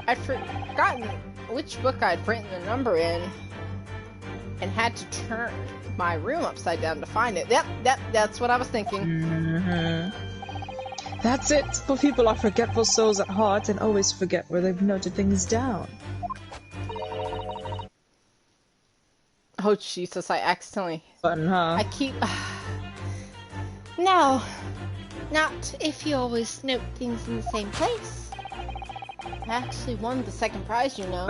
I'd forgotten which book I'd written the number in, and had to turn my room upside down to find it. Yep, that's what I was thinking. Mm-hmm. That's it. For people are forgetful souls at heart and always forget where they've noted things down. Oh Jesus! I accidentally. Fun, huh? I keep. No, not if you always note things in the same place. I actually won the second prize, you know.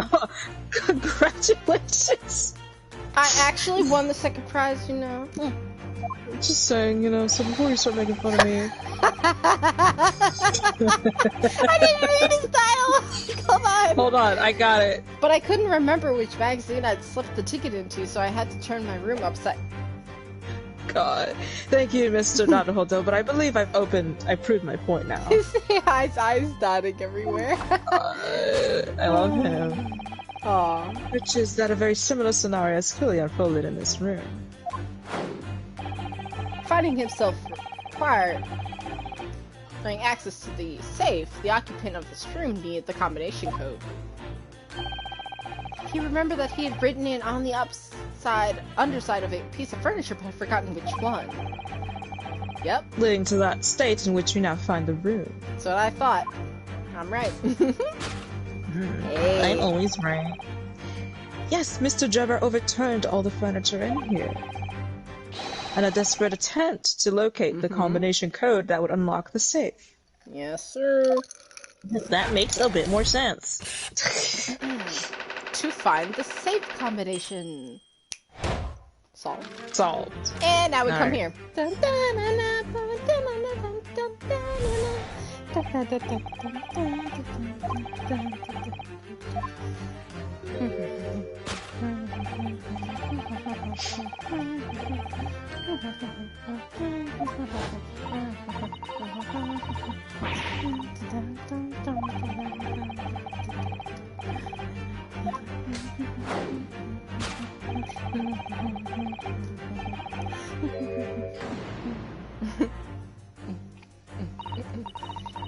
Congratulations! I actually won the second prize, you know. Just saying, you know, so before you start making fun of me... I didn't read his dialogue! Come on! Hold on, I got it. But I couldn't remember which magazine I'd slipped the ticket into, so I had to turn my room upside... God. Thank you, Mr. Naruhodo, but I believe I've proved my point now. His eyes dotting everywhere. I love him. Aww. Which is that a very similar scenario has clearly unfolded in this room. Finding himself required having access to the safe, the occupant of this room needed the combination code. He remembered that he had written it on the underside of a piece of furniture, but had forgotten which one. Yep. Leading to that state in which we now find the room. That's what I thought. I'm right. Hey. I'm always right. Yes, Mr. Drebber overturned all the furniture in here. In a desperate attempt to locate the combination code that would unlock the safe. Yes, sir. That makes a bit more sense. To find the safe combination. Solved. Solved. And now we come right. here.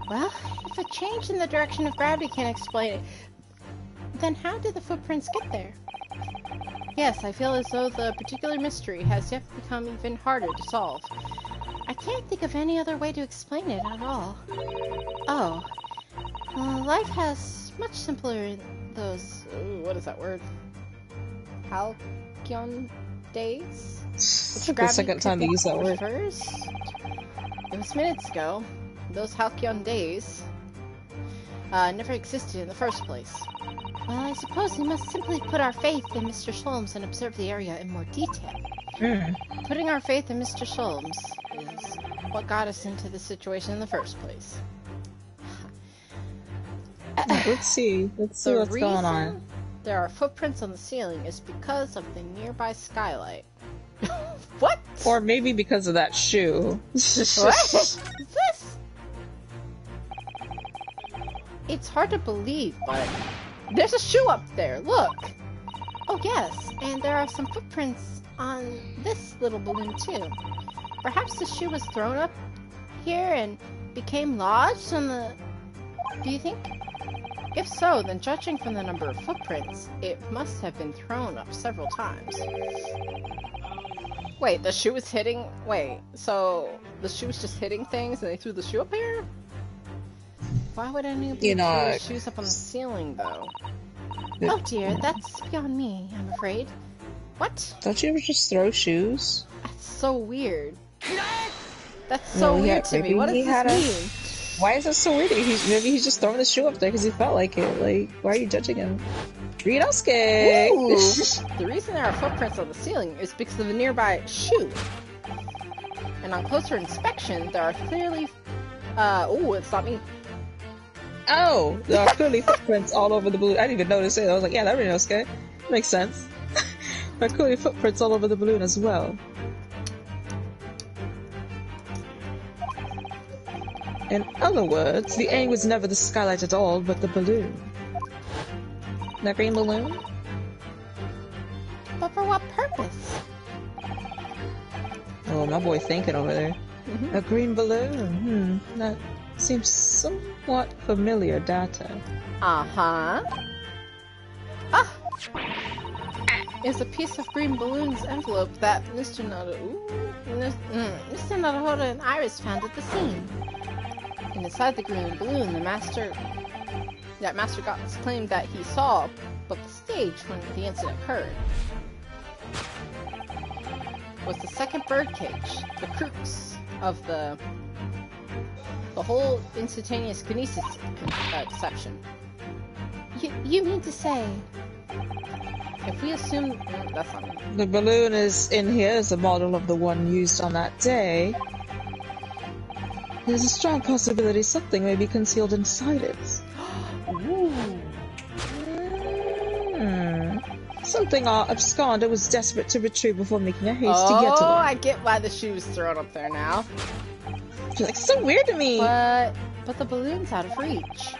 Well, if a change in the direction of gravity can't explain it, then how did the footprints get there? Yes, I feel as though the particular mystery has yet become even harder to solve. I can't think of any other way to explain it at all. Oh. Well, life has much simpler in those... Ooh, what is that word? Halcyon? days? The second time they used that word. First? It was minutes ago. Those Halcyon days never existed in the first place. Well, I suppose we must simply put our faith in Mr. Sholmes and observe the area in more detail. Putting our faith in Mr. Sholmes is what got us into this situation in the first place. Let's see what's going on. There are footprints on the ceiling is because of the nearby skylight. What? Or maybe because of that shoe. What is this? It's hard to believe, but there's a shoe up there, look! Oh yes, and there are some footprints on this little balloon too. Perhaps the shoe was thrown up here and became lodged on the... Do you think? If so, then judging from the number of footprints, it must have been thrown up several times. Wait, the shoe was hitting... Wait, so the shoe was just hitting things and they threw the shoe up here? Why would anybody throw shoes up on the ceiling, though? Oh dear, that's beyond me, I'm afraid. What? Don't you ever just throw shoes? That's so weird. That's so weird to me. What does this mean? Why is that so weird? Maybe he's just throwing the shoe up there because he felt like it. Like, why are you judging him? Rinosuke! The reason there are footprints on the ceiling is because of the nearby shoe. And on closer inspection, there are clearly... oh, it's not me. Oh! There are clearly footprints all over the balloon. I didn't even notice it. I was like, yeah, that Rinosuke. Makes sense. There are clearly footprints all over the balloon as well. In other words, the aim was never the skylight at all, but the balloon. That green balloon? But for what purpose? Oh, my boy thinking over there. A green balloon. That seems somewhat familiar data. Uh-huh. Ah! Is a piece of green balloon's envelope that Mr. Naruhodo and Iris found at the scene. And inside the green balloon, Master Gots claimed that he saw but the stage when the incident occurred. Was the second birdcage, the crux of the whole instantaneous kinesis deception. You mean to say... If we assume... that's not me. The balloon is in here as a model of the one used on that day. There's a strong possibility something may be concealed inside it. Something absconded was desperate to retrieve before making a haste to get to them. Oh, I get why the shoe was thrown up there now. It's like so weird to me. But the balloon's out of reach.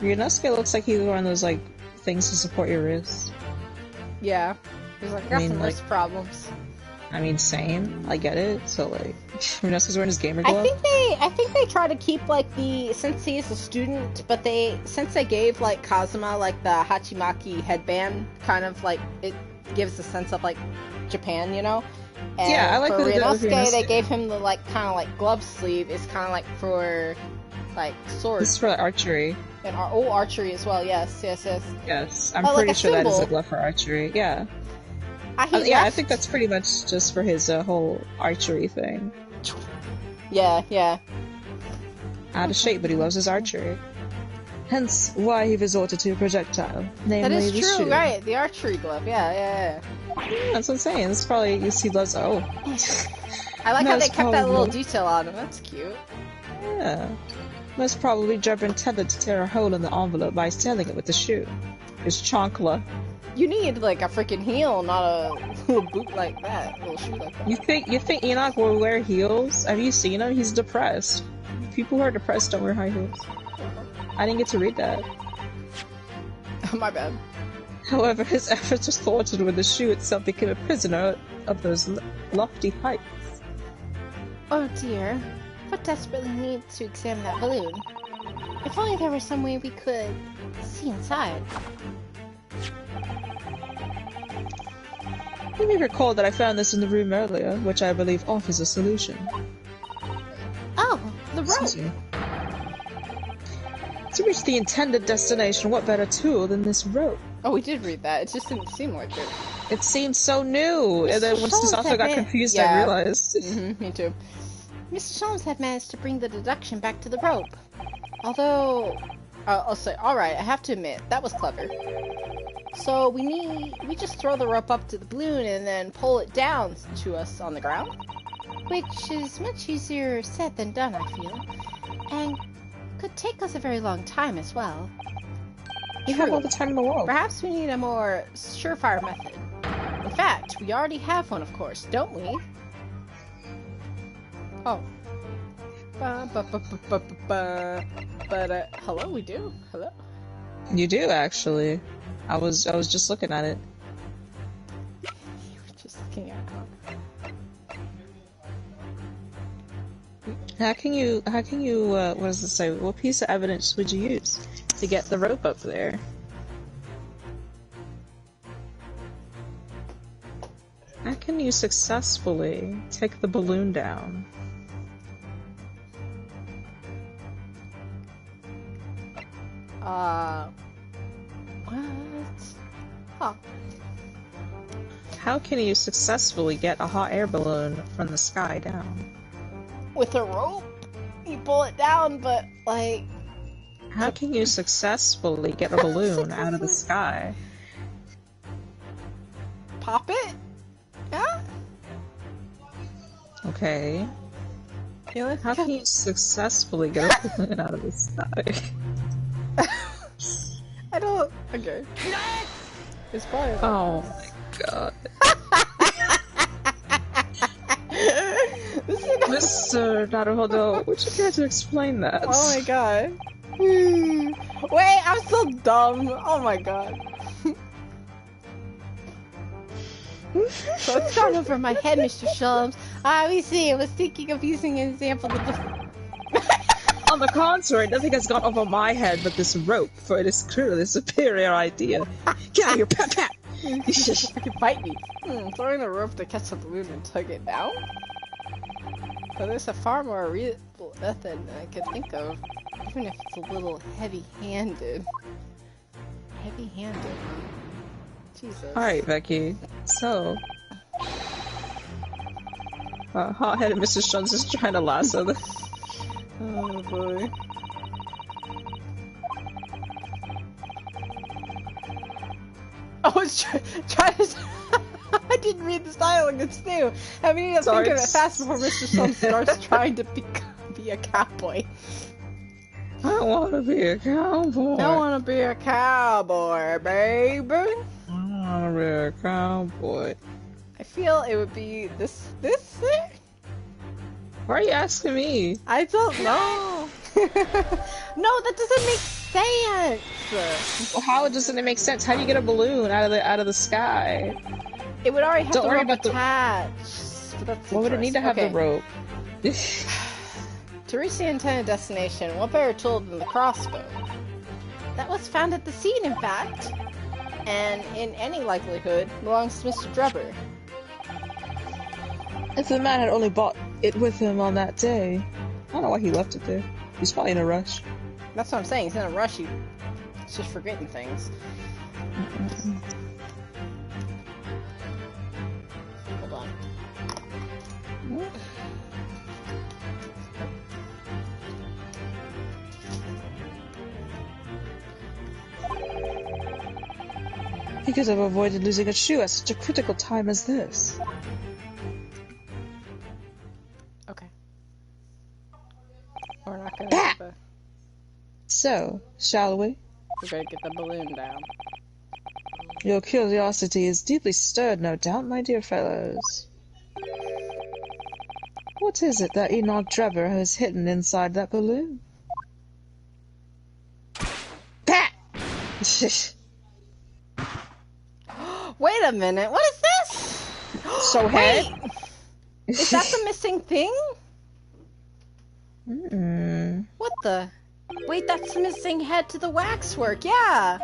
Rinosuke looks like he's wearing those like things to support your wrist. Yeah, he's like, got some wrist problems. I mean, same. I get it. So like, Rinosuke's wearing his gamer glove. I think they try to keep like since he's a student, but since they gave like Kazuma like the Hachimaki headband, kind of like it gives a sense of like Japan, you know. And yeah, I like for Rinosuke, they gave him the like kind of like glove sleeve. It's kind of like for like swords. This is for archery. And archery as well. Yes. Yes, I'm pretty sure that is a glove for archery. Yeah. I think that's pretty much just for his whole archery thing. Yeah. Out of shape, but he loves his archery. Hence, why he resorted to a projectile. Namely, that is the true, shoe. right? The archery glove. Yeah. That's what I'm saying. This is probably he loves. Oh. I like how they kept that little detail on him. That's cute. Yeah. Most probably Jabber intended to tear a hole in the envelope by stealing it with the shoe. His chancla. You need like a freaking heel, not a little boot like that, a little shoe like that. You think Enoch will wear heels? Have you seen him? He's depressed. People who are depressed don't wear high heels. I didn't get to read that. My bad. However, his efforts are thwarted when the shoe itself became a prisoner of those lofty heights. Oh dear. What desperately needs to examine that balloon? If only there were some way we could see inside. You may recall that I found this in the room earlier, which I believe offers a solution. Oh, the rope! Excuse me. To reach the intended destination, what better tool than this rope? Oh, we did read that. It just didn't seem like it. It seemed so new, and then once Susato got confused, I realized. Me too. Mr. Sholmes had managed to bring the deduction back to the rope. Although, I'll say, alright, I have to admit, that was clever. So we just throw the rope up to the balloon and then pull it down to us on the ground? Which is much easier said than done, I feel. And could take us a very long time as well. You have all the time in the world. Perhaps we need a more surefire method. In fact, we already have one, of course, don't we? Oh. But, hello, we do? Hello? You do, actually. I was just looking at it. You were just looking at it. How can you, what does this say? What piece of evidence would you use to get the rope up there? How can you successfully take the balloon down? What? Huh. How can you successfully get a hot air balloon from the sky down? With a rope? You pull it down, but, like... How can you successfully get a balloon out of the sky? Pop it? Yeah? Okay. You How can you successfully get a balloon out of the sky? I don't... Okay. It's probably... Oh my god. Mr. Naruhodo, would you care to explain that? Oh my god. Wait, I'm so dumb. Oh my god. So it's gone over my head, Mr. Sholmes. Obviously, I was thinking of using an example of the... On the contrary, nothing has gone over my head but this rope, for it is clearly a superior idea. Get out of here, pat pat! You can fight me. Throwing a rope to catch a balloon and tug it down? But there's a far more reasonable method I could think of, even if it's a little heavy-handed. Heavy-handed? Jesus. Alright, Becky. So... hot-headed Mr. Sholmes is trying to lasso the... Oh boy. I was trying to... I didn't read this dialogue, it's new. I mean, I'm thinking of it fast before Mr. Sholmes starts trying to be a cowboy. I wanna be a cowboy. I wanna be a cowboy, baby. I wanna be a cowboy. I feel it would be this thing? Why are you asking me? I don't know. No, that doesn't make sense. Well, how doesn't it make sense? How do you get a balloon out of the sky? It would already have Don't the worry rope about attached. But that's Why would it need to have the rope? To reach the intended destination, what better tool than the crossbow? That was found at the scene, in fact. And in any likelihood, belongs to Mr. Drebber. If the man had only bought it with him on that day, I don't know why he left it there. He's probably in a rush. That's what I'm saying. He's in a rush. He's just forgetting things. Hold on. He could have avoided losing a shoe at such a critical time as this. Okay. We're not gonna get the... So, shall we? We're gonna get the balloon down. Your curiosity is deeply stirred, no doubt, my dear fellows. What is it that Enoch Drebber has hidden inside that balloon? Pat! Wait a minute, what is this? So head? Is that the missing thing? What the? Wait, that's the missing head to the waxwork, yeah!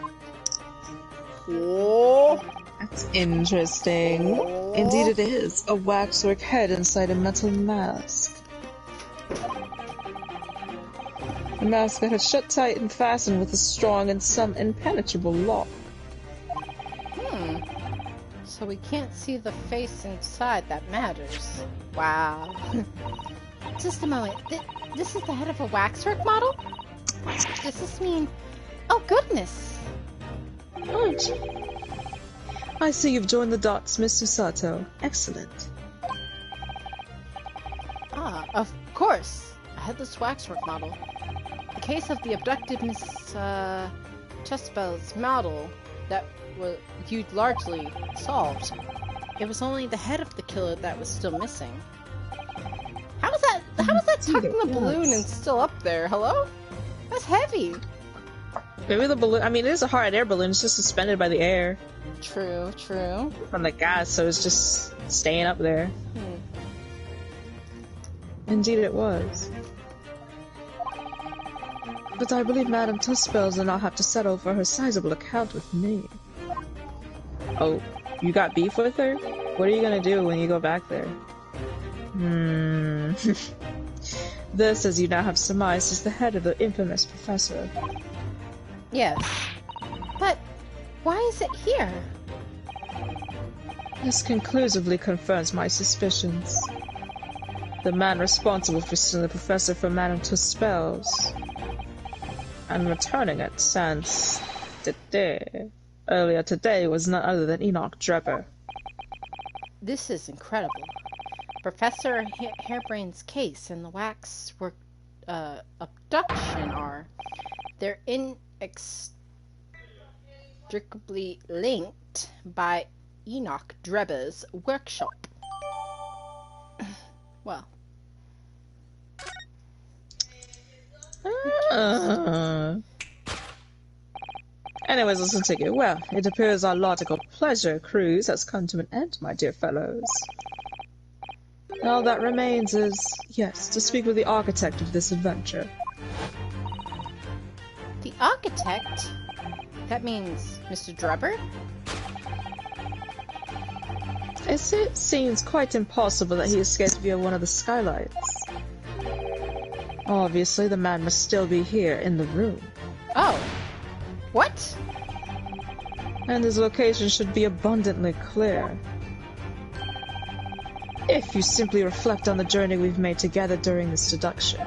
Whoa! That's interesting. Indeed it is. A waxwork head inside a metal mask. A mask that had shut tight and fastened with a strong and some impenetrable lock. So we can't see the face inside that matters. Wow. Just a moment. This is the head of a waxwork model? Does this mean... Oh, goodness! Aren't you? I see you've joined the dots, Miss Susato. Excellent. Ah, of course. A headless waxwork model. The case of the abducted Miss, Chespel's model that you'd largely solved. It was only the head of the killer that was still missing. How is that tucked in the balloon and still up there? Hello? That's heavy. Maybe the balloon. I mean, it is a hard air balloon. It's just suspended by the air True, true. from the gas, so it's just staying up there. Indeed, it was. But I believe Madame Tuspels will not have to settle for her sizable account with me. Oh, you got beef with her? What are you gonna do when you go back there? This, as you now have surmised, is the head of the infamous professor. Yes. But why is it here? This conclusively confirms my suspicions. The man responsible for stealing the professor from Madame Tuspels and returning it since earlier today was none other than Enoch Drebber. This is incredible. Professor Hairbrain's case and the waxwork abduction they're inextricably linked by Enoch Drebber's workshop. Well. Anyways, listen to you. Well, it appears our logical pleasure cruise has come to an end, my dear fellows. All that remains is, yes, to speak with the architect of this adventure. The architect? That means Mr. Drebber? It seems quite impossible that he escaped via one of the skylights. Obviously, the man must still be here in the room. Oh. What? And his location should be abundantly clear. If you simply reflect on the journey we've made together during this deduction.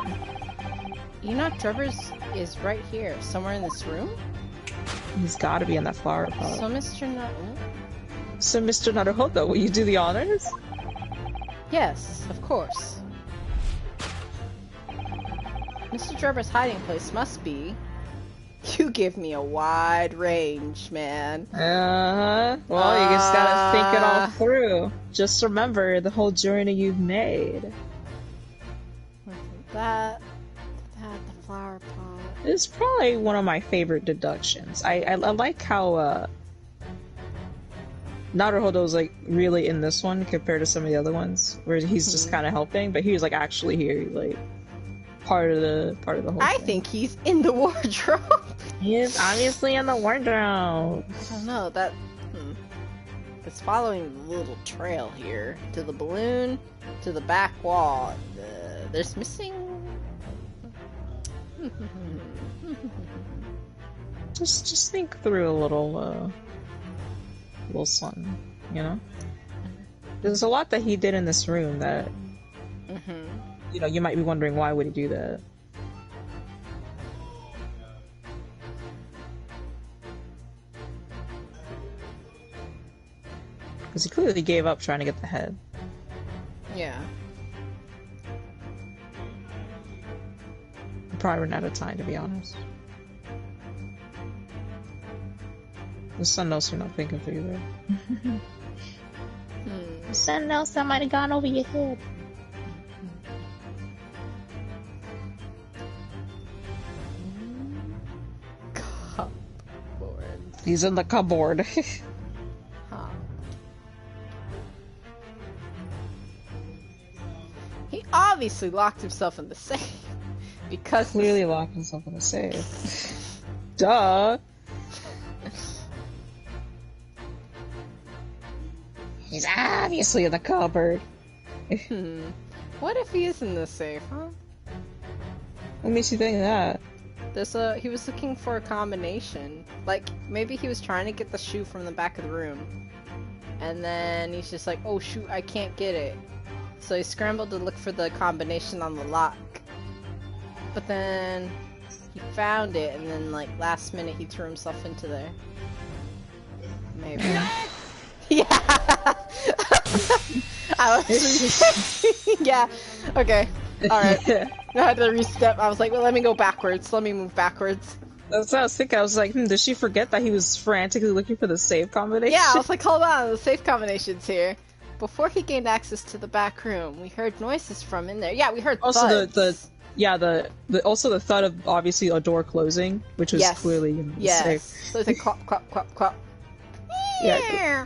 Enoch Drebber's is right here, somewhere in this room? He's gotta be in that flower pot. So Mr. Naruhodo, will you do the honors? Yes, of course. Mr. Drebber's hiding place must be... You give me a wide range, man. Well, you just gotta think it all through. Just remember the whole journey you've made. The flower pot. It's probably one of my favorite deductions. I like how, Naruhodo's like really in this one compared to some of the other ones, where he's just kind of helping, but he was like actually here, like part of the whole I thing. think he's in the wardrobe. He is obviously in the wardrobe. I don't know, that... It's following the little trail here. To the balloon, to the back wall. There's missing... Just think through a little something, you know? There's a lot that he did in this room that... You know, you might be wondering why would he do that. Because he clearly gave up trying to get the head. Yeah. He probably ran out of time, to be honest. The sun knows you're not thinking through there. The sun knows somebody gone over your head. Cupboard. He's in the cupboard. Huh. He obviously locked himself in the safe. Because Clearly locked himself in the safe. Duh! He's obviously in the cupboard. What if he is in the safe, huh? What makes you think that? He was looking for a combination. Like, maybe he was trying to get the shoe from the back of the room. And then he's just like, oh shoot, I can't get it. So he scrambled to look for the combination on the lock. But then he found it, and then like last minute he threw himself into there. Maybe. Yeah. I was yeah. Okay. Alright. I had to restep. I was like, well, let me go backwards. Let me move backwards. That's what I was thinking. I was like, did she forget that he was frantically looking for the save combination? Yeah, I was like, hold on, the safe combination's here. Before he gained access to the back room, we heard noises from in there. Yeah, we heard also thuds. Also the thud of obviously a door closing, which was clearly yes. safe. So it's like clop, clop, clop, clop. Yeah.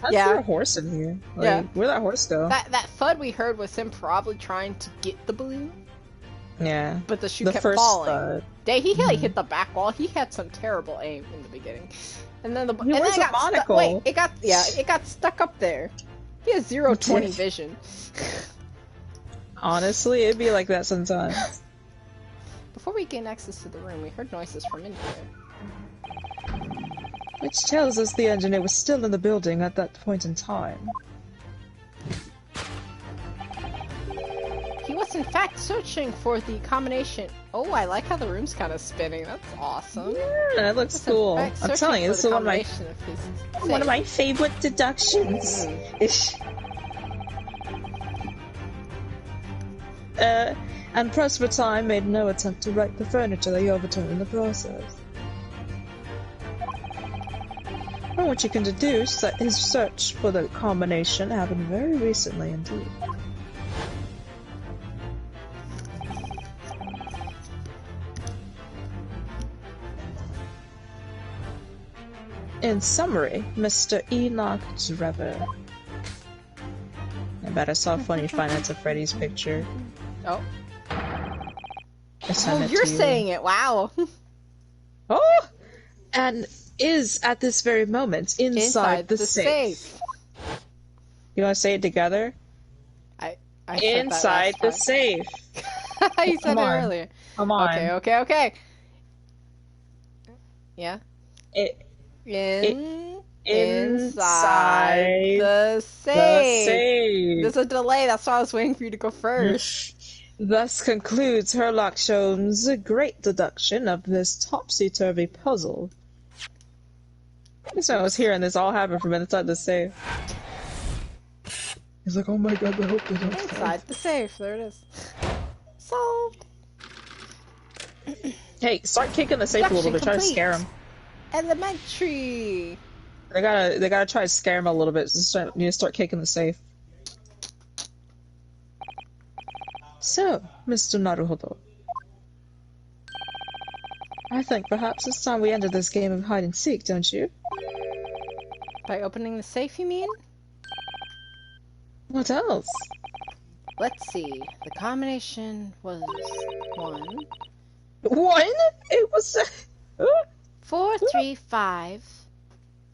How's there a horse in here? Like, yeah. Where'd that horse go? That thud we heard was him probably trying to get the balloon. Yeah. But the shoe kept falling. Thud. He like hit the back wall. He had some terrible aim in the beginning. And then He wears a monocle. Wait, it got stuck up there. He has 0-20 vision. Honestly, it'd be like that sometimes. Before we gained access to the room, we heard noises from in here. Which tells us the engineer was still in the building at that point in time. He was in fact searching for the combination. Oh, I like how the room's kind of spinning. That's awesome. Yeah, that looks cool. I'm telling you, this is one of my favorite deductions. And pressed for time, made no attempt to wreck the furniture that he overturned in the process. From what you can deduce that his search for the combination happened very recently indeed. In summary, Mr. Enoch Drebber. I bet I saw Funny Finance of Freddy's picture. Oh. Oh, you're saying it. Wow. Oh! And is at this very moment inside the safe. You want to say it together? I inside the safe. You said it earlier. Come on. Okay. Yeah. Inside the safe. There's a delay. That's why I was waiting for you to go first. Thus concludes Sherlock Holmes' great deduction of this topsy-turvy puzzle. So I was hearing this all happen from inside the safe. He's like, oh my god, I hope they don't inside the safe. There it is. Solved. Hey, start kicking the safe a little bit. Try to scare him. Elementary. They gotta try to scare him a little bit. You need to start kicking the safe. So, Mr. Naruhodo, I think perhaps it's time we ended this game of hide and seek, don't you? By opening the safe, you mean? What else? Let's see. The combination was 1. 1? It was 435.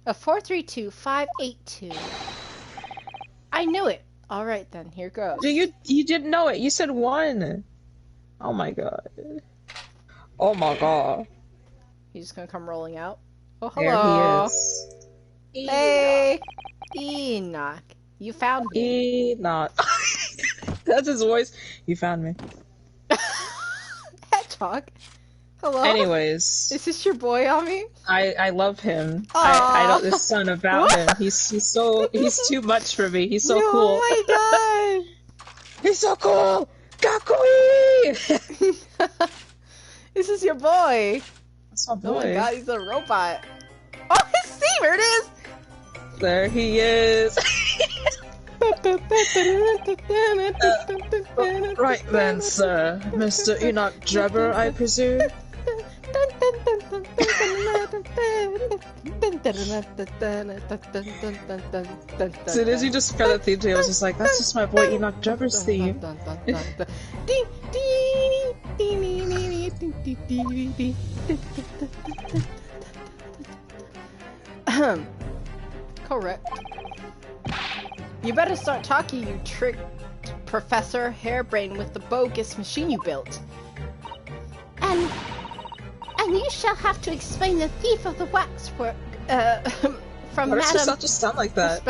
432582. I knew it. All right then. Here goes. You didn't know it. You said 1. Oh my god. Oh my god. He's just gonna come rolling out. Oh hello. There he is. Hey, Enoch. You found me. Enoch. That's his voice. You found me. Hedgehog. Hello. Anyways, is this your boy, Ami? I love him. I don't this son about him. He's too much for me. He's so cool. Oh my god. He's so cool. Gakui. This is your boy. That's my boy. Oh my god, he's a robot. Oh, see, there it is. There he is. Right then, sir. Mr. Enoch Drebber, I presume? As soon as you just got that theme to it, I was just like, that's just my boy Enoch Drebber's theme. Correct. You better start talking, you tricked Professor Hairbrain with the bogus machine you built. And you shall have to explain the thief of the waxwork, from Why does Madam... yourself just sound like that?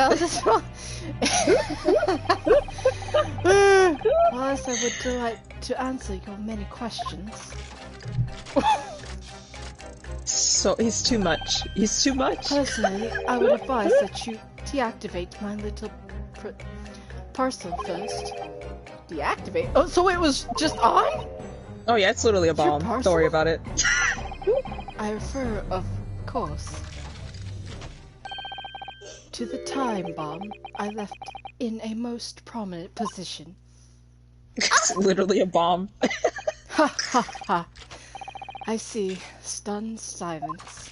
Whilst I would delight to answer your many questions. So, he's too much. He's too much. Personally, I would advise that you deactivate my little parcel first. Deactivate? Oh, so it was just on? Oh yeah, it's literally a Your bomb. parcel? Don't worry about it. I refer, of course, to the time bomb I left in a most prominent position. It's literally a bomb. Ha ha ha. I see. Stunned silence.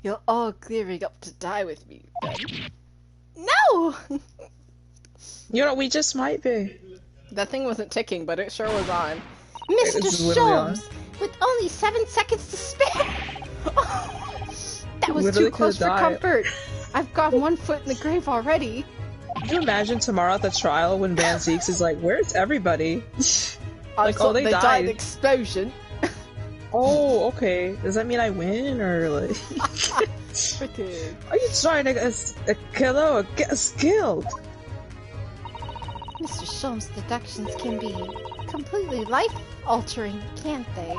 You're all clearing up to die with me, then. No! You know, we just might be. That thing wasn't ticking, but it sure was on. It's Mr. literally on. Sholmes, with only 7 seconds to spare! That was Literally too close for could've died. comfort. I've got one foot in the grave already. Can you imagine tomorrow at the trial when Van Zeeks is like, where's everybody? Like, So oh, they died died. in explosion. Oh, okay. Does that mean I win, or like... Freaking. Are you trying to get a killer or get us killed? Mr. Sholmes' deductions can be completely life-altering, can't they?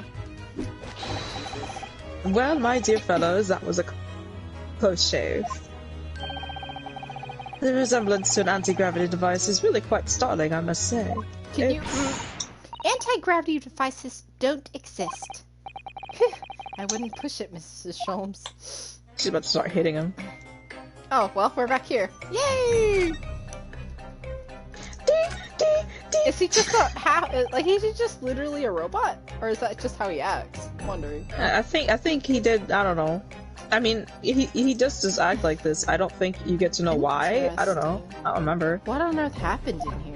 Well, my dear fellows, that was a close shave. The resemblance to an anti-gravity device is really quite startling, I must say. Can you... Anti-gravity devices don't exist. I wouldn't push it, Mrs. Sholmes. She's about to start hitting him. Oh, well, we're back here. Yay! Is he just like, is he just literally a robot? Or is that just how he acts? I'm wondering. I think he did. I don't know. I mean, he does just act like this. I don't think you get to know why. I don't know. I don't remember. What on earth happened in here?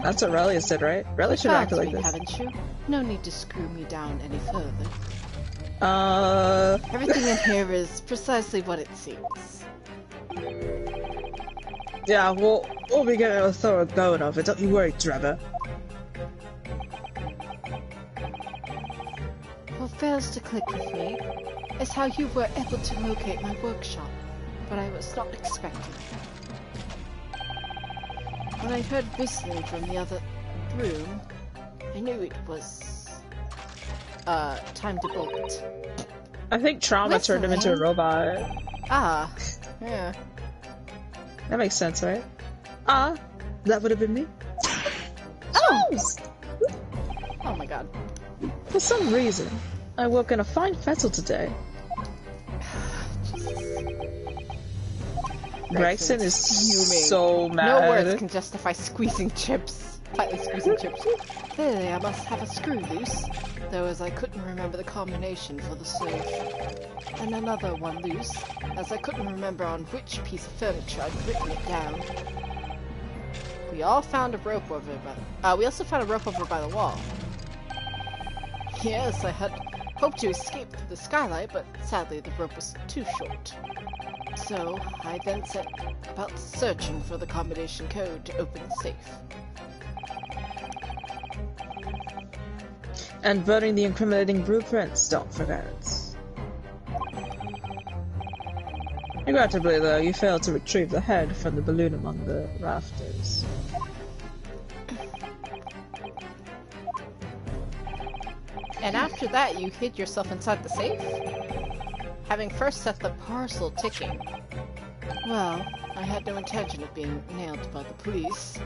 That's what Relius said, right? Relius should act like Me, this. haven't you? No need to screw me down any further. Everything in here is precisely what it seems. Yeah, we'll be getting a thorough going of it. Don't you worry, Trevor. What fails to click with me is how you were able to locate my workshop, but I was not expecting. When I heard whistling from the other room, I knew it was time to bolt. I think trauma turned him into a robot. Ah, yeah. That makes sense, right? That would have been me. Oh! Oh my god. For some reason, I woke in a fine fettle today. Gregson is fuming. so mad. No words can justify squeezing chips. Tightly squeezing chips. Clearly I must have a screw loose, though as I couldn't remember the combination for the safe. And another one loose, as I couldn't remember on which piece of furniture I'd written it down. We also found a rope over by the wall. Yes, I had hoped to escape through the skylight, but sadly the rope was too short. So, I then set about searching for the combination code to open the safe. And burning the incriminating blueprints, don't forget. Regrettably, though, you failed to retrieve the head from the balloon among the rafters. And after that, you hid yourself inside the safe? Having first set the parcel ticking. Well, I had no intention of being nailed by the police.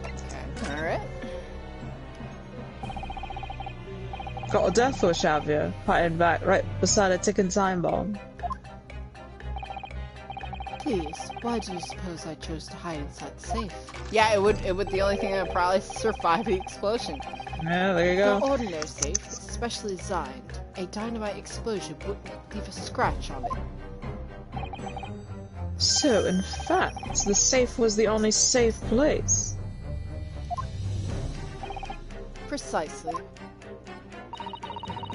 Okay, alright. Got a death wish, have you? Hiding back right beside a ticking time bomb. Please, why do you suppose I chose to hide inside the safe? Yeah, it would the only thing that would probably survive the explosion. Yeah, there you The go. ordinary safe is specially designed. A dynamite explosion wouldn't leave a scratch on it. So, in fact, the safe was the only safe place. Precisely.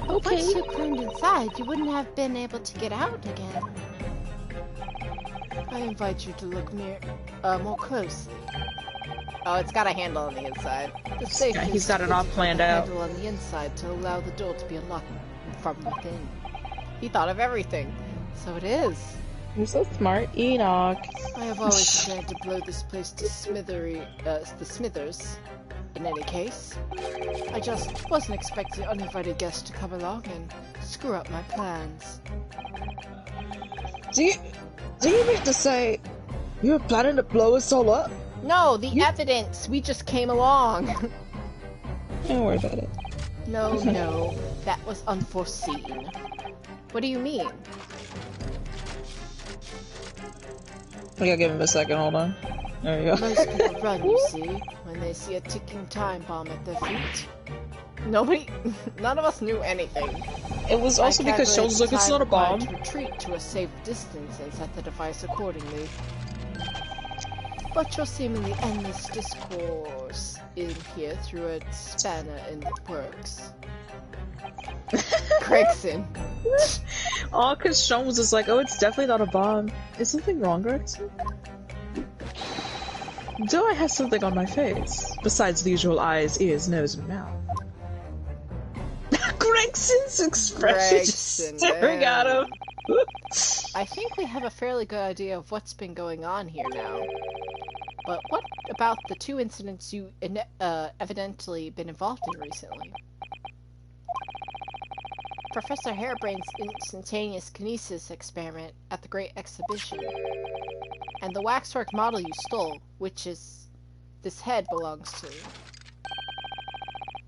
Once you climbed inside, you wouldn't have been able to get out again. I invite you to look more closely. Oh, it's got a handle on the inside. The safe Yeah, he's is got it all fitted with planned a out. handle on the inside to allow the door to be unlocked from within. He thought of everything. So it is. You're so smart, Enoch. I have always planned to blow this place to the smithers. In any case, I just wasn't expecting uninvited guests to come along and screw up my plans. Do you mean to say you were planning to blow us all up? No, the evidence! We just came along! Don't worry about it. No, that was unforeseen. What do you mean? I gotta give him a second, hold on. There you go. Most people run, you see, when they see a ticking time bomb at their feet. None of us knew anything. It was also because Sean was like, it's not a bomb. To retreat to a safe distance and set the device accordingly. But your seemingly endless discourse in here threw a spanner in the works. Gregson. Oh, because Sean was just like, oh, it's definitely not a bomb. Is something wrong, Gregson? Do I have something on my face? Besides the usual eyes, ears, nose, and mouth. Gregson's expression just staring at him. I think we have a fairly good idea of what's been going on here now. But what about the two incidents you evidently been involved in recently? Professor Harebrain's instantaneous kinesis experiment at the Great Exhibition. And the waxwork model you stole, which this head belongs to.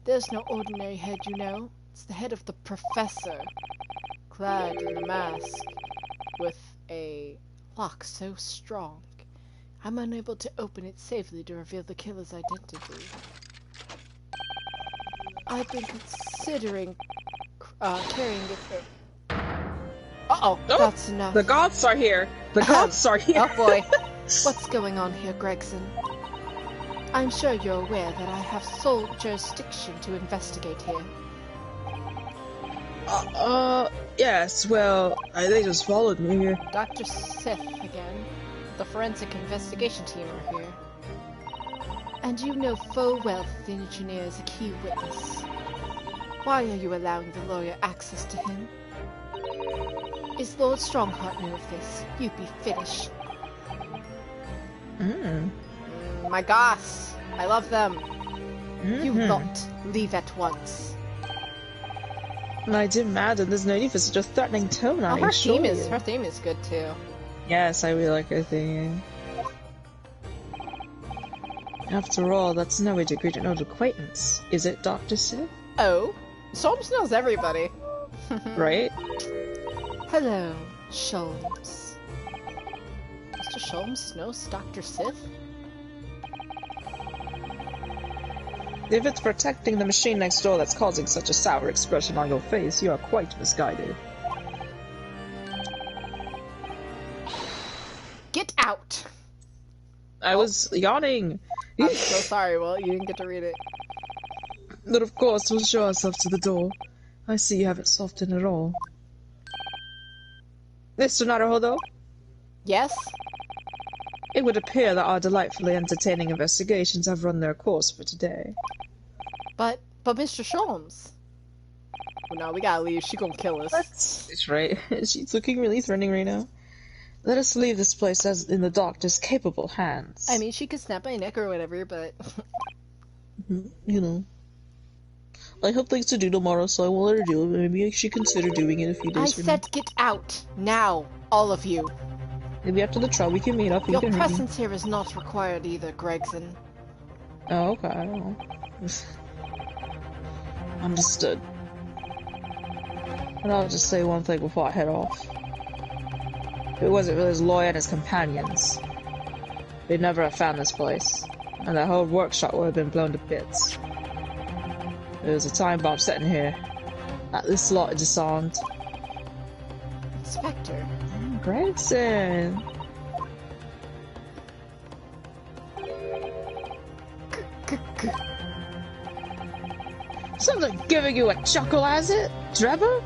There's no ordinary head, you know. It's the head of the Professor, clad in a mask, with a lock so strong, I'm unable to open it safely to reveal the killer's identity. I've been considering carrying it for... Uh-oh, that's enough. The gods are here! The gods are here! Oh boy. What's going on here, Gregson? I'm sure you're aware that I have sole jurisdiction to investigate here. Yes, well, they just followed me here. Dr. Sith again. The forensic investigation team are here. And you know full well that the engineer is a key witness. Why are you allowing the lawyer access to him? Is Lord Strongheart knew of this, you'd be finished. My goss! I love them! You lot, leave at once. I'd imagine there's no need for such a threatening tone. Her theme is good too. Yes, I really like her theme. After all, that's no way to greet an old acquaintance, is it, Dr. Sith? Oh, Sholmes knows everybody. Right? Hello, Sholmes. Mr. Sholmes knows Dr. Sith? If it's protecting the machine next door that's causing such a sour expression on your face, you are quite misguided. Get out! I was yawning! I'm so sorry, Will, you didn't get to read it. But of course, we'll show ourselves to the door. I see you haven't softened at all. Mr. Naruhodo? Yes? It would appear that our delightfully entertaining investigations have run their course for today. But Mr. Sholmes? Well, no, we gotta leave. She gonna kill us. That's right. She's looking really threatening right now. Let us leave this place as in the doctor's capable hands. I mean, she could snap my neck or whatever, but... You know. I have things to do tomorrow, so I won't let her do it. Maybe she consider doing it a few days from now. I said get out! Now! All of you! Maybe after the trial we can meet up. Your presence here is not required either, Gregson. Oh, okay. Understood. And I'll just say one thing before I head off. If it wasn't for his lawyer and his companions, they'd never have found this place, and that whole workshop would have been blown to bits. There was a time bomb set in here. That this lot is disarmed. Inspector. Gregson! Something giving you a chuckle, has it, Trevor?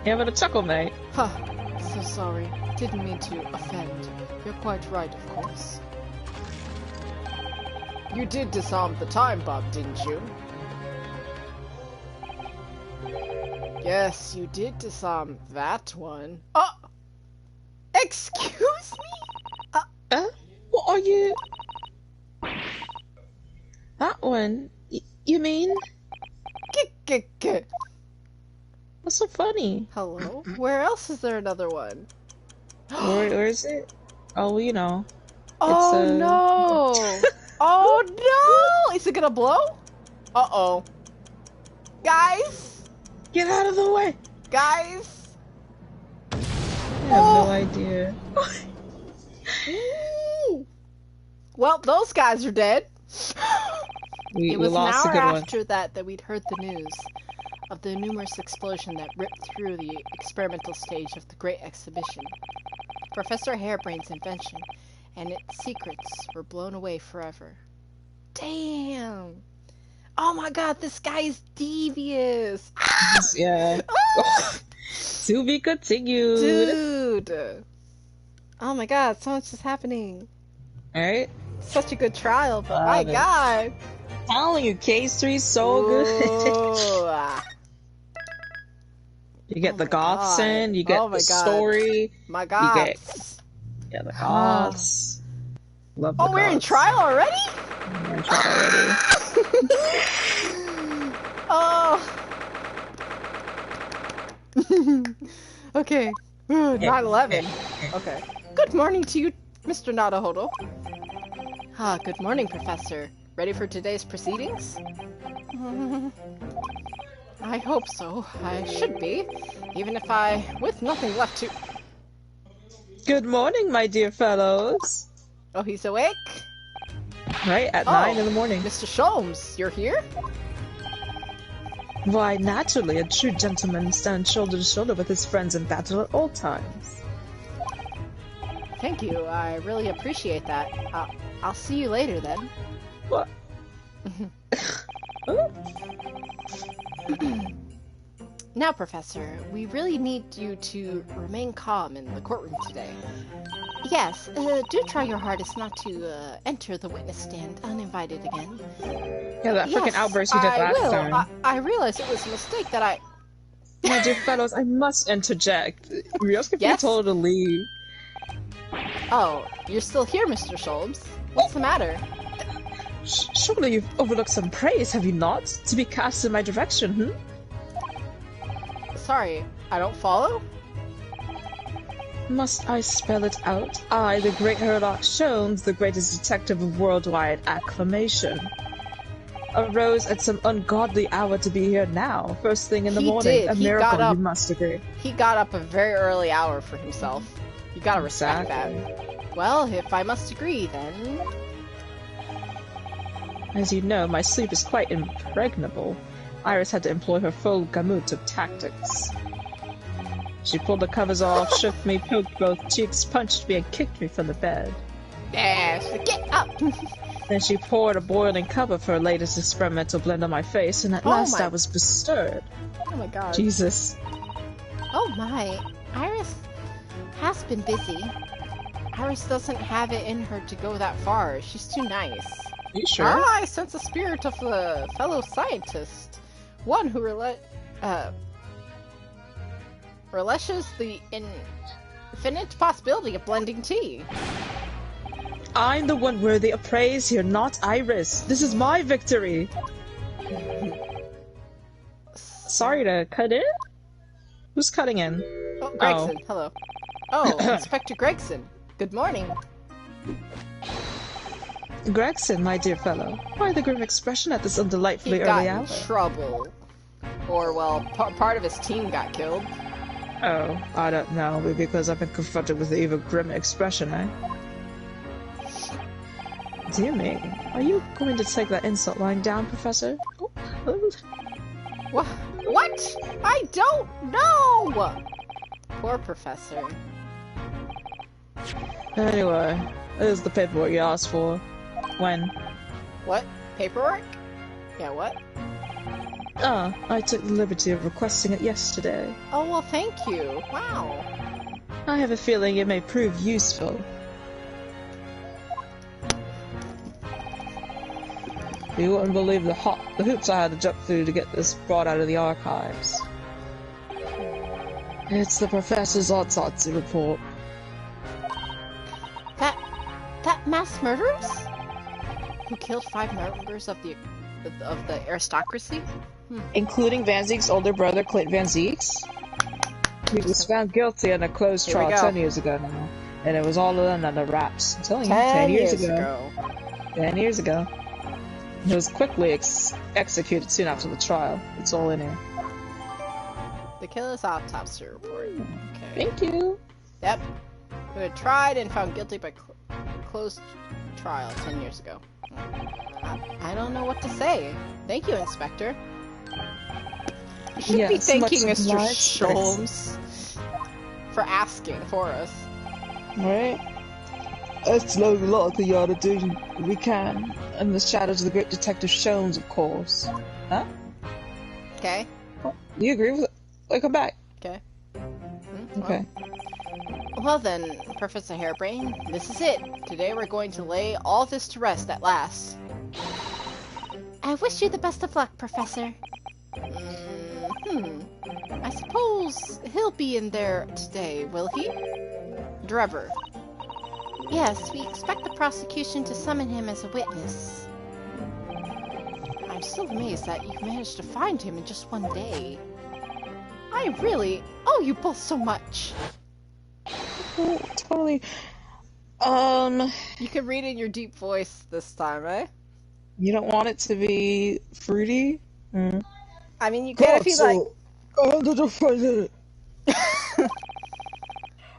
You having a chuckle, mate? Huh. So sorry. Didn't mean to offend. You're quite right, of course. You did disarm the time bomb, didn't you? Yes, you did disarm that one. Oh! Excuse me? What are you... That one? You mean? What's so funny? Hello? Where else is there another one? Where is it? Oh, you know. Oh no! Oh no! Is it gonna blow? Uh-oh. Guys! Get out of the way! Guys! I have no idea. Well, those guys are dead. We It was an lost a hour good one. after that we'd heard the news of the numerous explosion that ripped through the experimental stage of the Great Exhibition. Professor Harebrain's invention and its secrets were blown away forever. Damn! Oh my god, this guy is devious! Yeah. To be continued. Dude! Oh my god, so much is happening. Alright. Such a good trial, but my it. god! Telling you, K3's so good. You get Oh the my goths God. in, you get Oh my the God. story, My god! yeah, the goths. Love the Oh, we're in goths. trial already? We're in trial already. Oh. Okay. 9/11. Okay. Good morning to you, Mr. Nadahodo. Ah, good morning, Professor. Ready for today's proceedings? I hope so. I should be, even if with nothing left to... Good morning, my dear fellows. Oh, he's awake? Right, at 9 in the morning. Mr. Sholmes, you're here? Why, naturally, a true gentleman stands shoulder to shoulder with his friends in battle at all times. Thank you. I really appreciate that. I'll see you later then. What? Now, Professor, we really need you to remain calm in the courtroom today. Yes, do try your hardest not to enter the witness stand uninvited again. Yeah, that freaking outburst you did last time. I realized it was a mistake that I... My dear fellows, I must interject. Ryosuke Yes? told her to leave. Oh, you're still here, Mr. Sholmes. What's the matter? Surely you've overlooked some praise, have you not? To be cast in my direction, Sorry, I don't follow? Must I spell it out? I, the great Herlock Sholmes, the greatest detective of worldwide acclamation, arose at some ungodly hour to be here now, first thing in the morning. A miracle, you must agree. He got up a very early hour for himself. You gotta respect that. Well, if I must agree, then... As you know, my sleep is quite impregnable. Iris had to employ her full gamut of tactics. She pulled the covers off, shook me, poked both cheeks, punched me, and kicked me from the bed. Yes, get up! Then she poured a boiling cup of her latest experimental blend on my face, and at last I was bestirred. Oh my god. Jesus. Oh my. Iris has been busy. Iris doesn't have it in her to go that far. She's too nice. You sure? I sense the spirit of the fellow scientist. One who relishes the infinite possibility of blending tea. I'm the one worthy of praise here, not Iris. This is my victory. Sorry to cut in? Who's cutting in? Oh, Gregson, hello. Oh, Inspector Gregson. Good morning. Gregson, my dear fellow. Why the grim expression at this undelightfully He got early in hour? trouble. Or, well, part of his team got killed. Oh, I don't know. Maybe because I've been confronted with the evil grim expression, eh? Dear me. Are you going to take that insult lying down, Professor? What? I don't know! Poor Professor. Anyway, this is the paperwork you asked for. When? What? Paperwork? Yeah, what? Ah, I took the liberty of requesting it yesterday. Oh, well, thank you. Wow. I have a feeling it may prove useful. You wouldn't believe the hoops I had to jump through to get this brought out of the archives. It's the professor's autopsy report. That mass murderers? Who killed 5 members of the aristocracy? Including Van Zeek's older brother, Clint Van Zeeks. He was found guilty in a closed trial 10 years ago now. And it was all done under wraps. I'm telling you, 10 years ago. 10 years ago. He was quickly executed soon after the trial. It's all in here. The killer's autopsy report. Okay. Thank you. Yep. Who had tried and found guilty by closed trial 10 years ago. I don't know what to say. Thank you, Inspector. You should be thanking Mr. Sholmes for asking for us. Right? Let's learn a lot of the yard do we can. And the shadows of the great Detective Sholmes, of course. Huh? Okay. You agree with it? Like, come back. Okay. Okay. Well then, Professor Harebrain, this is it. Today we're going to lay all this to rest at last. I wish you the best of luck, Professor. I suppose he'll be in there today, will he? Drever. Yes, we expect the prosecution to summon him as a witness. I'm still amazed that you've managed to find him in just one day. I really owe you both so much. Totally. You can read in your deep voice this time, eh? You don't want it to be fruity? I mean, you can if you like. Under the defendant.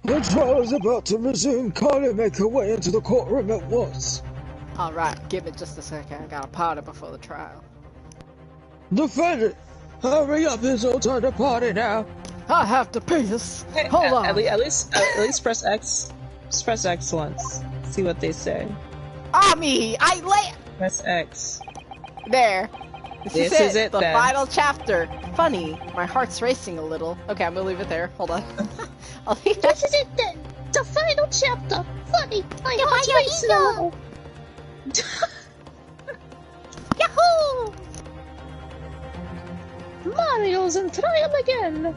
The trial is about to resume. Kindly make your way into the courtroom at once. Alright, give it just a second. I got a party before the trial. Defendant, hurry up, there's no time to party now. I have to piss. Hold on. At least press X. Just press excellence. See what they say. Ami! Press X. There. This is it, the then. final chapter. Funny, my heart's racing a little. Okay, I'm gonna leave it there. Hold on. I'll leave it. This is it then. The final chapter. Funny, my heart's racing a little. Yahoo! Mario's in trial again.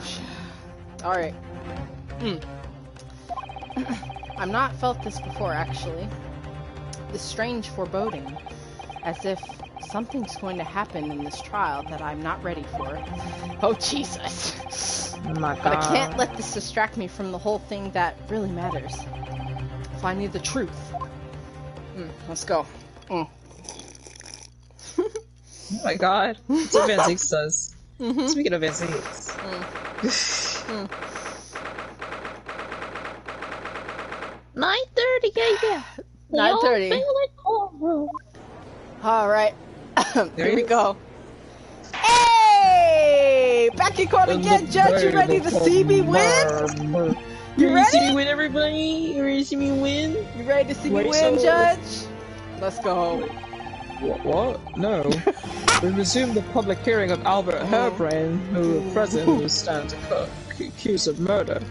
Oh, shit. Alright. I've not felt this before, actually. This strange foreboding. As if something's going to happen in this trial that I'm not ready for. Oh, Jesus. Oh my god. But I can't let this distract me from the whole thing that really matters. Finding the truth. Let's go. Oh my god. That's what Van Zeke says. Speaking of Van Zeke's. 9:30, yeah. 9:30. Alright. Here we go. Hey! Back in court again, Judge. You ready to see me win? You ready to see me win, everybody? You ready to see me win? You ready to see me win, Judge? Let's go. What? No. We resumed the public hearing of Albert Hairbrain, who at present stands accused of murder.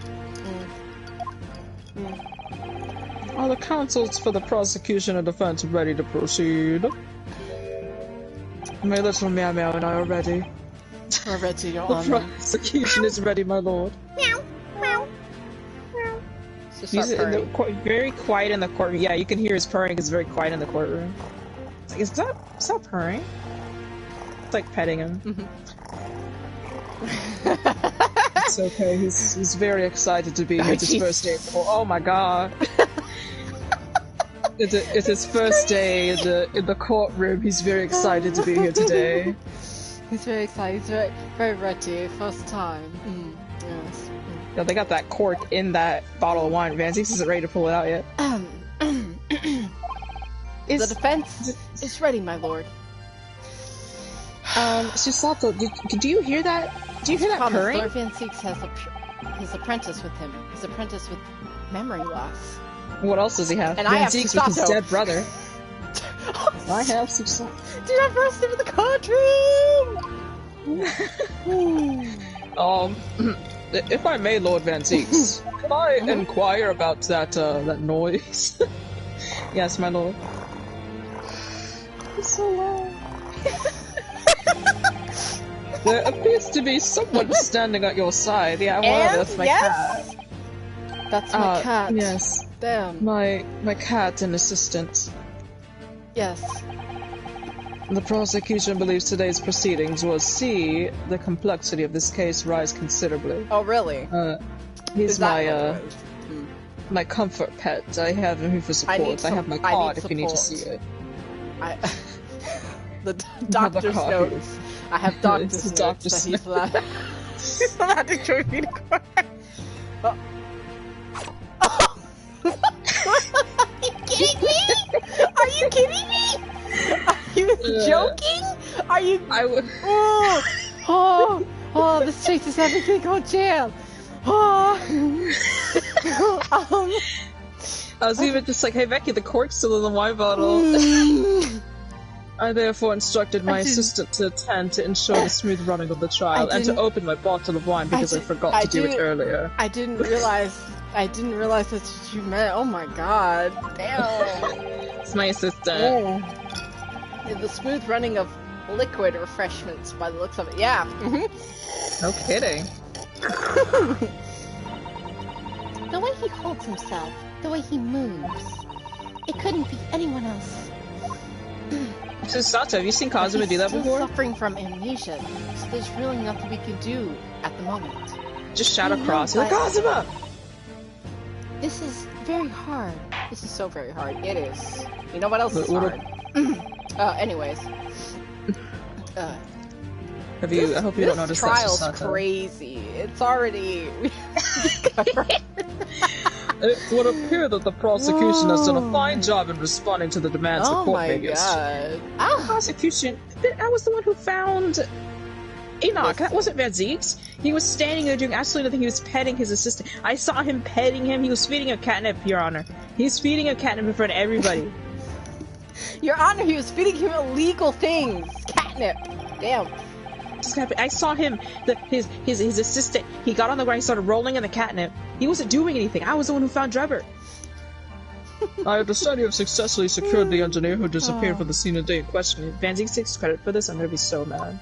Are the counsels for the prosecution and defense ready to proceed? My little Meow Meow and I are ready. We're ready, Your The Honor. prosecution is ready, my lord. So start He's in the, purring. very quiet in the courtroom. Yeah, you can hear his purring. It's very quiet in the courtroom. It's like, is that purring? It's like petting him. It's okay, he's very excited to be here. It's his first day. Oh my god. It's his first day in the courtroom. He's very excited to be here today. He's very excited. He's very, very ready. First time. Yes. Yeah, they got that cork in that bottle of wine. Van Zeeks isn't ready to pull it out yet. The defense is ready, my lord. Susato, do you hear that? Do you hear that Thomas, purring? Lord Van Zeeks has his apprentice with him. His apprentice with memory loss. What else does he have? And Van I have Zeeks with his Susato. dead brother. I have Susato. Dude, I burst into the courtroom! If I may, Lord Van Zeeks, can I inquire about that noise? Yes, my lord. It's so loud. There appears to be someone standing at your side. Yeah, well, And that's my yes, cat. that's my cat. Yes, Damn. my cat and assistant. Yes. The prosecution believes today's proceedings will see the complexity of this case rise considerably. Oh, really? He's Is that my what it is? my comfort pet. I have him here for support. I have my card if you need to see it. The doctor's card. notes. I have doctor's It's the notes doctor's that he's allowed. He's allowed to join me to court. Oh. Are you kidding me? Are you kidding me? Are you joking? Are you? I would. Oh, this chases everything. Go jail. I was even just like, hey Becky, the cork's still in the wine bottle. I therefore instructed my assistant to attend to ensure the smooth running of the trial and to open my bottle of wine because I forgot to do it earlier. I didn't realize that's what you meant. Oh my god. Damn. It's my assistant. Yeah, the smooth running of liquid refreshments by the looks of it. Yeah. No kidding. The way he holds himself, the way he moves, it couldn't be anyone else. Susato, have you seen Kazuma He's do that still before? suffering from amnesia, so there's really nothing we can do at the moment. Just shout I know, across. You're like, but- Kazuma! This is very hard. This is so very hard. It is. You know what else is What- hard? Anyways. Have you? I hope you don't notice that, trial's Susato. crazy. It's already. It would appear that the prosecution has done a fine job in responding to the demands Oh of court my figures. god. Prosecution. I was the one who found Enoch. That wasn't Van Zeeks. He was standing there doing absolutely nothing. He was petting his assistant. I saw him petting him. He was feeding him catnip, Your Honor. He's feeding him catnip in front of everybody. Your Honor, he was feeding him illegal things. Catnip. Damn. I saw him, his assistant. He got on the ground. He started rolling in the catnip. He wasn't doing anything. I was the one who found Drebber. I understand you have successfully secured the engineer who disappeared from the scene of the day in question. Van Zeeks takes credit for this. I'm gonna be so mad.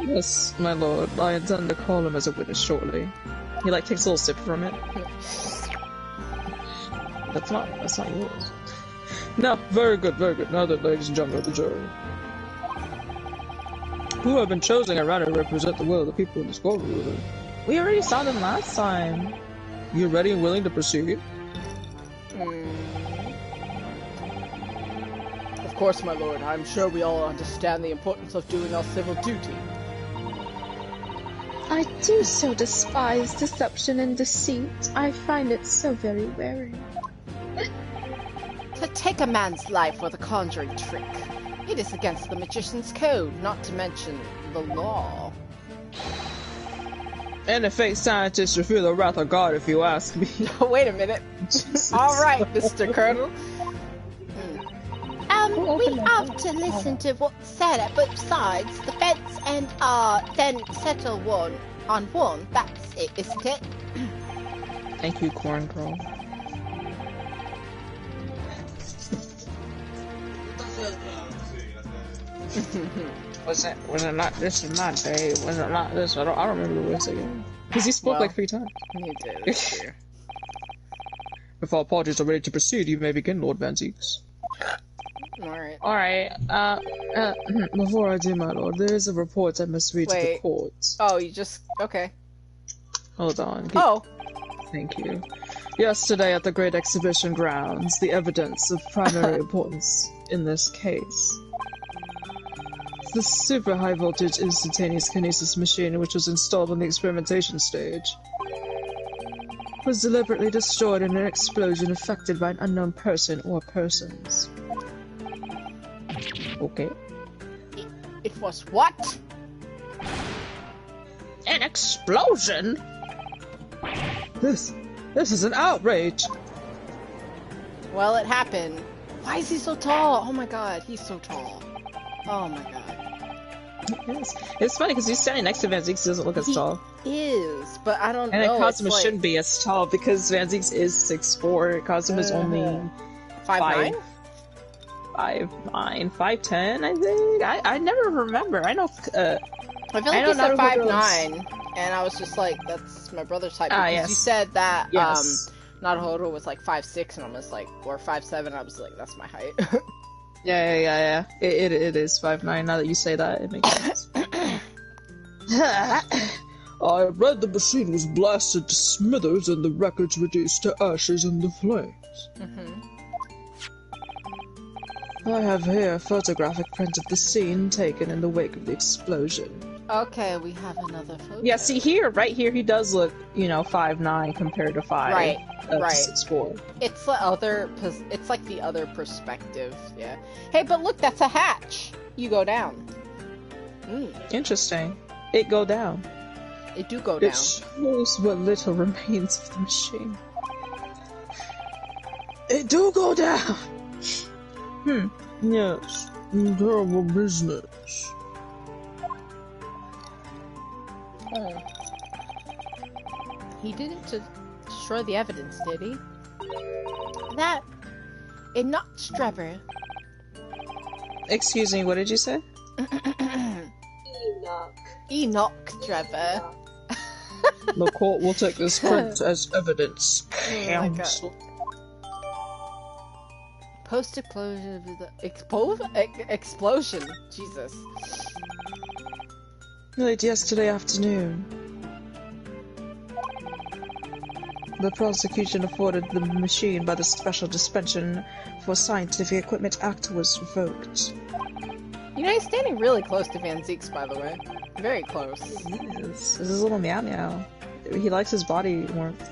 Yes, my lord. I intend to call him as a witness shortly. He takes a little sip from it. That's not yours. No, very good, very good. Now that, ladies and gentlemen of the jury, who have been chosen and rather represent the will of the people in this courtroom. We already saw them last time. You're ready and willing to proceed? Of course, my lord. I'm sure we all understand the importance of doing our civil duty. I do so despise deception and deceit. I find it so very wearing. To take a man's life with a conjuring trick. It is against the magician's code, not to mention the law. And the fake scientists will feel the wrath of God if you ask me. Wait a minute. Alright, Mr. Colonel. We have to listen to what's said at both sides, the fence, and then settle on one. That's it, isn't it? Thank you, Corn Girl. Was it not this in my day? Was it not this? I don't remember the words again. Because he spoke 3 times. He did. If our parties are ready to proceed, you may begin, Lord Van Zieks. Alright. Before I do, my lord, there is a report I must read to the court. Oh, you just... Okay. Hold on. Thank you. Yesterday at the Great Exhibition Grounds, the evidence of primary importance in this case. The super high voltage instantaneous kinesis machine, which was installed on the experimentation stage, was deliberately destroyed in an explosion affected by an unknown person or persons. Okay. It was what? An explosion? This is an outrage! Well, it happened. Why is he so tall? Oh my god, he's so tall. Oh my god. Yes. It's funny because he's standing next to Van Zieks, he doesn't look as tall. He is, but I don't know. And Cosmo shouldn't be as tall because Van Zieks is 6'4", Cosmo is only 5'9"? 5'9", 5'10", I think. I never remember. I know. I feel like you said 5'9", and I was just like, "That's my brother's height." Because yes. You said that yes. Naruto was 5'6", and I was like, or 5'7". I was like, "That's my height." Yeah. It is 5'9". Now that you say that, it makes sense. I read the machine was blasted to smithers and the records reduced to ashes in the flames. I have here a photographic print of the scene taken in the wake of the explosion. Okay, we have another photo. Yeah, see here, right here, he does look, 5'9" compared to 5'. Right. 6'4". It's like the other perspective, yeah. Hey, but look, that's a hatch. You go down. Interesting. It go down. It do go down. It shows what little remains of the machine. It do go down! Yes. Terrible business. He didn't destroy the evidence, did he? That... Enoch Trevor. Excuse me, what did you say? Enoch Trevor. The court will take this print as evidence. Counsel. Explosion. Jesus. Late yesterday afternoon, the prosecution afforded the machine by the Special Suspension for Scientific Equipment Act was revoked. He's standing really close to Van Zieks, by the way. Very close. This is a little meow meow. He likes his body warmth.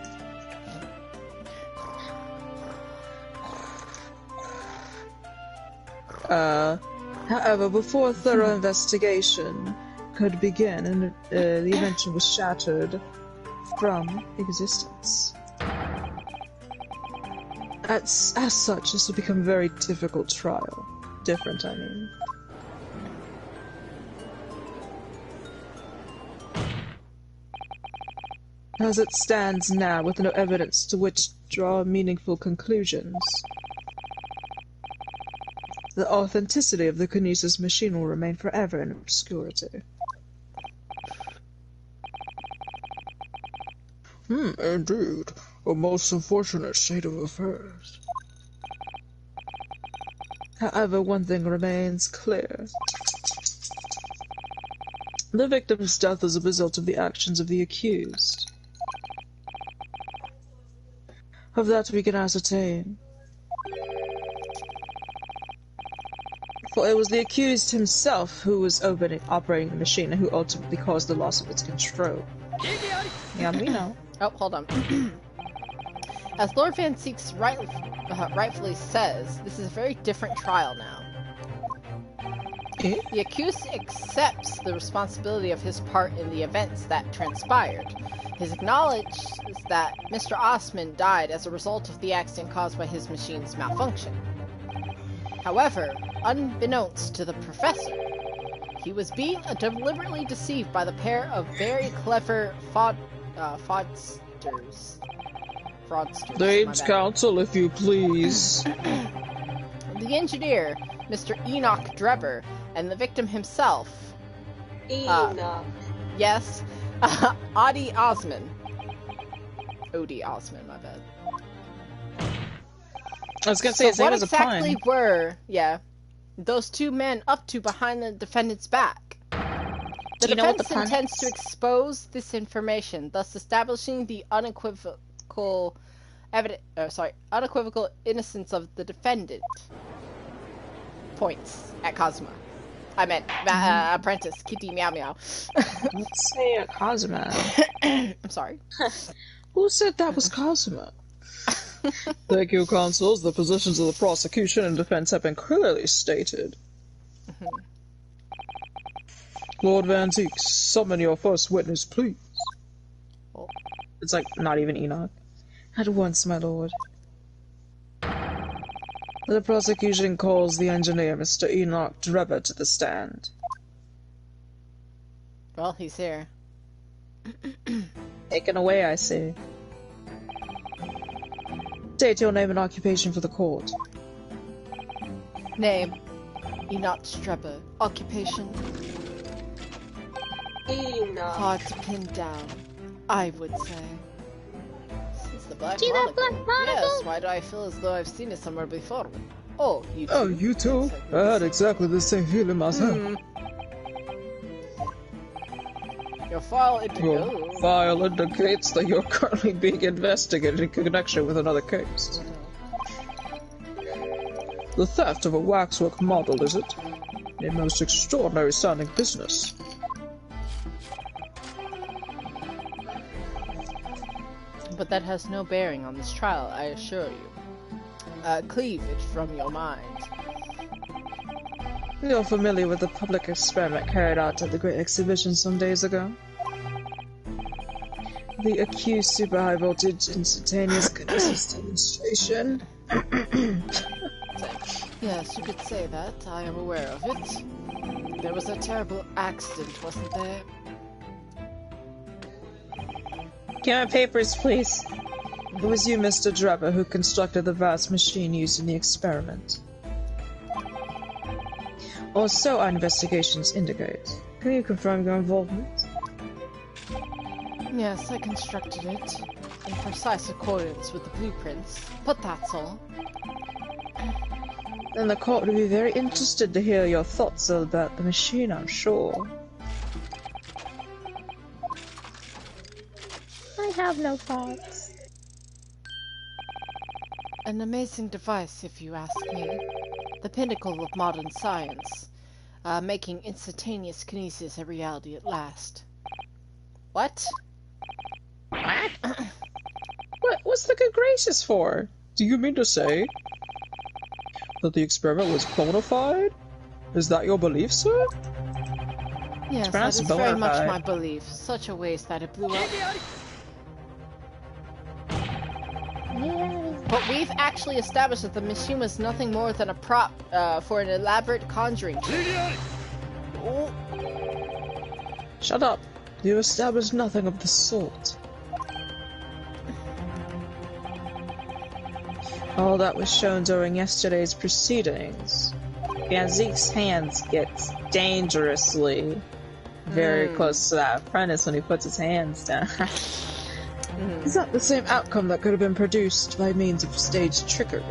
However, before a thorough investigation could begin, and the invention was shattered from existence. As such, this will become a very difficult trial. Different, I mean. As it stands now, with no evidence to which draw meaningful conclusions, the authenticity of the Kinesis machine will remain forever in obscurity. Indeed. A most unfortunate state of affairs. However, one thing remains clear. The victim's death is a result of the actions of the accused. Of that we can ascertain. For it was the accused himself who was operating the machine and who ultimately caused the loss of its control. Yeah, we know. Oh, hold on. As Lord Van Seeks rightfully says, this is a very different trial now. The accused accepts the responsibility of his part in the events that transpired. He acknowledges that Mr. Osman died as a result of the accident caused by his machine's malfunction. However, unbeknownst to the professor, he was being deliberately deceived by the pair of very clever fraudsters. Dame's counsel, if you please. The engineer, Mr. Enoch Drebber, and the victim himself. Enoch. Yes, Adi Osman. Odie Osman, my bad. I was gonna say his name was a pun. What exactly were, those two men up to behind the defendant's back? The defense intends to expose this information, thus establishing the unequivocal innocence of the defendant. Points at Kazuma. I meant apprentice Kitty Meow Meow. Let's say a Kazuma. I'm sorry. Who said that was Kazuma? Thank you, consuls. The positions of the prosecution and defense have been clearly stated. Lord Van Zeek, summon your first witness, please. Oh. It's like not even Enoch. At once, my lord. The prosecution calls the engineer, Mr. Enoch Drebber, to the stand. Well, he's here. Taken away, I say. State your name and occupation for the court. Name, Enoch Drebber. Occupation, Enoch. hard to pin down, I would say. Since the Black See that Monocle. Black Monocle? Yes, why do I feel as though I've seen it somewhere before? Oh, you too. Oh, you too? I had exactly the same feeling myself. Your file Your file indicates that you're currently being investigated in connection with another case. The theft of a waxwork model, is it? A most extraordinary sounding business. But that has no bearing on this trial, I assure you. Cleave it from your mind. You're familiar with the public experiment carried out at the Great Exhibition some days ago? The accused super high voltage instantaneous kinesis demonstration. Yes, you could say that. I am aware of it. There was a terrible accident, wasn't there? Give my papers, please. It was you, Mr. Drebber, who constructed the vast machine used in the experiment. Or so our investigations indicate. Can you confirm your involvement? Yes, I constructed it. In precise accordance with the blueprints. But that's all. Then the court would be very interested to hear your thoughts about the machine, I'm sure. I have no thoughts. An amazing device, if you ask me. The pinnacle of modern science. Making instantaneous kinesis a reality at last. What? What's the good gracious for? Do you mean to say that the experiment was bona fide? Is that your belief, sir? Yes, that is very much my belief. Such a waste that it blew up. But we've actually established that the machine was nothing more than a prop for an elaborate conjuring trick. Oh. Shut up. You established nothing of the sort. All that was shown during yesterday's proceedings. Van Zeek's hands get dangerously very close to that apprentice when he puts his hands down. Is that the same outcome that could have been produced by means of staged trickery?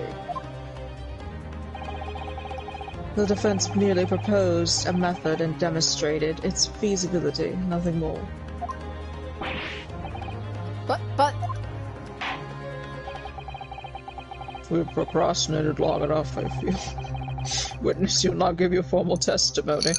The defense merely proposed a method and demonstrated its feasibility, nothing more. But... We've procrastinated long enough, I feel. Witness, you'll not give your formal testimony.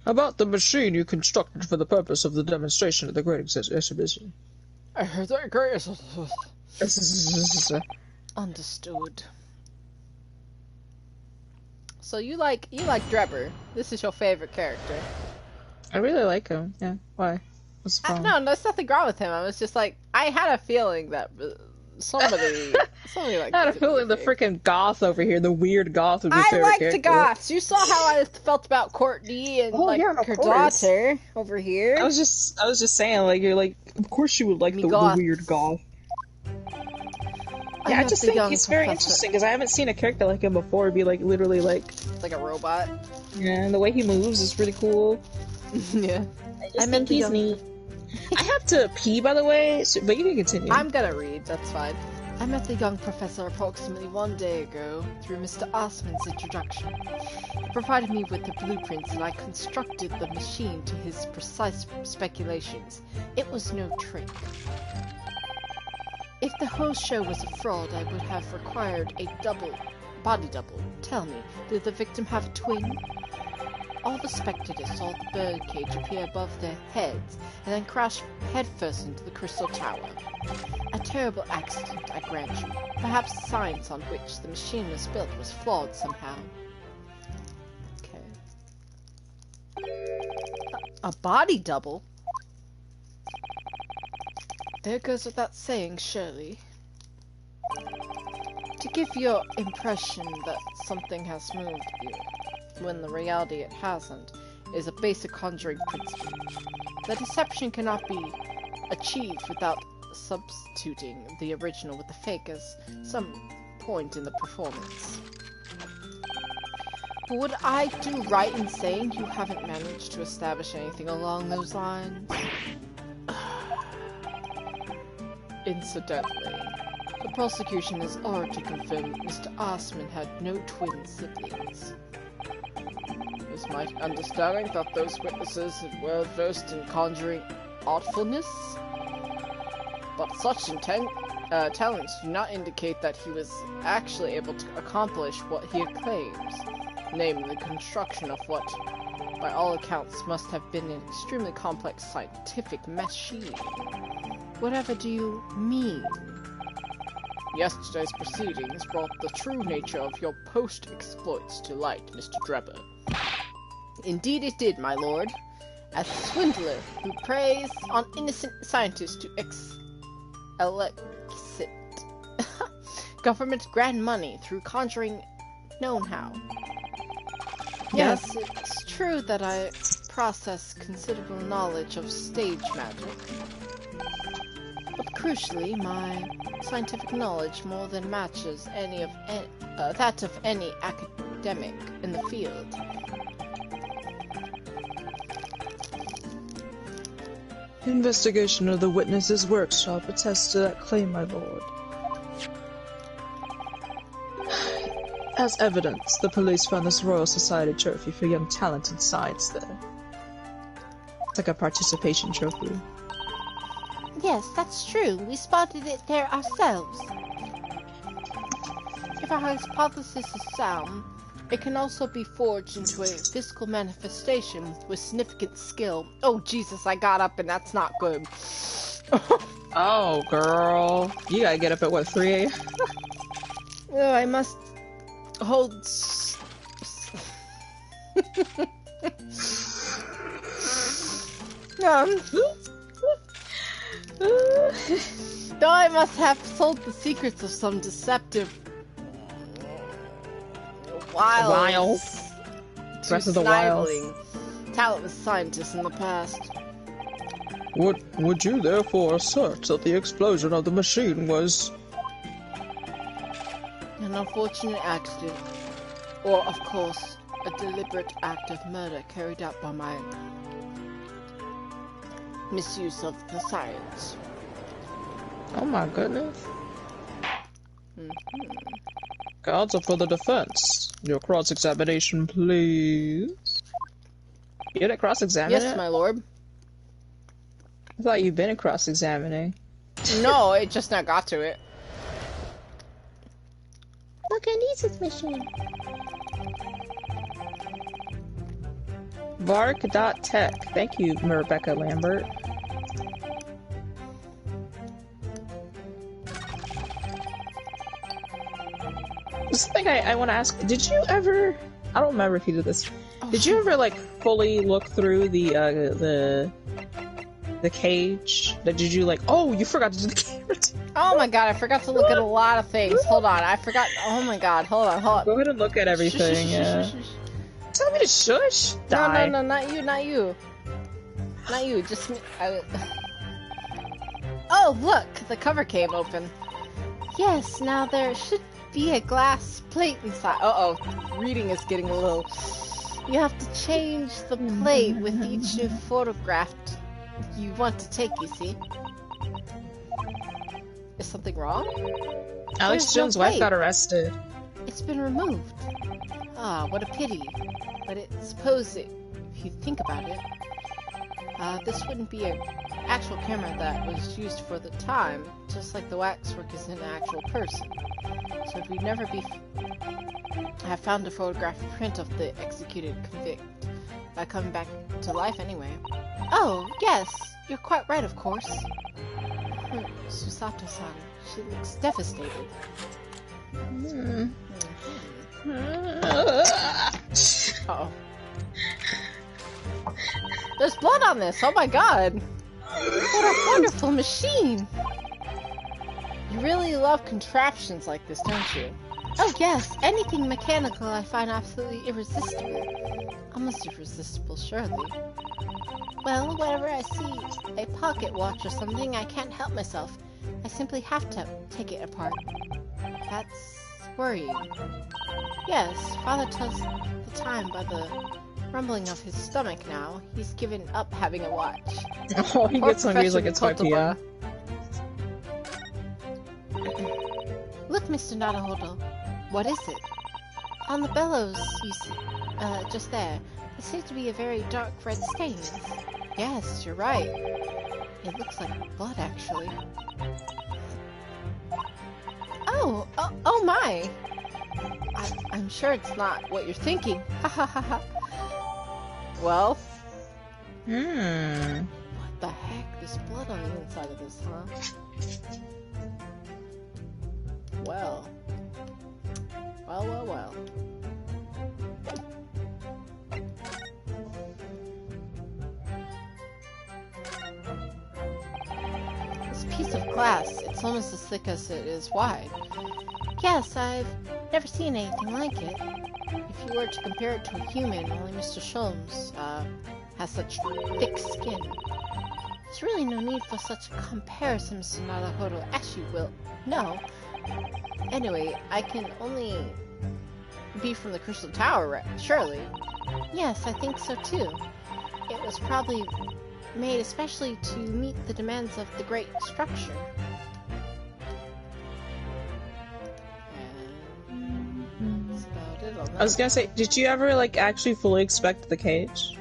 About the machine you constructed for the purpose of the demonstration at the Great Exhibition. Understood. So you like Drebber. This is your favorite character. I really like him. Yeah. Why? What's the problem? No, there's nothing wrong with him. I was just like, I had a feeling that somebody like. I had a feeling the freaking goth over here, the weird goth, would be I like character. the goths. You saw how I felt about Courtney and her daughter over here. I was just saying, like, you're like, of course you would like the weird goth. Yeah, I just think he's very interesting because I haven't seen a character like him before be like literally like a robot. Yeah, and the way he moves is really cool. Yeah, I think he's neat. I have to pee, by the way, but you can continue. I'm gonna read. That's fine. I met the young professor approximately 1 day ago through Mr. Osman's introduction. He provided me with the blueprints and I constructed the machine to his precise speculations. It was no trick. If the whole show was a fraud, I would have required a body double. Tell me, did the victim have a twin? All the spectators saw the birdcage appear above their heads and then crash headfirst into the crystal tower. A terrible accident, I grant you. Perhaps the science on which the machine was built was flawed somehow. Okay. A body double? There goes without saying, surely. To give your impression that something has moved you, when the reality it hasn't, is a basic conjuring principle. The deception cannot be achieved without substituting the original with the fake at some point in the performance. But would I do right in saying you haven't managed to establish anything along those lines? Incidentally, the prosecution has already confirmed that Mr. Osman had no twin siblings. Is my understanding that those witnesses were versed in conjuring artfulness? But such talents do not indicate that he was actually able to accomplish what he claims, namely the construction of what, by all accounts, must have been an extremely complex scientific machine. Whatever do you mean? Yesterday's proceedings brought the true nature of your post-exploits to light, Mr. Drebber. Indeed it did, my lord. As a swindler who preys on innocent scientists to elicit government grant money through conjuring know-how. Yes, it's true that I possess considerable knowledge of stage magic. But crucially, my scientific knowledge more than matches that of any academic in the field. Investigation of the witness's workshop attests to that claim, my lord. As evidence, the police found this Royal Society trophy for young talent in science there. It's like a participation trophy. Yes, that's true. We spotted it there ourselves. If our hypothesis is sound, it can also be forged into a physical manifestation with significant skill. Oh, Jesus, I got up and that's not good. Oh, girl. You gotta get up at, what, 3 a.m.? Oh, I must hold... Though I must have sold the secrets of some deceptive Breath of the Wild talentless scientists in the past. Would you therefore assert that the explosion of the machine was an unfortunate accident, or of course, A deliberate act of murder carried out by my misuse of the science. Oh my goodness. Counsel for the defense. Your cross-examination, please. You didn't cross-examine it? Yes, my lord. I thought you'd been cross-examining. No, it just not got to it. Look, I need this machine. Vark.tech. Thank you, Rebecca Lambert. This thing I want to ask, did you ever... I don't remember if you did this. Did you ever, like, fully look through the cage? Did you, like... Oh, you forgot to do the camera. Oh my god, I forgot to look at a lot of things. Hold on, I forgot... Oh my god, hold on. Go ahead and look at everything, yeah. Tell me to shush! Die. No, not you. Not you, just me. Oh, look! The cover came open. Yes, now there should be a glass plate inside. Uh-oh, reading is getting a little... You have to change the plate with each new photograph you want to take, you see. Is something wrong? Alex Jones' wife got arrested. It's been removed. Ah, what a pity. But I suppose if you think about it, this wouldn't be an actual camera that was used for the time, just like the waxwork is an actual person. So if we'd never have found a photographic print of the executed convict by coming back to life anyway. Oh, yes, you're quite right, of course. Susato-san, she looks devastated. Uh-oh. There's blood on this! Oh my god! What a wonderful machine! You really love contraptions like this, don't you? Oh yes, anything mechanical I find absolutely irresistible. Almost irresistible, surely. Well, whenever I see a pocket watch or something, I can't help myself. I simply have to take it apart. That's worrying. Yes, Father tells the time by the rumbling of his stomach now. He's given up having a watch. Oh, he gets hungry like it's 5 p.m. Look, Mr. Naruhodo. What is it? On the bellows, you see, just there. There seems to be a very dark red stain. Yes, you're right. It looks like blood, actually. Oh my! I'm sure it's not what you're thinking. Ha ha ha ha. Well? What the heck? There's blood on the inside of this, huh? Well. Well. This piece of glass, it's almost as thick as it is wide. Yes, I've never seen anything like it. If you were to compare it to a human, only Mr. Sholmes, has such thick skin. There's really no need for such a comparison, Mr. Naruhodo, as you will know. Anyway, I can only be from the Crystal Tower, right? Surely. Yes, I think so too. It was probably made especially to meet the demands of the great structure. That's about it on that. I was gonna say, did you ever, like, actually fully expect the cage?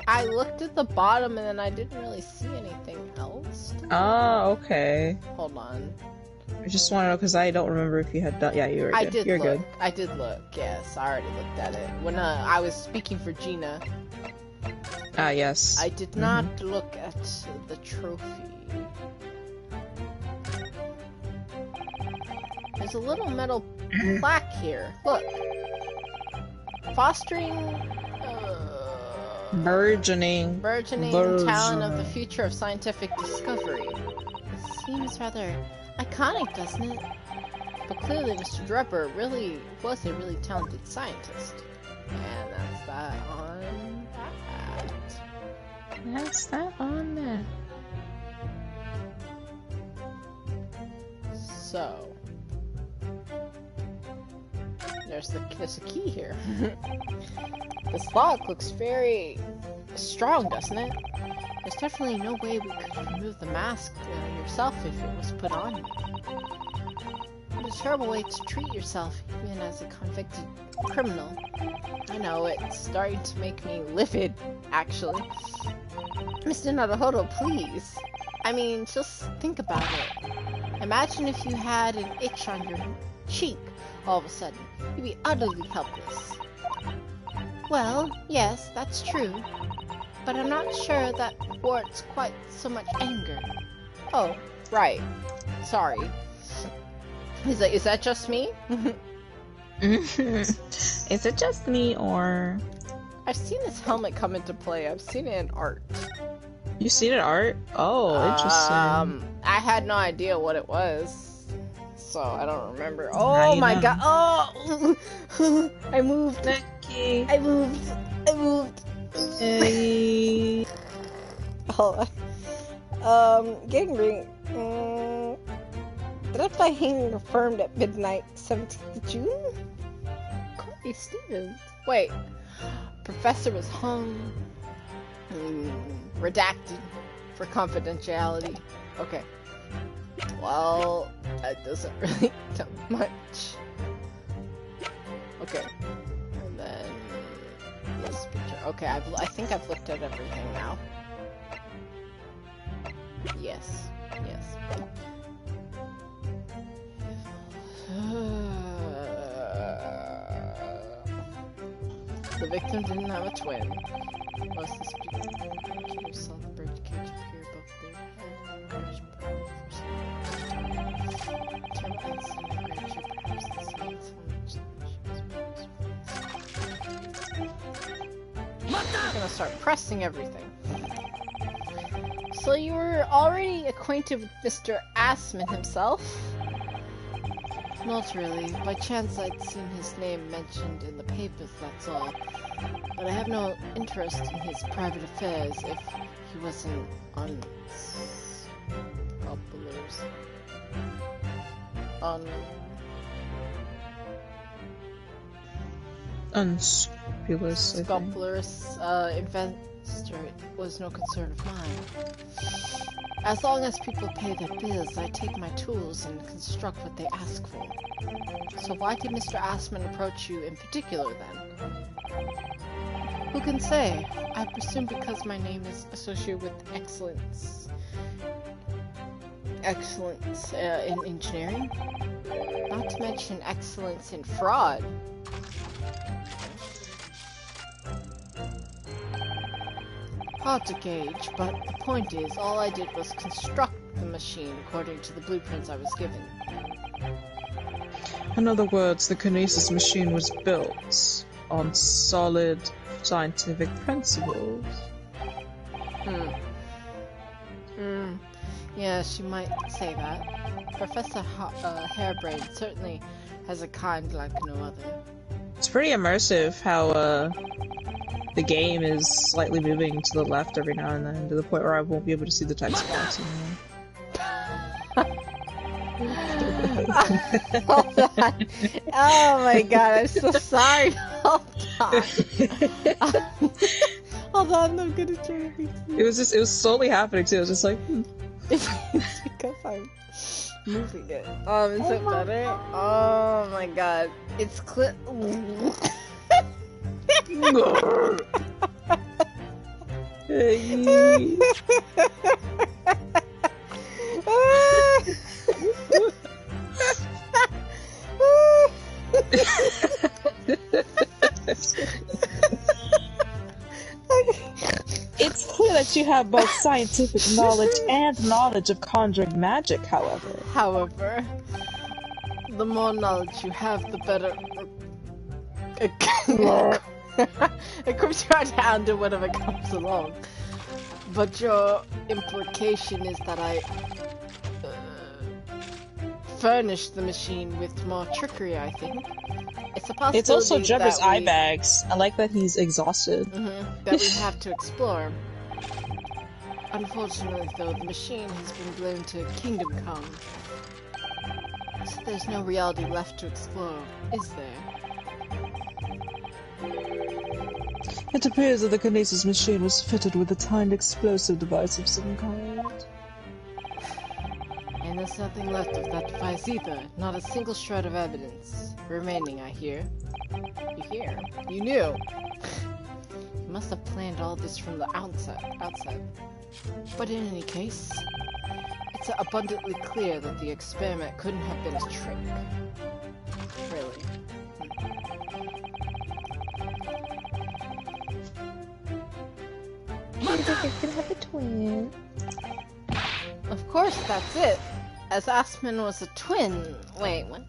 I looked at the bottom and then I didn't really see anything else. Oh, okay. Hold on. I just want to know because I don't remember if you had done. Yeah, you were good. You're good. I did look. Yes, I already looked at it when I was speaking for Gina. Ah, yes. I did not look at the trophy. There's a little metal plaque here. Look. Fostering burgeoning talent of the future of scientific discovery. It seems rather iconic, doesn't it? But clearly Mr. Drebber really was a really talented scientist. And that's that on that. That's that on that. So. There's a key here. This lock looks very strong, doesn't it? There's definitely no way we could remove the mask yourself if it was put on you. It's a terrible way to treat yourself, even as a convicted criminal. I know, it's starting to make me livid, actually. Mr. Naruhodo, please. I mean, just think about it. Imagine if you had an itch on your cheek all of a sudden. You'd be utterly helpless. Well, yes, that's true. But I'm not sure that warrants quite so much anger. Oh, right. Sorry. Is that just me? Is it just me, or... I've seen this helmet come into play. I've seen it in art. You seen it in art? Oh, interesting. I had no idea what it was, so I don't remember. Oh my god! Oh! I moved! Becky. I moved! Hey. Hold on. Getting ring. Did I play Hanging Affirmed at midnight, 17th of June? Courtney Stevens. Wait. Professor was hung. Redacted for confidentiality. Okay. Well, that doesn't really tell much. Okay. And then this picture. Okay, I think I've looked at everything now. Yes. Yes. The victim didn't have a twin. Was this people saw the bird cage appear above their head? Crash I'm gonna start pressing everything. So you were already acquainted with Mr. Assman himself? Not really. By chance I'd seen his name mentioned in the papers, that's all. But I have no interest in his private affairs if he wasn't unscrupulous, unscrupulous investor was no concern of mine. As long as people pay their bills, I take my tools and construct what they ask for. So why did Mr. Assman approach you in particular, then? Who can say? I presume because my name is associated with excellence. Excellence in engineering? Not to mention excellence in fraud. Hard to gauge, but the point is, all I did was construct the machine according to the blueprints I was given. In other words, the Kinesis machine was built on solid scientific principles. Yes, you might say that. Professor Harebrained certainly has a kind like no other. It's pretty immersive how the game is slightly moving to the left every now and then, to the point where I won't be able to see the text box anymore. Hold on. Oh my god, I'm so sorry. Hold on. Hold on, I'm gonna try to fix it. It was slowly happening too. It was just like, It's because I'm moving it. Is it better? Oh my god. It's It's clear that you have both scientific knowledge and knowledge of conjuring magic, however. However, the more knowledge you have, the better it comes right down to whatever comes along. But your implication is that I furnished the machine with more trickery, I think. It's a possibility. It's also Jebber's eye bags. I like that he's exhausted. That we have to explore. Unfortunately, though, the machine has been blown to Kingdom Come. So there's no reality left to explore, is there? It appears that the kinesis machine was fitted with a timed explosive device of some kind. And there's nothing left of that device either. Not a single shred of evidence remaining, I hear. You hear? You knew! You must have planned all this from the outset. But in any case, it's abundantly clear that the experiment couldn't have been a trick. Really. I think I could have a twin. Of course, that's it. As Osmond was a twin. Wait, what?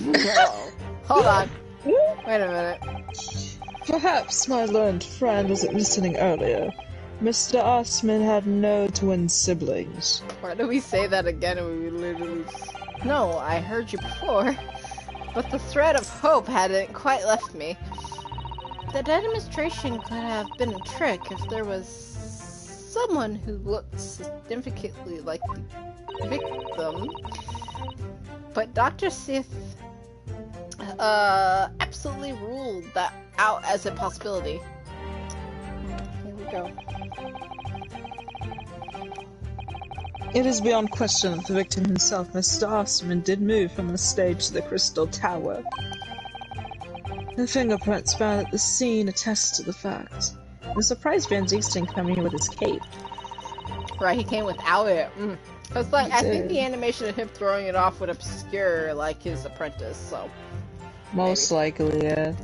No. Hold on. Wait a minute. Perhaps my learned friend wasn't listening earlier. Mr. Osmond had no twin siblings. Why do we say that again and we literally... No, I heard you before. But the thread of hope hadn't quite left me. The demonstration could have been a trick if there was someone who looked significantly like the victim. But Dr. Sith absolutely ruled that out as a possibility. Here we go. It is beyond question that the victim himself, Mr. Osmond, did move from the stage to the Crystal Tower. The fingerprints found at the scene attest to the fact. I'm surprised Van Zieks didn't come here with his cape. Right, he came without it. Cause like, I think the animation of him throwing it off would obscure like his apprentice, so... Most likely, yeah.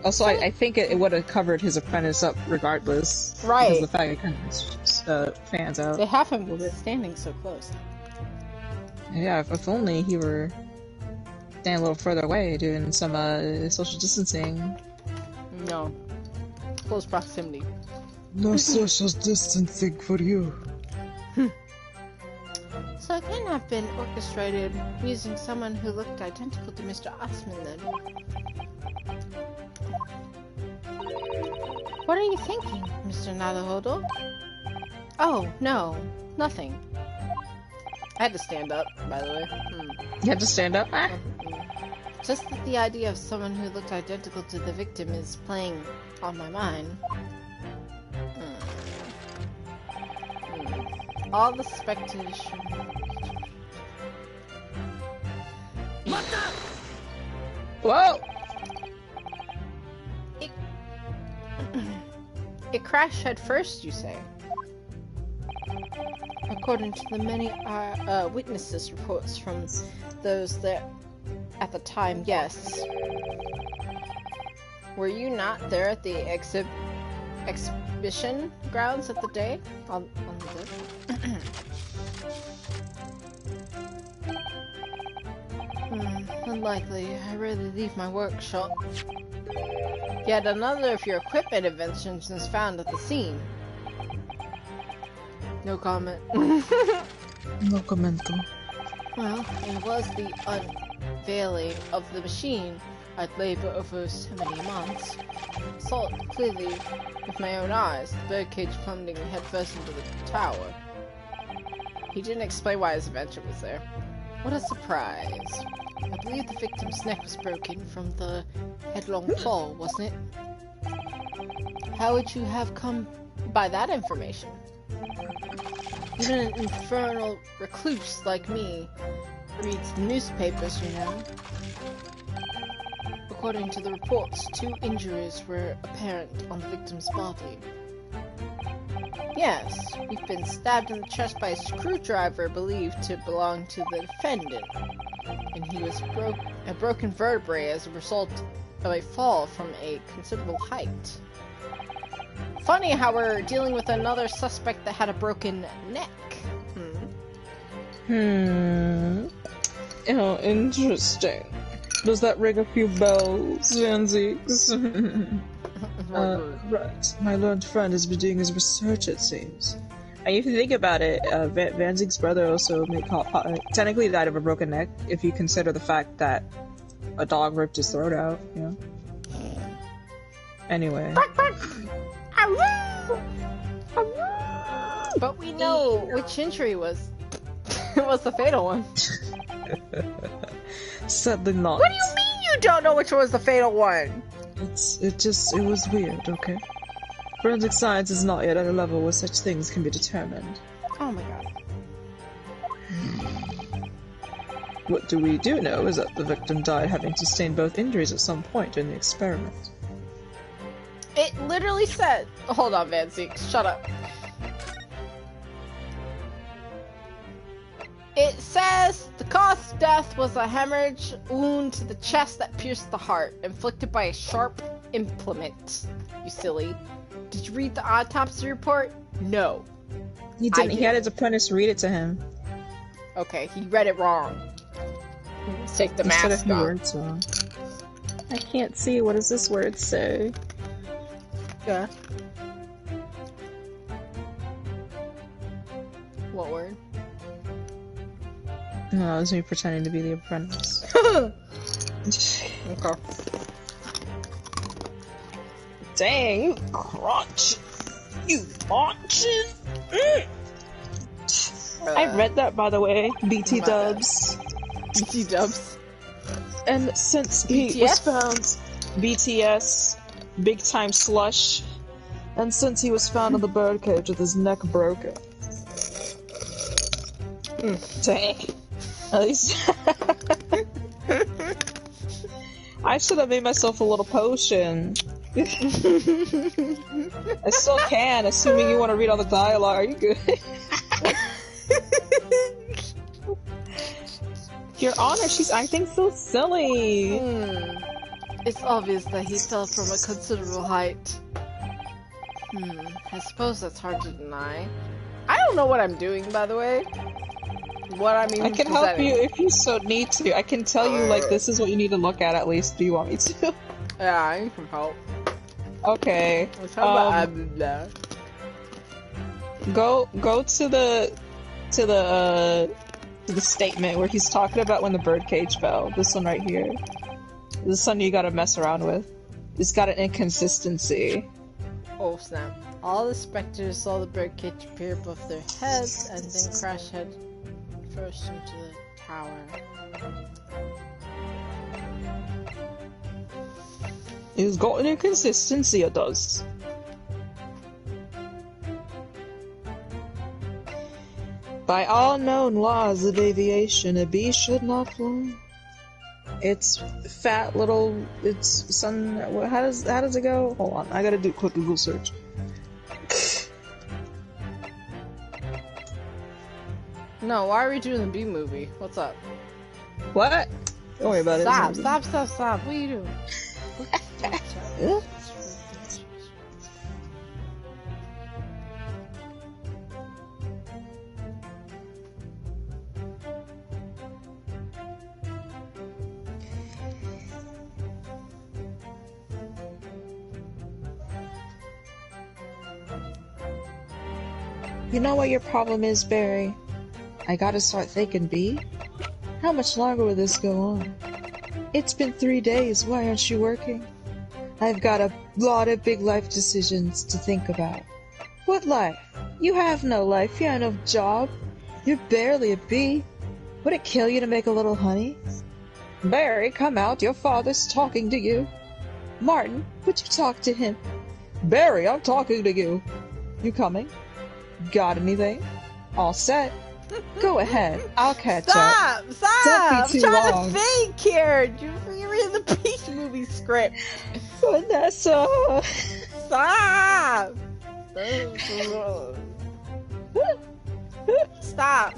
Also, I think it would have covered his apprentice up regardless. Right. Because the fact it kind of fans out. They have him standing so close. Yeah, if only he were standing a little further away doing some social distancing. No. Close proximity. No social distancing for you. So it couldn't have been orchestrated using someone who looked identical to Mr. Osmond then. What are you thinking, Mr. Naruhodo? Oh, no. Nothing. I had to stand up, by the way. You had to stand up? Just that the idea of someone who looked identical to the victim is playing on my mind. All the speculation. Whoa! It crashed head first, you say? According to the many witnesses reports from those there at the time, yes. Were you not there at the exhibition grounds at the day? On the day? Unlikely. I rarely leave my workshop. Yet another of your equipment inventions is found at the scene. No comment. No commento. Well, it was the unveiling of the machine I'd labor over so many months. Saw it clearly with my own eyes, the birdcage plummeting headfirst into the tower. He didn't explain why his invention was there. What a surprise. I believe the victim's neck was broken from the headlong fall, wasn't it? How would you have come by that information? Even an infernal recluse like me reads the newspapers, you know. According to the reports, 2 injuries were apparent on the victim's body. Yes, we've been stabbed in the chest by a screwdriver believed to belong to the defendant. And he was a broken vertebrae as a result of a fall from a considerable height. Funny how we're dealing with another suspect that had a broken neck. Oh, interesting. Does that ring a few bells, Van Zieks? Right. My learned friend has been doing his research, it seems. And if you think about it, Van Zieks' brother also technically died of a broken neck, if you consider the fact that a dog ripped his throat out, you know? Anyway. But we know which injury was the fatal one. Sadly not. What do you mean you don't know which one was the fatal one? It was weird, okay? Forensic science is not yet at a level where such things can be determined. Oh my god. What we do know is that the victim died having sustained both injuries at some point during the experiment. It literally said... Hold on, Van Zeke. Shut up. It says the cause of death was a hemorrhage wound to the chest that pierced the heart, inflicted by a sharp implement. You silly. Did you read the autopsy report? No. He didn't. He had his apprentice read it to him. Okay, he read it wrong. Let's take the mask off. Words wrong. I can't see. What does this word say? Yeah. What word? No, it was me pretending to be the apprentice. Okay. Dang, you crunch. You launching. I read that, by the way. BT dubs. BT dubs. And since he was found, BTS, big time slush. And since he was found in the birdcage with his neck broken. Dang. At least I should have made myself a little potion. I still can, assuming you want to read all the dialogue. Are you good? Your Honor, she's acting so silly. It's obvious that he fell from a considerable height. I suppose that's hard to deny. I don't know what I'm doing, by the way. What I mean, I can help you if you so need to. I can tell you, like, this is what you need to look at least. Do you want me to? Yeah, I can help. Okay. Go to the statement where he's talking about when the birdcage fell. This one right here. This one you gotta mess around with. It's got an inconsistency. Oh snap. All the specters saw the birdcage appear above their heads and then crash head first into the tower. It's got an inconsistency, it does. By all known laws of aviation, a bee should not fly. It's fat little. It's some. How does it go? Hold on, I gotta do a quick Google search. No, why are we doing the bee movie? What's up? What? Don't worry about it. Stop! What are you doing? You know what your problem is, Barry? I gotta start thinking, B. How much longer will this go on? It's been 3 days, why aren't you working? I've got a lot of big life decisions to think about. What life? You have no life, you have no job. You're barely a bee. Would it kill you to make a little honey? Barry, come out, your father's talking to you. Martin, would you talk to him? Barry, I'm talking to you. You coming? Got anything? All set? Go ahead, I'll catch up. Stop! Don't be too I'm trying long. to think here. You're reading the Peach movie script. Vanessa! Stop! Stop.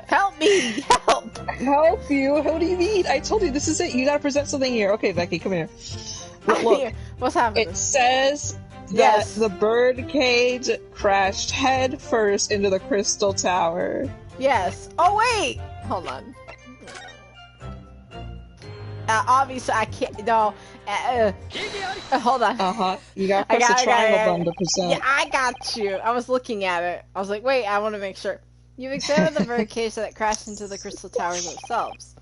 Help me! Help! Help you? What do you mean? I told you this is it. You gotta present something here. Okay, Becky, come here. Look, Here. What's happening? it says that the bird cage crashed head first into the crystal tower. Yes. Oh wait! Hold on. Obviously I can't. No. Hold on. You gotta press the triangle button to present. Yeah, I got you. I was looking at it. I was like, wait, I want to make sure. You've examined the birdcage that crashed into the crystal towers themselves.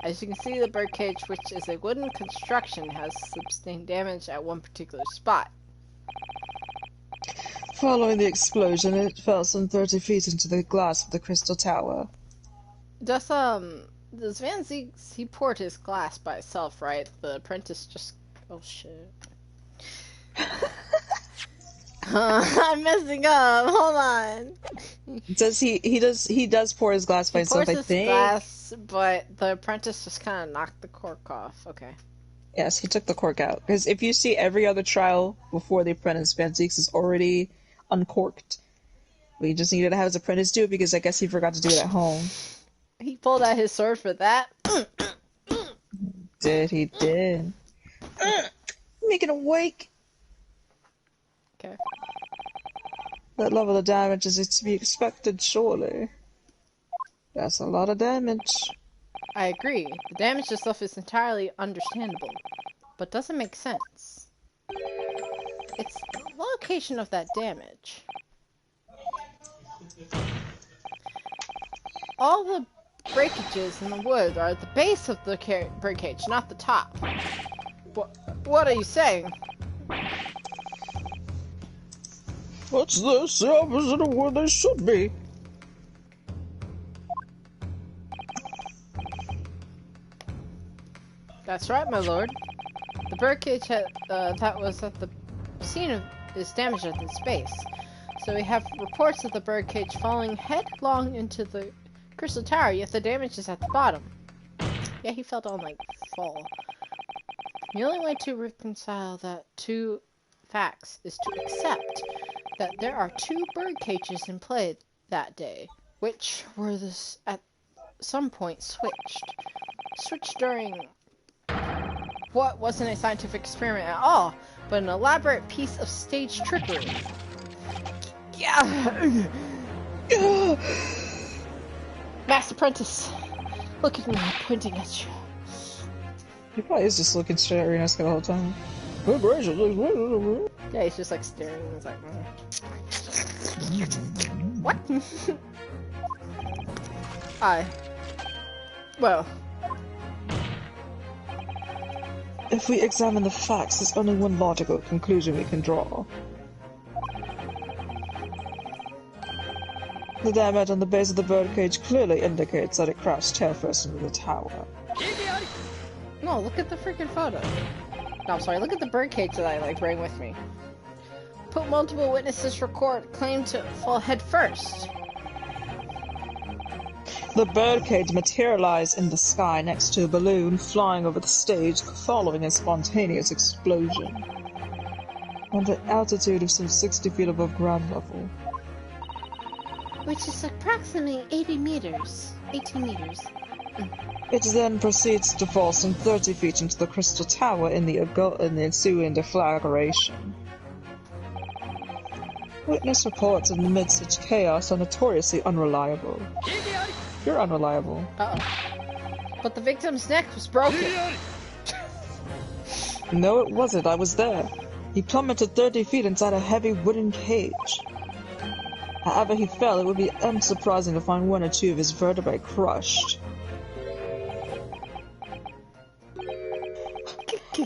As you can see, the birdcage, which is a wooden construction, has sustained damage at one particular spot. Following the explosion, it fell some 30 feet into the glass of the crystal tower. Does Does Van Zieks, he poured his glass by itself, right? The apprentice just... Oh, shit. I'm messing up. Hold on. Does he does pour his glass by himself, I think. He pours his glass, but the apprentice just kind of knocked the cork off. Okay. Yes, he took the cork out. Because if you see every other trial before the apprentice, Van Zieks is already uncorked. We just needed to have his apprentice do it because I guess he forgot to do it at home. He pulled out his sword for that. He did. Making a wake. Okay. That level of damage is to be expected, surely. That's a lot of damage. I agree. The damage itself is entirely understandable, but doesn't make sense. It's the location of that damage. All the breakages in the wood are at the base of the breakage, not the top. What are you saying? What's this? The opposite of where they should be. That's right, my lord. The birdcage that was at the scene of is damaged at its base. So we have reports of the birdcage falling headlong into the crystal tower, yet the damage is at the bottom. Yeah, he felt on, like, fall. The only way to reconcile that two facts is to accept that there are two bird cages in play that day, which were at some point switched during what wasn't a scientific experiment at all, but an elaborate piece of stage trickery. Yeah. Master Apprentice, look at me, I'm pointing at you. He probably is just looking straight at Renosuke the whole time. Oh, gracious. Yeah, he's just like staring. He's like, what? Well. If we examine the facts, there's only one logical conclusion we can draw. The damage on the base of the birdcage clearly indicates that it crashed tailfirst into the tower. No, look at the freaking photo. No, I'm sorry, look at the birdcage that I, bring with me. Put multiple witnesses record claim to fall head first. The birdcage materialized in the sky next to a balloon flying over the stage following a spontaneous explosion. At an altitude of some 60 feet above ground level. Which is approximately 18 meters. It then proceeds to fall some 30 feet into the crystal tower in the ensuing deflagration. Witness reports amid such chaos are notoriously unreliable. You're unreliable. Uh-oh. But the victim's neck was broken. No, it wasn't. I was there. He plummeted 30 feet inside a heavy wooden cage. However he fell, it would be unsurprising to find one or two of his vertebrae crushed.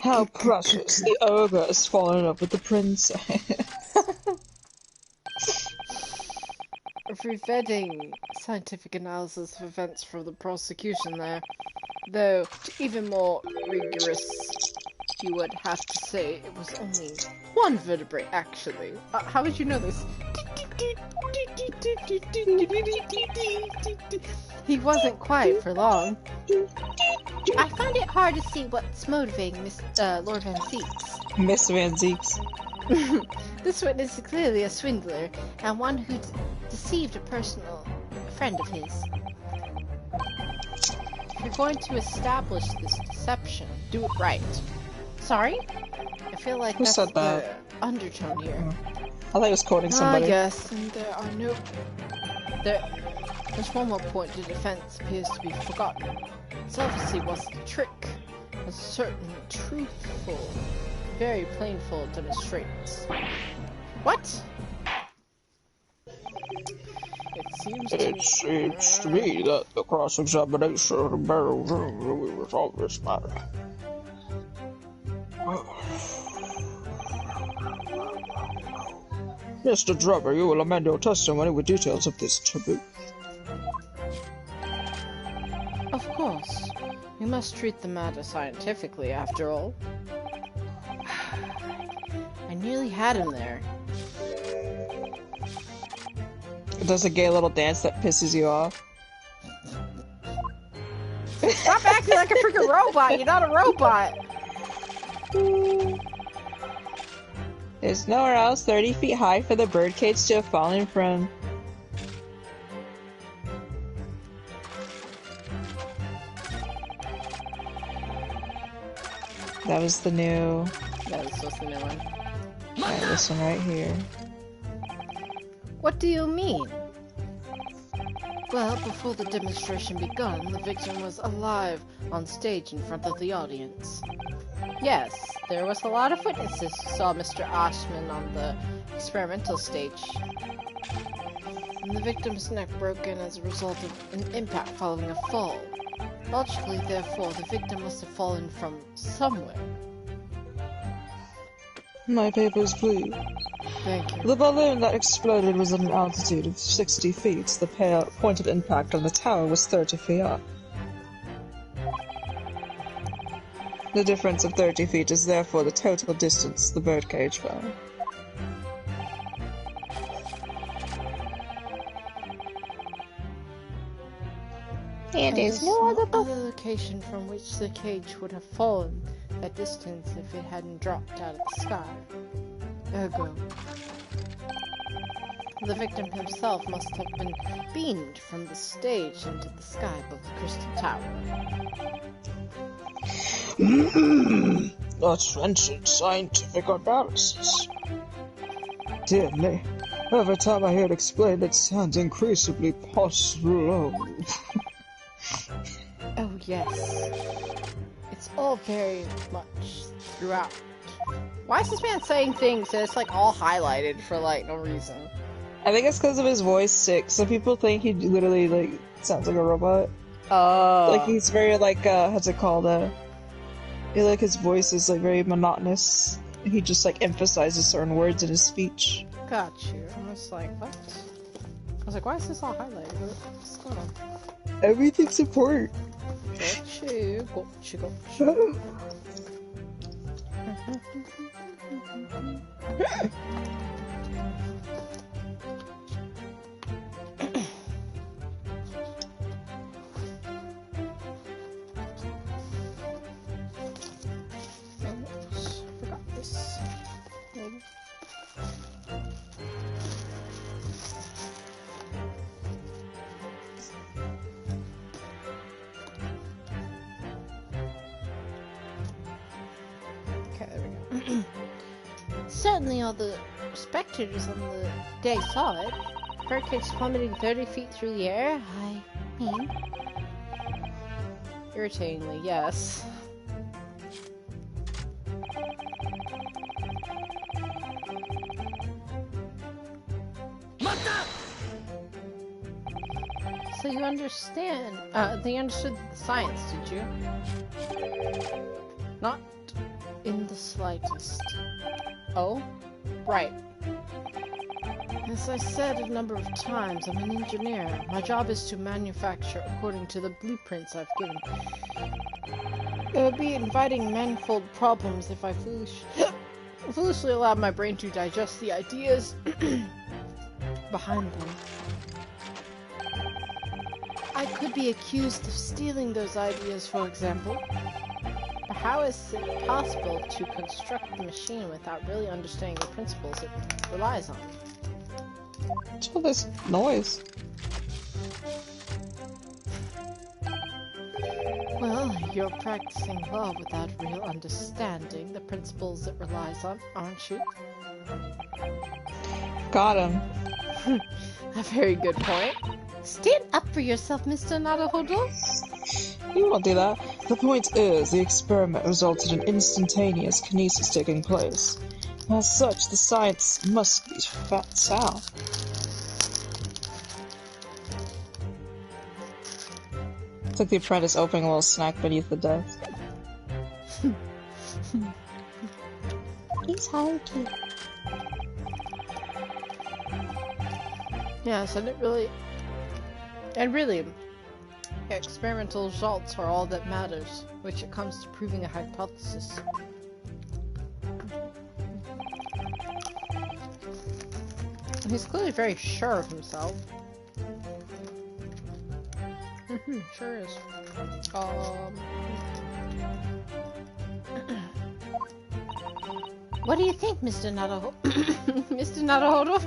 How precious, the ogre has fallen in love with the princess. Preventing scientific analysis of events from the prosecution there. Though, even more rigorous, you would have to say it was only one vertebrae, actually. How would you know this? He wasn't quiet for long. I find it hard to see what's motivating Lord Van Zieks. Miss Van Zieks. This witness is clearly a swindler, and one who deceived a personal friend of his. If you're going to establish this deception, do it right. Sorry? I feel like Who that's said that? the undertone here. I thought he was quoting somebody. Yes, and there are no... There's one more point. The defense appears to be forgotten. It obviously wasn't a trick. A certain truthful, very plainful demonstrates. What? It seems to me that the cross-examination of the barrel will resolve this matter. Mr. Drebber, you will amend your testimony with details of this taboo. Of course. We must treat the matter scientifically, after all. I nearly had him there. It does a gay little dance that pisses you off. Stop acting like a freaking robot! You're not a robot! There's nowhere else 30 feet high for the birdcage to have fallen from. That was the new... That was just the new one. Alright, this one right here. What do you mean? Well, before the demonstration begun, the victim was alive on stage in front of the audience. Yes, there was a lot of witnesses who saw Mr. Ashman on the experimental stage. And the victim's neck broken as a result of an impact following a fall. Logically, therefore, the victim must have fallen from somewhere. My papers, please. Thank you. The balloon that exploded was at an altitude of 60 feet. The point of impact on the tower was 30 feet up. The difference of 30 feet is therefore the total distance the birdcage fell. And there's no other location from which the cage would have fallen that distance if it hadn't dropped out of the sky. Ergo, the victim himself must have been beamed from the stage into the sky above the Crystal Tower. A trenchant scientific analysis. Dear me, every time I hear it explained, it sounds increasingly slow. Oh yes, it's all very much throughout. Why is this man saying things and it's like all highlighted for like no reason? I think it's because of his voice sick. Some people think he literally like sounds like a robot. Like he's very like how's it called? Like his voice is like very monotonous. He just like emphasizes certain words in his speech. Got you. I'm just like, what? I was like, why is this all highlighted? What's going on? Everything's important. Got you. Got you. Forgot this. Maybe. Okay, there we go. Certainly all the spectators on the day saw it. Birdcage plummeting 30 feet through the air. I mean... Irritatingly, yes. So you understand, they understood the science, did you? Not in the slightest. Oh? Right. As I said a number of times, I'm an engineer. My job is to manufacture according to the blueprints I've given. It would be inviting manifold problems if I foolishly allowed my brain to digest the ideas behind them. I could be accused of stealing those ideas, for example. But how is it possible to construct the machine without really understanding the principles it relies on? What's all this noise? Well, you're practicing law without real understanding the principles it relies on, aren't you? Got him. A very good point. Stand up for yourself, Mr. Naruhodo. You won't do that. The point is, the experiment resulted in instantaneous kinesis taking place. As such, the science must be sound. It's like the apprentice opening a little snack beneath the desk. He's hungry. Yes, and really, experimental results are all that matters, which it comes to proving a hypothesis. And he's clearly very sure of himself. Sure is. What do you think, Mr. Naruhodo? Mr. Naruhodo?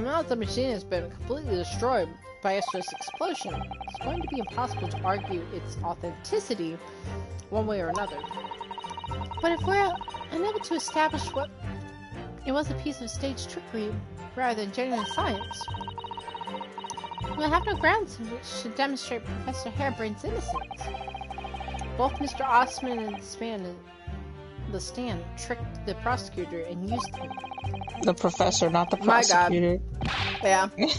Now that the machine has been completely destroyed by Estro's explosion, it's going to be impossible to argue its authenticity one way or another. But if we're unable to establish what it was a piece of staged trickery rather than genuine science, we'll have no grounds in which to demonstrate Professor Harebrain's innocence. Both Mr. Osman and the stand tricked the prosecutor and used him. The professor, not the prosecutor. My God. Yeah.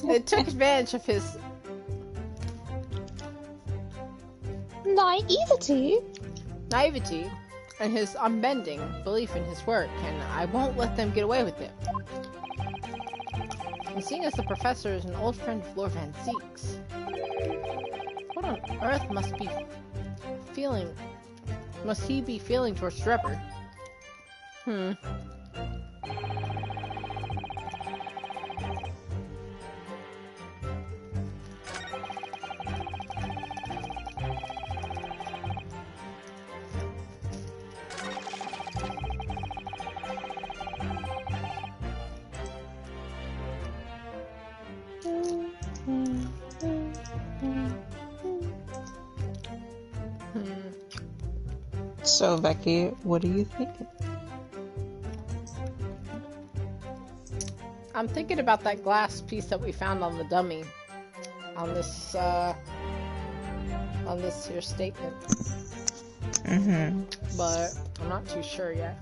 It took advantage of his naivety and his unbending belief in his work, and I won't let them get away with it. And seeing as the professor is an old friend of Lord Van Zeek's, what on earth must he be feeling towards Trevor? So, Becky, what are you thinking? I'm thinking about that glass piece that we found on the dummy. On this here statement. But I'm not too sure yet.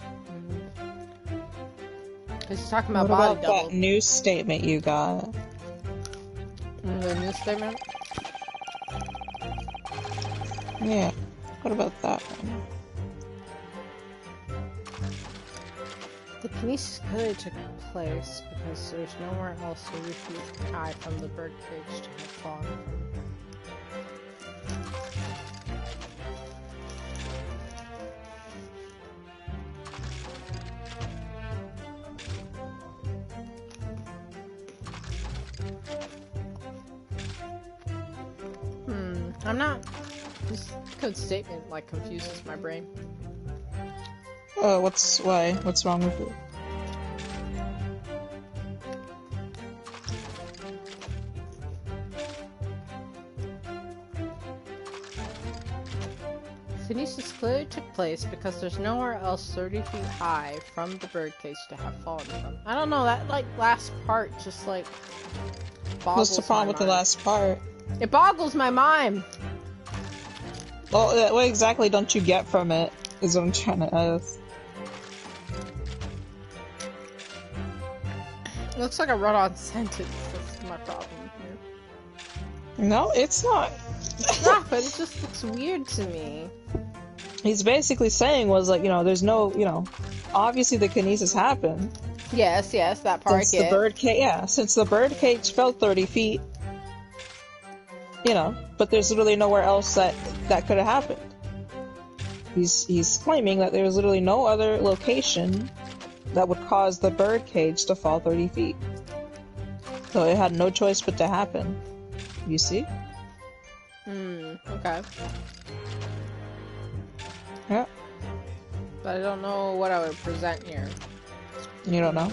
Because he's talking about body double. What about that new statement you got? The new statement? Yeah. What about that one? The kinesis clearly took place because there's nowhere else to refute high from the birdcage to have fallen from. I'm not. This code statement like confuses my brain. What's wrong with it? Kinesis clearly took place because there's nowhere else 30 feet high from the birdcage to have fallen from. I don't know, that like last part just like boggles. What's the problem with the last part? It boggles my mind. Well, what exactly don't you get from it? Is what I'm trying to ask. It looks like a run-on sentence. That's my problem here. No, it's not. It's not, but it just looks weird to me. He's basically saying was like, there's no, obviously the kinesis happened. Yes, that part. Since the birdcage fell 30 feet, but there's literally nowhere else that could have happened. He's claiming that there's literally no other location that would cause the birdcage to fall 30 feet. So it had no choice but to happen. You see? Okay. Yeah. But I don't know what I would present here. You don't know?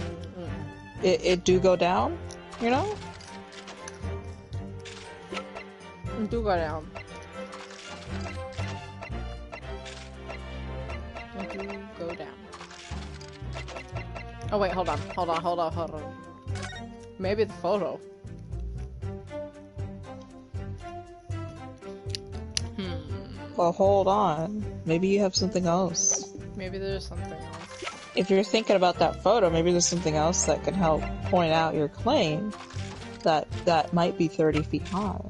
It do go down, It do go down. It do go down. Oh wait, hold on. Maybe the photo. Well, hold on. Maybe you have something else. Maybe there's something else. If you're thinking about that photo, maybe there's something else that can help point out your claim that might be 30 feet high,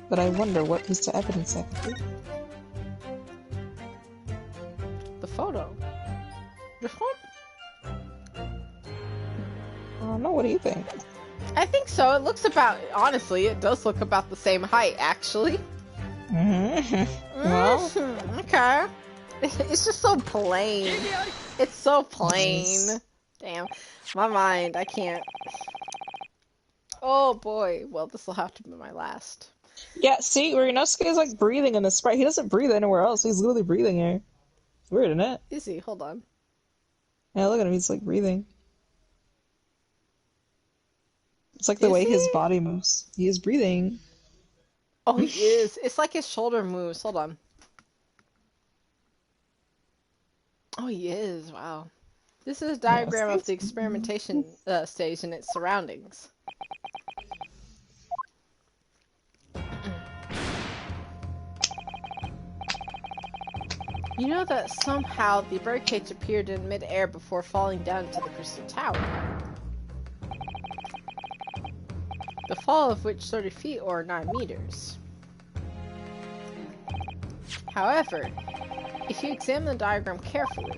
But I wonder what piece of evidence that could be. The photo. This one? I don't know, what do you think? I think so. It looks about, honestly, it does look about the same height, actually. Well, okay. It's just so plain. It's so plain. Damn. My mind, I can't. Oh boy. Well, this will have to be my last. yeah, see, Ryunosuke is like breathing in the sprite. He doesn't breathe anywhere else. He's literally breathing here. It's weird, isn't it? Is he? Hold on. Yeah, look at him. He's like breathing. It's like the way his body moves. He is breathing. Oh, he is. It's like his shoulder moves. Hold on. Oh, he is. Wow. This is a diagram of the experimentation stage and its surroundings. You know that somehow the birdcage appeared in mid-air before falling down into the Crystal Tower. The fall of which 30 feet or 9 meters. However, if you examine the diagram carefully,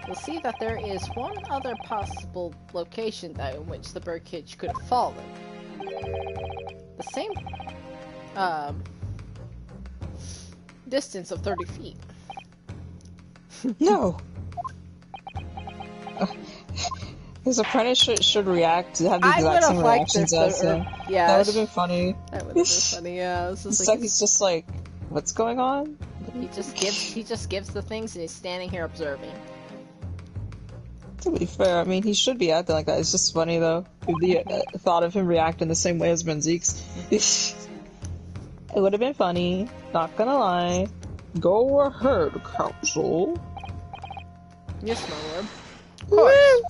you'll see that there is one other possible location in which the birdcage could have fallen. The same distance of 30 feet. No! His apprentice should react, have the exact same reactions as him. Yeah, that would have been funny. That would have been funny, yeah. He's just like, what's going on? He just gives the things and he's standing here observing. To be fair, I mean, he should be acting like that. It's just funny, though. The thought of him reacting the same way as Benzeek's. It would have been funny, not gonna lie. Go ahead, Council. Yes, my lord. Of course.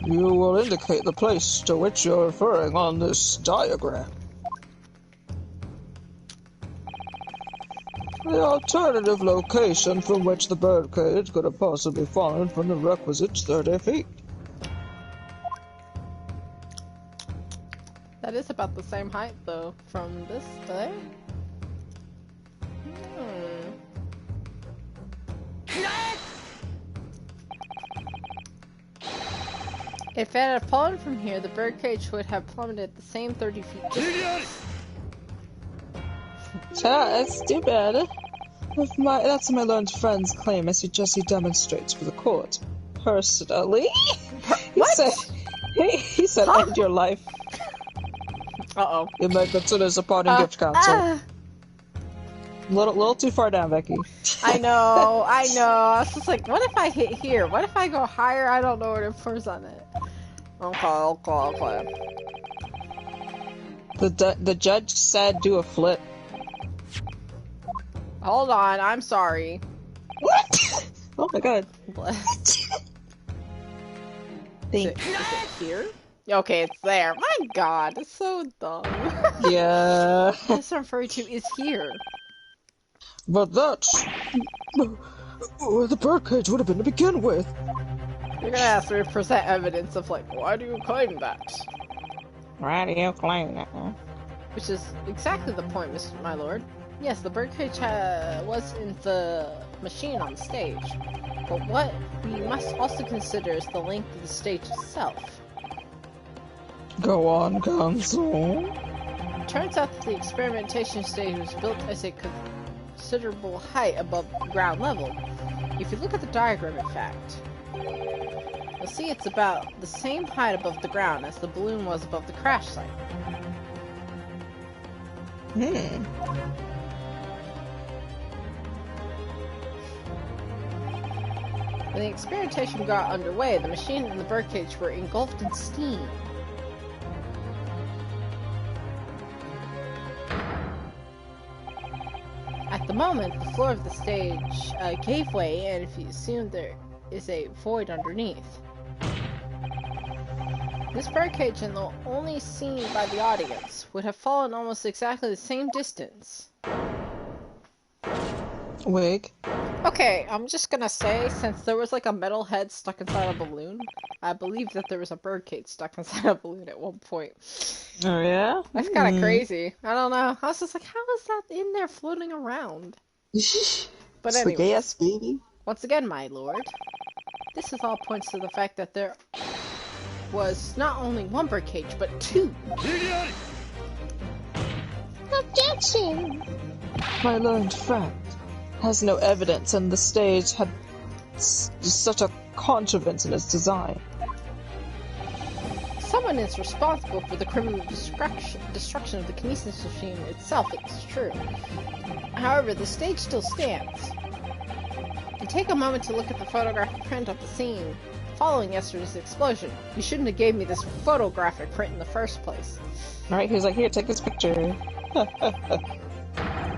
You will indicate the place to which you're referring on this diagram. The alternative location from which the birdcage could have possibly fallen from the requisite 30 feet. That is about the same height, though, from this to there. If it had fallen from here, the birdcage would have plummeted the same 30 feet distance. That's too bad. That's my learned friend's claim, I suggest he demonstrates for the court. Personally. He said end your life. Uh-oh. You may consider this a parting gift, Council. Little too far down, Becky. I know. I was just like, what if I hit here? What if I go higher? I don't know where to force on it. Okay. The judge said do a flip. Hold on, I'm sorry. What? Oh my god. Is it here? Okay, it's there. My god, it's so dumb. Yeah. This I'm referring to is here. But that's where the birdcage would have been to begin with. You're gonna ask me to present evidence of, like, why do you claim that? Why do you claim that? Which is exactly the point, my lord. Yes, the birdcage was in the machine on the stage. But what we must also consider is the length of the stage itself. Go on, Council. It turns out that the experimentation stage was built as a considerable height above ground level. If you look at the diagram, in fact, you'll see it's about the same height above the ground as the balloon was above the crash site. When the experimentation got underway, the machine and the birdcage were engulfed in steam. At the moment, the floor of the stage gave way, and if you assume there is a void underneath. This birdcage, and though only seen by the audience, would have fallen almost exactly the same distance. Wig. Okay, I'm just gonna say, since there was like a metal head stuck inside a balloon, I believe that there was a birdcage stuck inside a balloon at one point. Oh yeah? That's kind of crazy. I don't know. I was just like, how is that in there floating around? But anyway, yes, baby. once again, my lord, this is all points to the fact that was not only one birdcage, but 2. Objection! My learned friend has no evidence, and the stage had such a contrivance in its design. Someone is responsible for the criminal destruction of the kinesis machine itself, it's true. However, the stage still stands. And take a moment to look at the photographic print of the scene following yesterday's explosion. You shouldn't have gave me this photographic print in the first place. Alright, he was like, here, take this picture.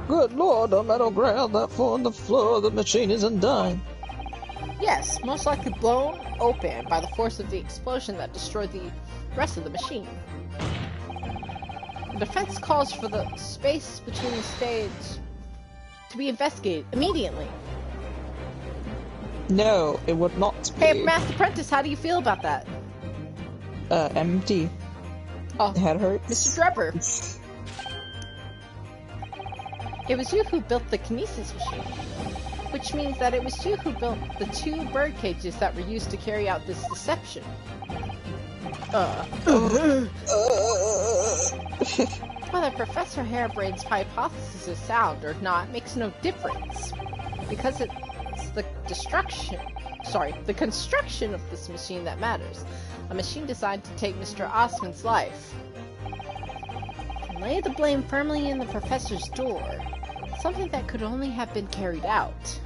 Good lord, a metal ground that far on the floor, the machine is undone. Yes, most likely blown open by the force of the explosion that destroyed the rest of the machine. The defense calls for the space between the stage to be investigated immediately. No, it would not be. Hey, Master Apprentice, how do you feel about that? Empty. Oh, Head hurts. Mr. Drebber. It was you who built the kinesis machine, which means that it was you who built the 2 bird cages that were used to carry out this deception. Whether Professor Harebrain's hypothesis is sound or not makes no difference, because it's the construction of this machine that matters. A machine designed to take Mr. Osmond's life. And lay the blame firmly in the professor's door. Something that could only have been carried out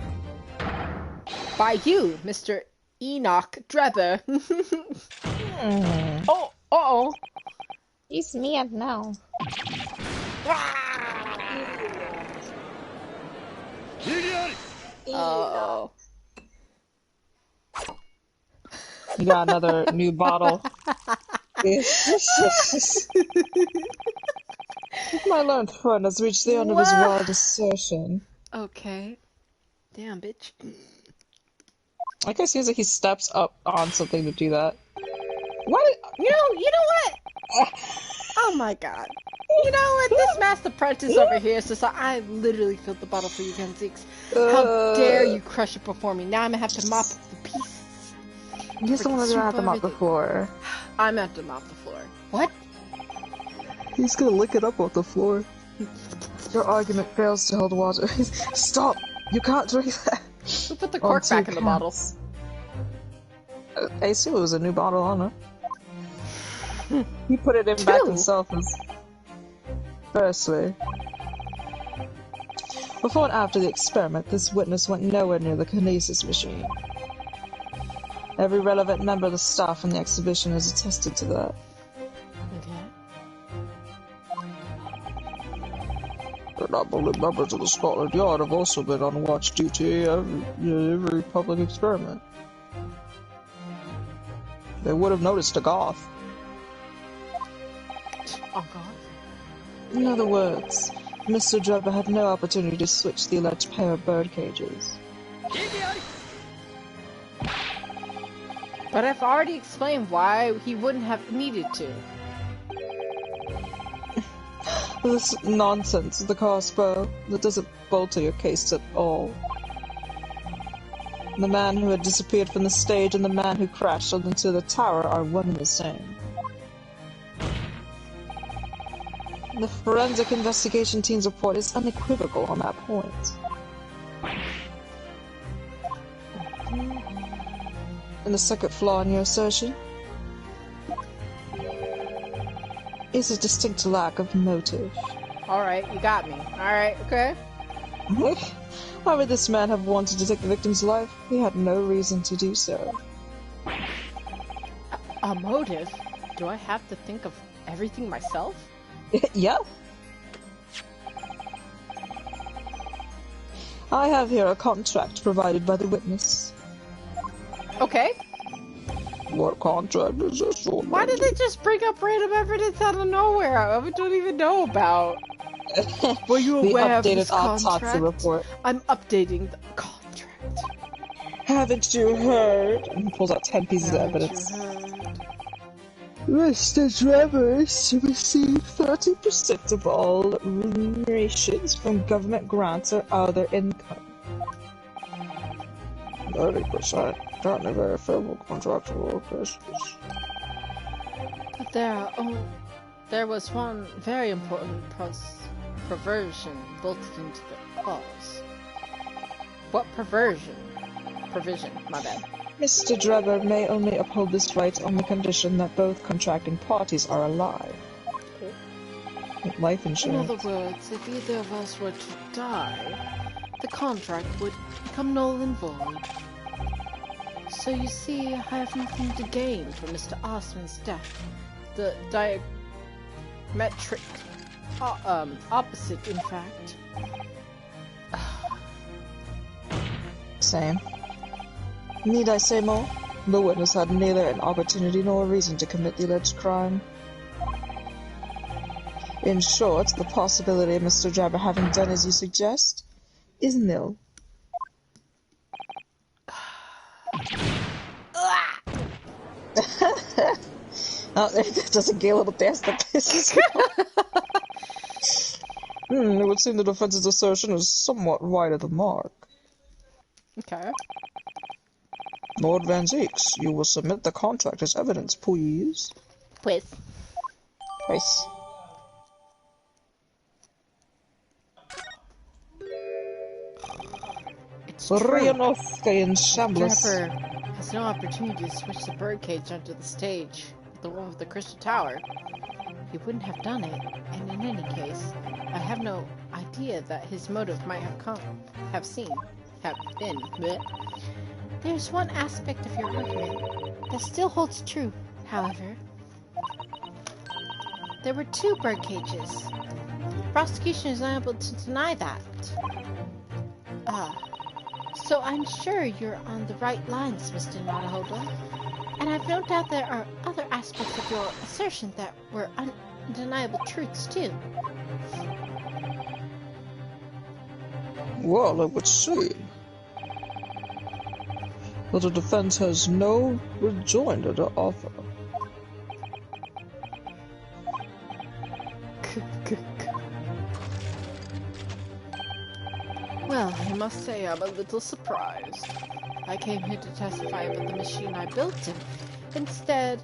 by you, Mr. Enoch Drebber. Oh, uh-oh. He's mad now. Oh. You got another new bottle. My learned friend has reached the end of his wild assertion. Okay. Damn, bitch. I guess it seems like he steps up on something to do that. What? You know what? Oh my god. You know what? This Master Apprentice over here is just like, I literally filled the bottle for you, Genzix. How dare you crush it before me? Now I'm gonna have to mop up the pieces. You're the one that's gonna have to mop the floor. I'm gonna have to mop the floor. What? He's gonna lick it up off the floor. Your argument fails to hold water. Stop! You can't drink that! Who put the cork back in the bottle? I assume it was a new bottle, I don't know. He put it in back himself as firstly. Before and after the experiment, this witness went nowhere near the kinesis machine. Every relevant member of the staff in the exhibition has attested to that. And I believe members of the Scotland Yard have also been on watch duty every public experiment. They would have noticed a goth. Oh god. In other words, Mr. Drebber had no opportunity to switch the alleged pair of bird cages. But I've already explained why he wouldn't have needed to. This nonsense of the crossbow that doesn't bolster your case at all. The man who had disappeared from the stage and the man who crashed into the tower are one and the same. The forensic investigation team's report is unequivocal on that point. And the second flaw in your assertion is a distinct lack of motive. Alright, you got me. Alright, okay. Why would this man have wanted to take the victim's life? He had no reason to do so. A motive? Do I have to think of everything myself? Yeah. I have here a contract provided by the witness. Okay. What contract is this one? Why did they just bring up random evidence out of nowhere? I don't even know about. Were you aware of this contract? Report. I'm updating the contract. Haven't you heard? And he pulls out 10 pieces of evidence. Mr. Drebber is to receive 30% of all remunerations from government grants or other income. 30%. Currently very favorable contractual locations. But there was one very important perversion built into the clause. What perversion? Provision, my bad. Mr. Drebber may only uphold this right on the condition that both contracting parties are alive. Like life insurance. In other words, if either of us were to die, the contract would become null and void. So you see, I have nothing to gain from Mr. Osmond's death. The diametric opposite, in fact. Same. Need I say more? The witness had neither an opportunity nor a reason to commit the alleged crime. In short, the possibility of Mr. Drebber having done as you suggest is nil. Oh, that does a gay little dance that pisses me off. It would seem the defense's assertion is somewhat wide of the mark. Okay. Lord Van Zeeks, you will submit the contract as evidence, please. Please. Nice. It's true. Ryanovka in shambles. Drebber has no opportunity to switch the birdcage onto the stage, the one with the crystal tower. He wouldn't have done it, and in any case, I have no idea that his motive might have been. Bleh. There's one aspect of your argument that still holds true, however. There were 2 bird cages. The prosecution is unable to deny that. So I'm sure you're on the right lines, Mr. Naruhodo. And I've no doubt there are other aspects of your assertion that were undeniable truths, too. Well, it would seem that the defense has no rejoinder to offer. Well, I must say I'm a little surprised. I came here to testify about the machine I built, and instead,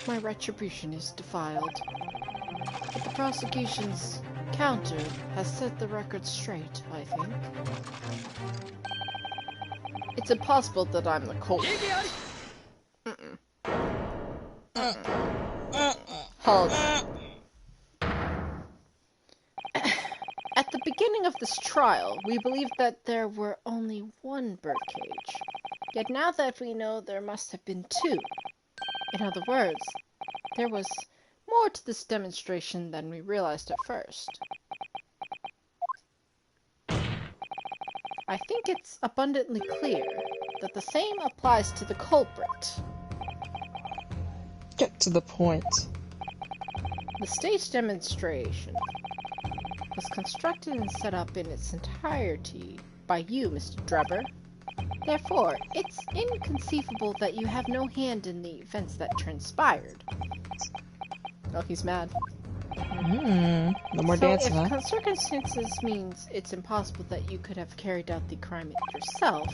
my retribution is defiled. But the prosecution's counter has set the record straight, I think. It's impossible that I'm the culprit. Hold on. At the beginning of this trial, we believed that there were only 1 birdcage. Yet now that we know there must have been 2. In other words, there was more to this demonstration than we realized at first. I think it's abundantly clear that the same applies to the culprit. Get to the point. The stage demonstration was constructed and set up in its entirety by you, Mr. Drebber. Therefore, it's inconceivable that you have no hand in the events that transpired. Oh, he's mad. No more dancing, huh? If circumstances means it's impossible that you could have carried out the crime yourself,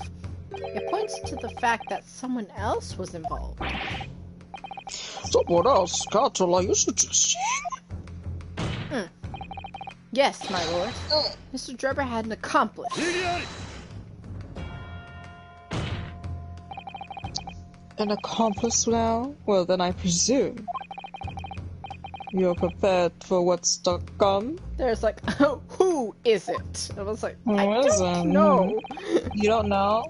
it points to the fact that someone else was involved. Someone else? Counsel, are you suggesting? Yes, my lord. Mr. Drebber had an accomplice. An accomplice now? Well, then I presume you're prepared for what's to come? There's like, who is it? I was like, I don't know. You don't know?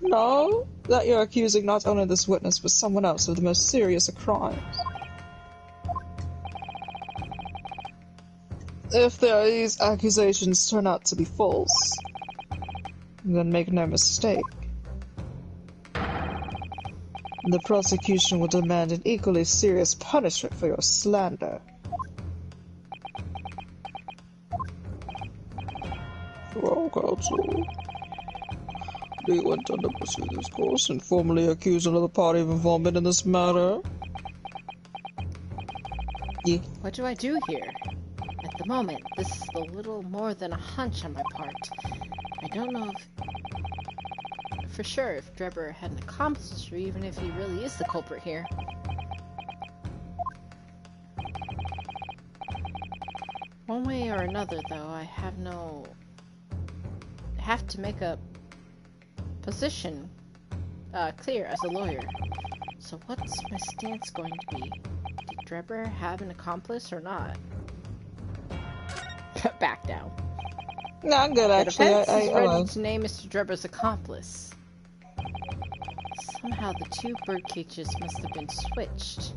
No? That you're accusing not only this witness, but someone else of the most serious of crimes. If these accusations turn out to be false, then make no mistake. The prosecution will demand an equally serious punishment for your slander. Well, counsel, do you intend to pursue this course and formally accuse another party of involvement in this matter? What do I do here? At the moment, this is a little more than a hunch on my part. I don't know for sure if Drebber had an accomplice or even if he really is the culprit here. One way or another, though, I have to make a position clear as a lawyer. So what's my stance going to be? Did Drebber have an accomplice or not? Back down. No, I'm good, actually. The defense is ready to name Mr. Drebber's accomplice. Somehow the two bird cages must have been switched.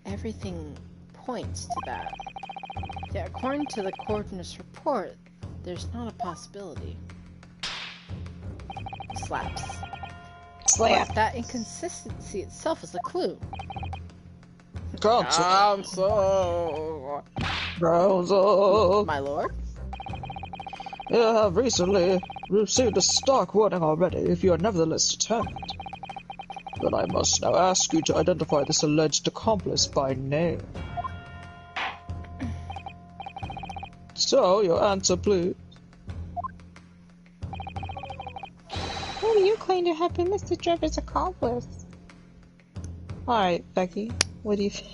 Everything points to that. Yet according to the coroner's report, there's not a possibility. Slaps. Slap. But that inconsistency itself is a clue. Counsel. My lord? You have recently received a stark warning already if you are nevertheless determined. Then I must now ask you to identify this alleged accomplice by name. So, your answer, please. Who do you claim to have been Mr. Drebber's accomplice? Alright, Becky, what do you think?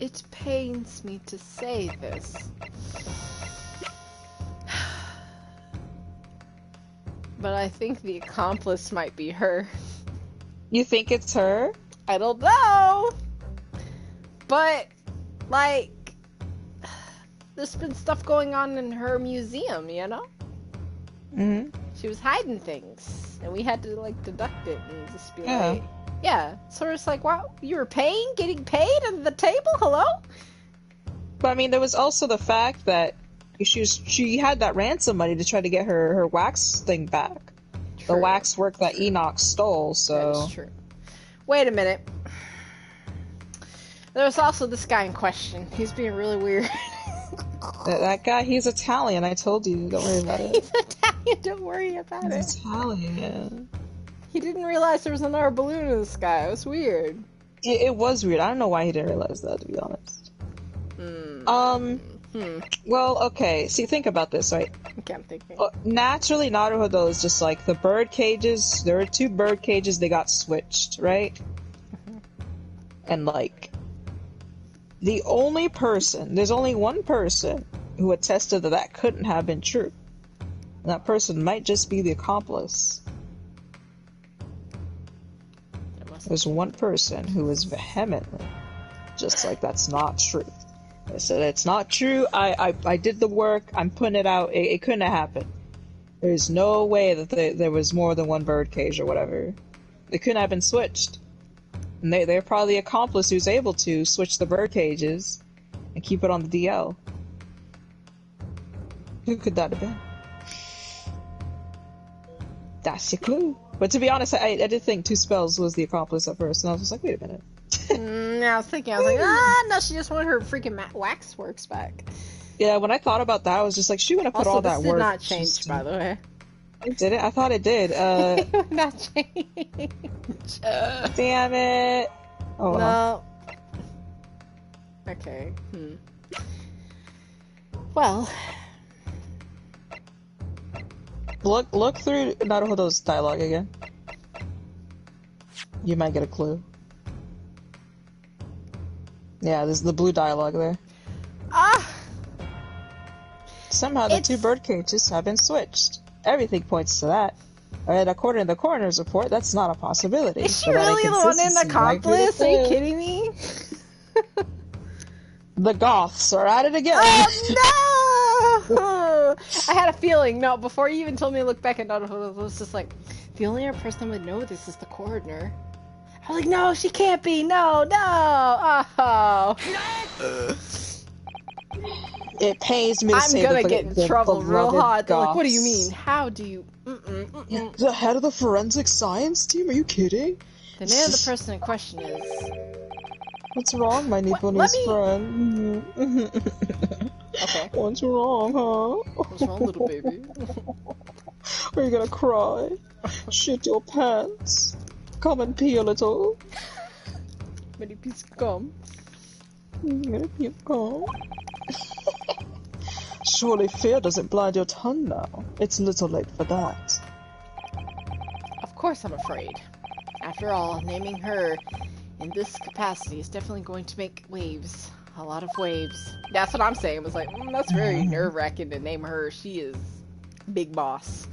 It pains me to say this. But I think the accomplice might be her. You think it's her? I don't know! But, like, there's been stuff going on in her museum, you know? Mm-hmm. She was hiding things, and we had to, like, deduct it and just be like... Yeah, so it's like, wow, you were getting paid under the table? Hello? But I mean, there was also the fact that she had that ransom money to try to get her wax thing back. True. The wax work that Enoch stole, so... That is true. Wait a minute. There was also this guy in question. He's being really weird. That guy, he's Italian, I told you. Don't worry about it. He's Italian, don't worry about it. He's Italian. He didn't realize there was another balloon in the sky. It was weird. It was weird. I don't know why he didn't realize that, to be honest. Well, okay. See, think about this, right? Okay, I'm thinking. Naturally, Naruhodo is just like the bird cages. There were 2 bird cages. They got switched, right? Mm-hmm. And, like, there's only one person who attested that couldn't have been true. And that person might just be the accomplice. There's one person who is vehemently just like, that's not true. I said, it's not true. I did the work. I'm putting it out. It couldn't have happened. There's no way that there was more than one bird cage or whatever. It couldn't have been switched. And they're probably the accomplice who's able to switch the bird cages and keep it on the DL. Who could that have been? That's the clue. But to be honest, I did think 2 Spells was the accomplice at first, and I was just like, wait a minute. I was like, no, she just wanted her freaking waxworks back. Yeah, when I thought about that, I was just like, she would have put all that work. Also, this did not change, by the way. It did it? I thought it did. It would not change. Damn it. Oh, no. Okay. Well... Look through Naruhodo's dialogue again. You might get a clue. Yeah, there's the blue dialogue there. Somehow the 2 bird cages have been switched. Everything points to that. And according to the coroner's report, that's not a possibility. Is she really the one in accomplice? Are you kidding me? The Goths are at it again. Oh no! I had a feeling. No, before you even told me to look back at Naruhodo, it was just like, the only other person that would know this is the coroner. I was like, no, she can't be. No. Oh. It pains me to say I'm gonna get in trouble real hard. They're like, what do you mean? How do you... The head of the forensic science team? Are you kidding? The name of the person in question is... What's wrong, my Nipponi's friend? Okay. What's wrong, huh? What's wrong, little baby? Are you gonna cry? Shit your pants. Come and pee a little. Many pieces of gum. I'm gonna pee a gum. Surely fear doesn't blind your tongue now. It's a little late for that. Of course I'm afraid. After all, naming her in this capacity is definitely going to make waves. A lot of waves. That's what I'm saying. I was like, that's very nerve-wracking to name her. She is big boss.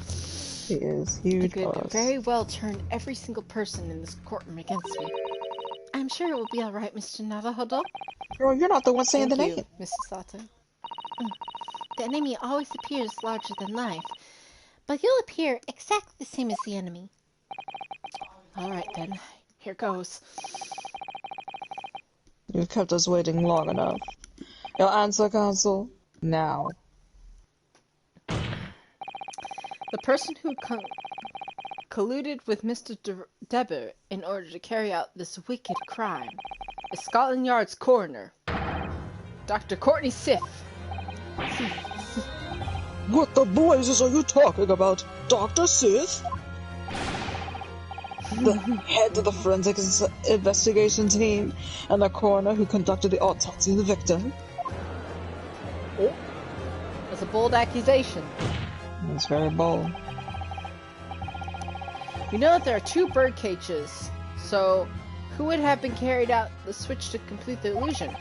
She is huge They could boss. very well turn every single person in this courtroom against me. I'm sure it will be all right, Mr. Naruhodo. Girl, you're not the one saying Thank the you, name. Mrs. Sato. The enemy always appears larger than life, but you'll appear exactly the same as the enemy. Alright then, here goes. You've kept us waiting long enough. Your answer, Counsel, now. The person who colluded with Mr. Deber in order to carry out this wicked crime is Scotland Yard's coroner, Dr. Courtney Sith. What the blazes are you talking about, Dr. Sith? The head of the forensic investigation team and the coroner who conducted the autopsy of the victim. Oh, that's a bold accusation. That's very bold. We know that there are 2 bird cages, so who would have been carried out the switch to complete the illusion?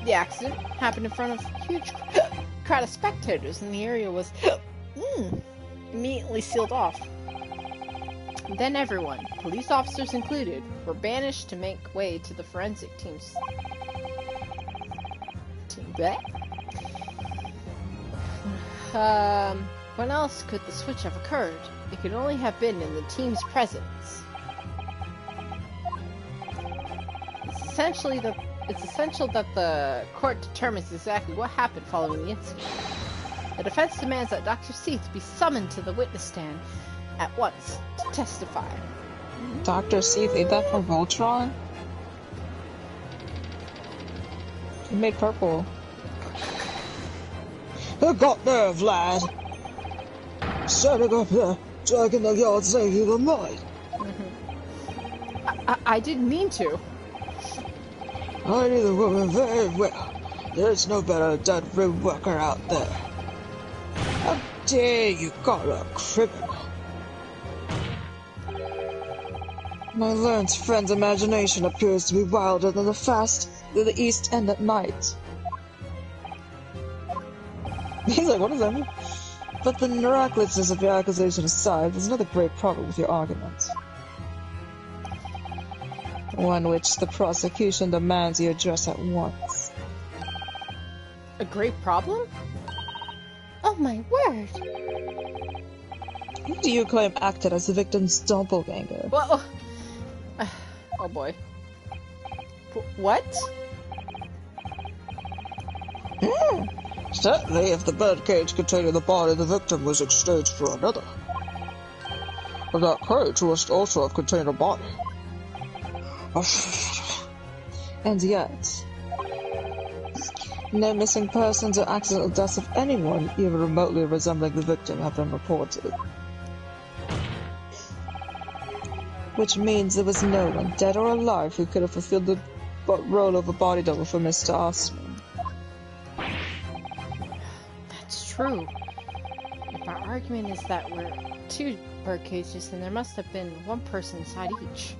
The accident happened in front of a huge crowd of spectators, and the area was immediately sealed off. Then everyone, police officers included, were banished to make way to the forensic team's when else could the switch have occurred? It could only have been in the team's presence. It's essential that the court determines exactly what happened following the incident. The defense demands that Dr. Seath be summoned to the witness stand at once to testify. Dr. Seath, ain't that from Voltron? He made purple. I got nerve, lad. Standing up there, dragging the yard saving the night. I didn't mean to. I knew the woman very well. There's no better dead room worker out there. How dare you call her a criminal? My learned friend's imagination appears to be wilder than the East End at night. He's like, what does that mean? But the miraculousness of your accusation aside, there's another great problem with your argument. One which the prosecution demands you address at once. A great problem? Oh my word! Who do you claim acted as the victim's doppelganger? Well, oh boy. What? Certainly, if the birdcage containing the body of the victim was exchanged for another. But that cage must also have contained a body. And yet, no missing persons or accidental deaths of anyone even remotely resembling the victim have been reported. Which means there was no one, dead or alive, who could have fulfilled the role of a body double for Mr. Osman. That's true. If our argument is that we're 2 bird cages, then there must have been 1 person inside each.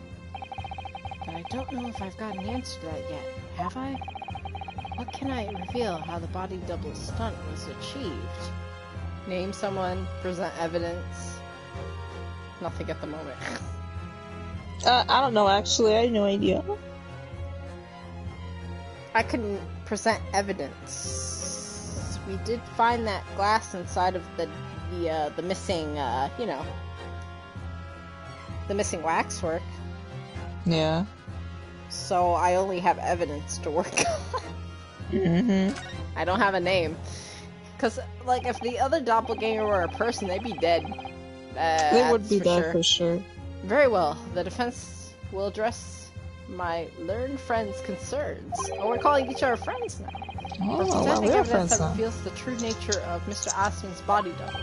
But I don't know if I've got an answer to that yet. Have I? What can I reveal how the body double stunt was achieved? Name someone, present evidence. Nothing at the moment. I don't know, actually. I have no idea. I couldn't present evidence. We did find that glass inside of the missing, the missing waxwork. Yeah. So I only have evidence to work on. I don't have a name. Because, like, if the other doppelganger were a person, they'd be dead. They would be dead for sure. Very well. The defense will address my learned friend's concerns. Oh, we're calling each other friends now. Oh, Presenting well, we're evidence friends that now. reveals the true nature of Mr. Osman's body double.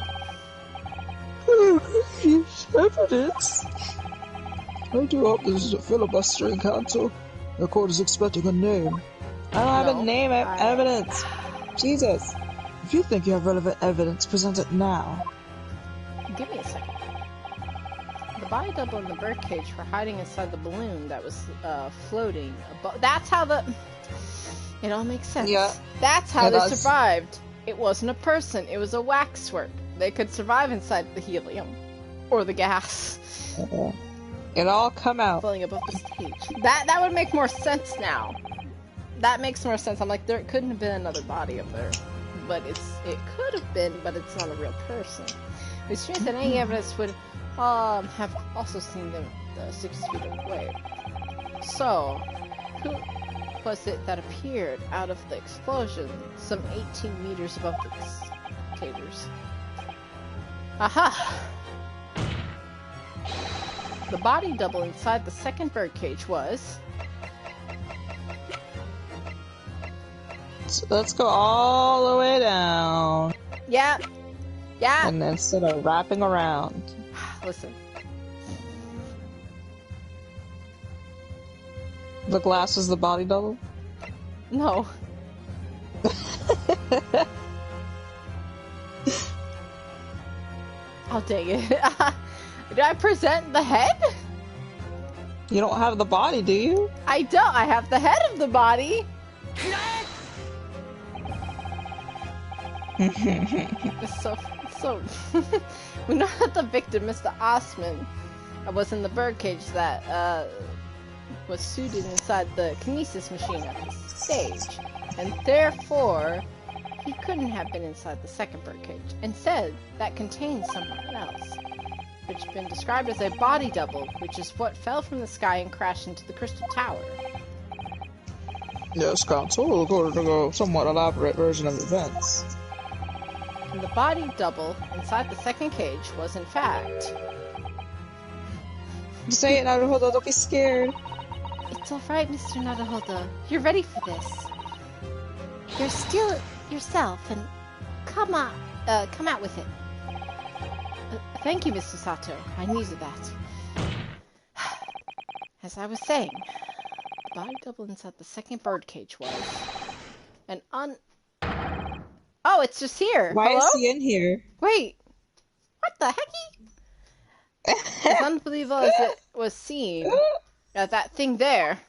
Evidence? I do hope this is a filibustering counsel. The court is expecting a name. I don't have a name, I have evidence. Jesus. If you think you have relevant evidence, present it now. Give me a second. The body double and the birdcage were hiding inside the balloon that was floating above. That's how the... It all makes sense. Yeah. That's how they survived. It wasn't a person, it was a waxwork. They could survive inside the helium. Or the gas. It all come out. Floating above the stage. That would make more sense now. That makes more sense. I'm like, there couldn't have been another body up there. But it could have been, but it's not a real person. Which means that any evidence would have also seen them 6 feet away. So, who was it that appeared out of the explosion some 18 meters above the spectators? Aha! The body double inside the second birdcage was... So let's go all the way down. Yeah. Yeah. And then instead of wrapping around. Listen. The glass is the body double? No. Oh, dang it. Did I present the head? You don't have the body, do you? I don't. I have the head of the body. It's so we know that the victim, Mr. Osman, was in the birdcage that was suited inside the kinesis machine at the stage, and therefore he couldn't have been inside the second birdcage. Instead, that contained someone else, which has been described as a body double, which is what fell from the sky and crashed into the Crystal Tower. Yes, Counsel, according to a somewhat elaborate version of events. And the body double inside the second cage was, in fact... Say it, Naruhodo, don't be scared. It's alright, Mr. Naruhodo. You're ready for this. You're still yourself, and come out with it. Thank you, Mr. Sato. I needed that. As I was saying, the body double inside the second birdcage was an Oh, it's just here. Why Hello? is he in here? Wait. What the hecky? As unbelievable as it was seen, that thing there.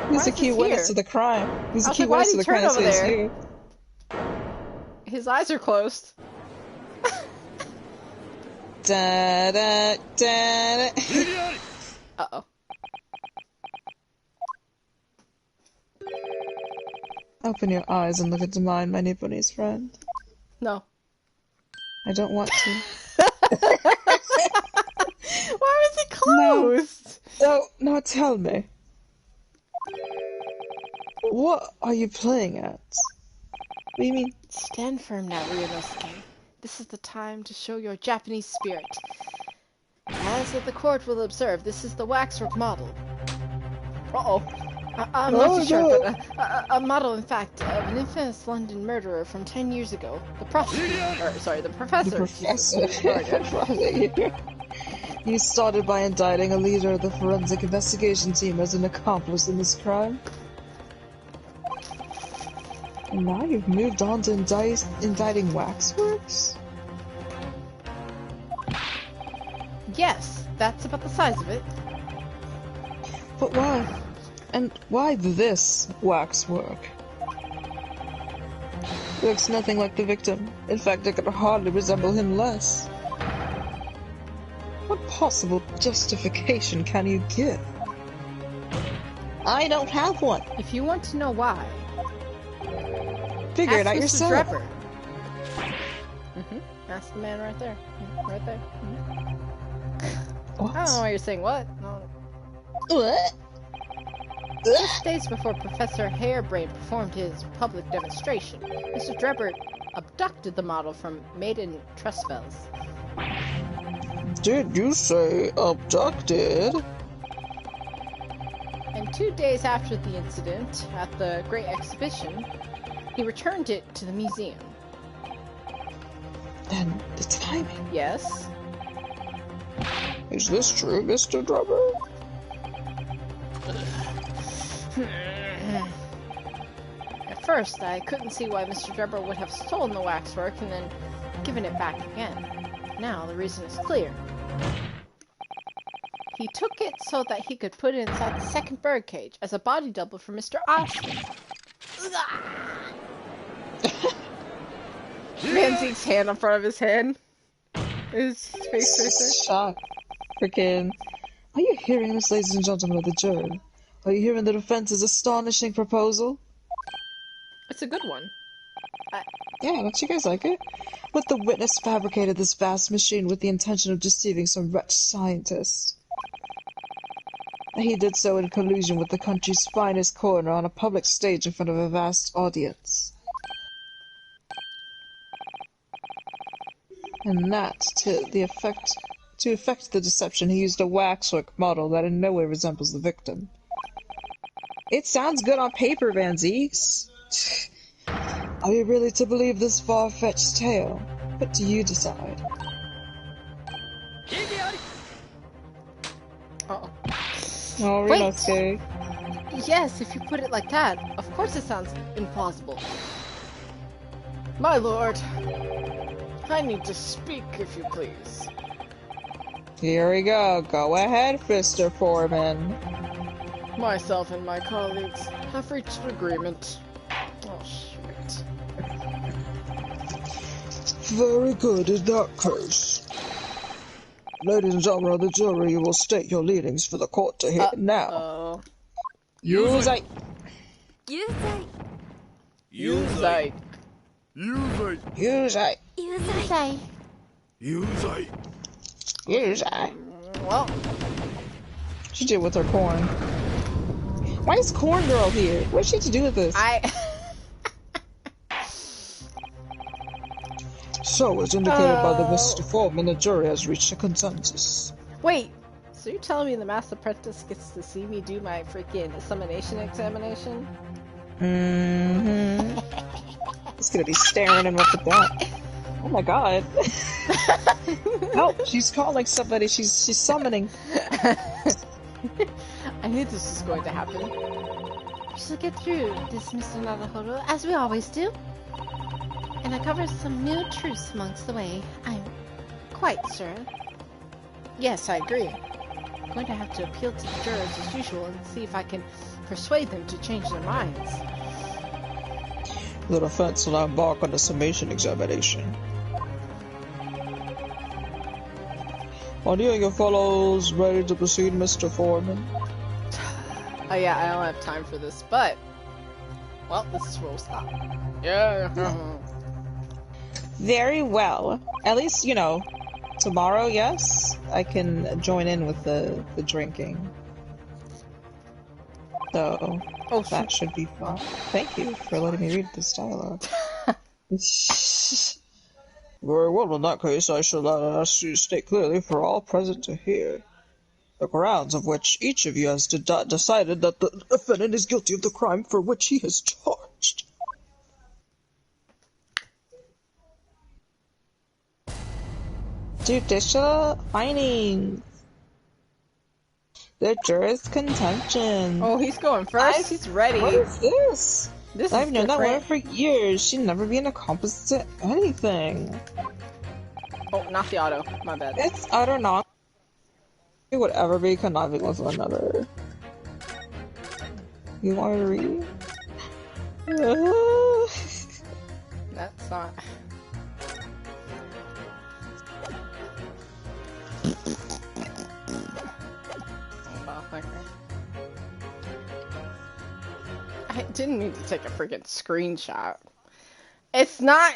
He's a key witness to the crime. He's a key witness to the crime. Over there? His eyes are closed. Da da da. Uh-oh. Open your eyes and look into mine, my Nipponese friend. No. I don't want to. Why was it closed? No, tell me. What are you playing at? What do you mean? Stand firm now, Ryunosuke. This is the time to show your Japanese spirit. As the court will observe, this is the waxwork model. Uh-oh. I'm not too sure, but a model, in fact, of an infamous London murderer from 10 years ago. The professor. The professor. He started by indicting a leader of the forensic investigation team as an accomplice in this crime. And now you've moved on to indicting waxworks? Yes, that's about the size of it. But why? And why this waxwork? It looks nothing like the victim. In fact, it could hardly resemble him less. What possible justification can you give? I don't have one. If you want to know why, figure it out yourself. Trevor. Ask the man right there. Right there. What? I don't know why you're saying what. No. What? Just days before Professor Harebrain performed his public demonstration, Mr. Drebber abducted the model from Maiden Trustfells. Did you say abducted? And 2 days after the incident, at the Great Exhibition, he returned it to the museum. Then the timing. Yes. Is this true, Mr. Drebber? At first, I couldn't see why Mr. Drebber would have stolen the waxwork and then given it back again. Now, the reason is clear. He took it so that he could put it inside the second birdcage as a body double for Mr. Austin. Manzeke's hand in front of his head. His face right there. Shock. Freaking. Are you hearing this, ladies and gentlemen of the jury? Are you hearing the defense's astonishing proposal? It's a good one. Yeah, don't you guys like it? What the witness fabricated this vast machine with the intention of deceiving some wretched scientist. He did so in collusion with the country's finest coroner on a public stage in front of a vast audience. And that, to effect the deception, he used a waxwork model that in no way resembles the victim. It sounds good on paper, Van Zeeks. Are you really to believe this far-fetched tale? What do you decide? Uh-oh. Oh, Wait. Rinosuke. Yes, if you put it like that, of course it sounds implausible. My lord, I need to speak, if you please. Here we go. Go ahead, Mr. Foreman. Myself and my colleagues have reached an agreement. Oh, shit. Very good in that case. Ladies and gentlemen of the jury, you will state your leanings for the court to hear now. Yuzai. Yuzai. Yuzai. Yuzai. Yuzai. Yuzai. Yuzai. Yuzai. Well, She did with her corn. Why is Corn Girl here? What's she to do with this? So, as indicated by the Mr. Foreman, the jury has reached a consensus. Wait, so you're telling me the Master Apprentice gets to see me do my freaking assimilation examination? Mm-hmm. It's gonna be staring him up at that. Oh my god. Help! She's calling somebody. She's summoning. I knew this was going to happen. We shall get through this, Mr. Naruhodo, as we always do. And uncover some new truths amongst the way. I'm quite sure. Yes, I agree. I'm going to have to appeal to the jurors as usual and see if I can persuade them to change their minds. The defense will now embark on the summation examination. Are you and your fellows ready to proceed, Mr. Foreman? Oh yeah, I don't have time for this, but... Well, this is where we'll stop. Yeah. Very well. At least, you know, tomorrow, yes, I can join in with the drinking. So, that should be fun. Thank you for letting me read this dialogue. Very well, in that case, I shall ask you to state clearly for all present to hear the grounds of which each of you has decided that the defendant is guilty of the crime for which he is charged. Judicial findings. The jurors' contention. Oh, he's going first? He's ready. What is this? This I've is known that woman different. for years. She'd never be an accomplice to anything. Oh, not the auto. My bad. It's utter nonsense. Who would ever be conniving with one another? You want me to read? That's not... I didn't mean to take a freaking screenshot. It's not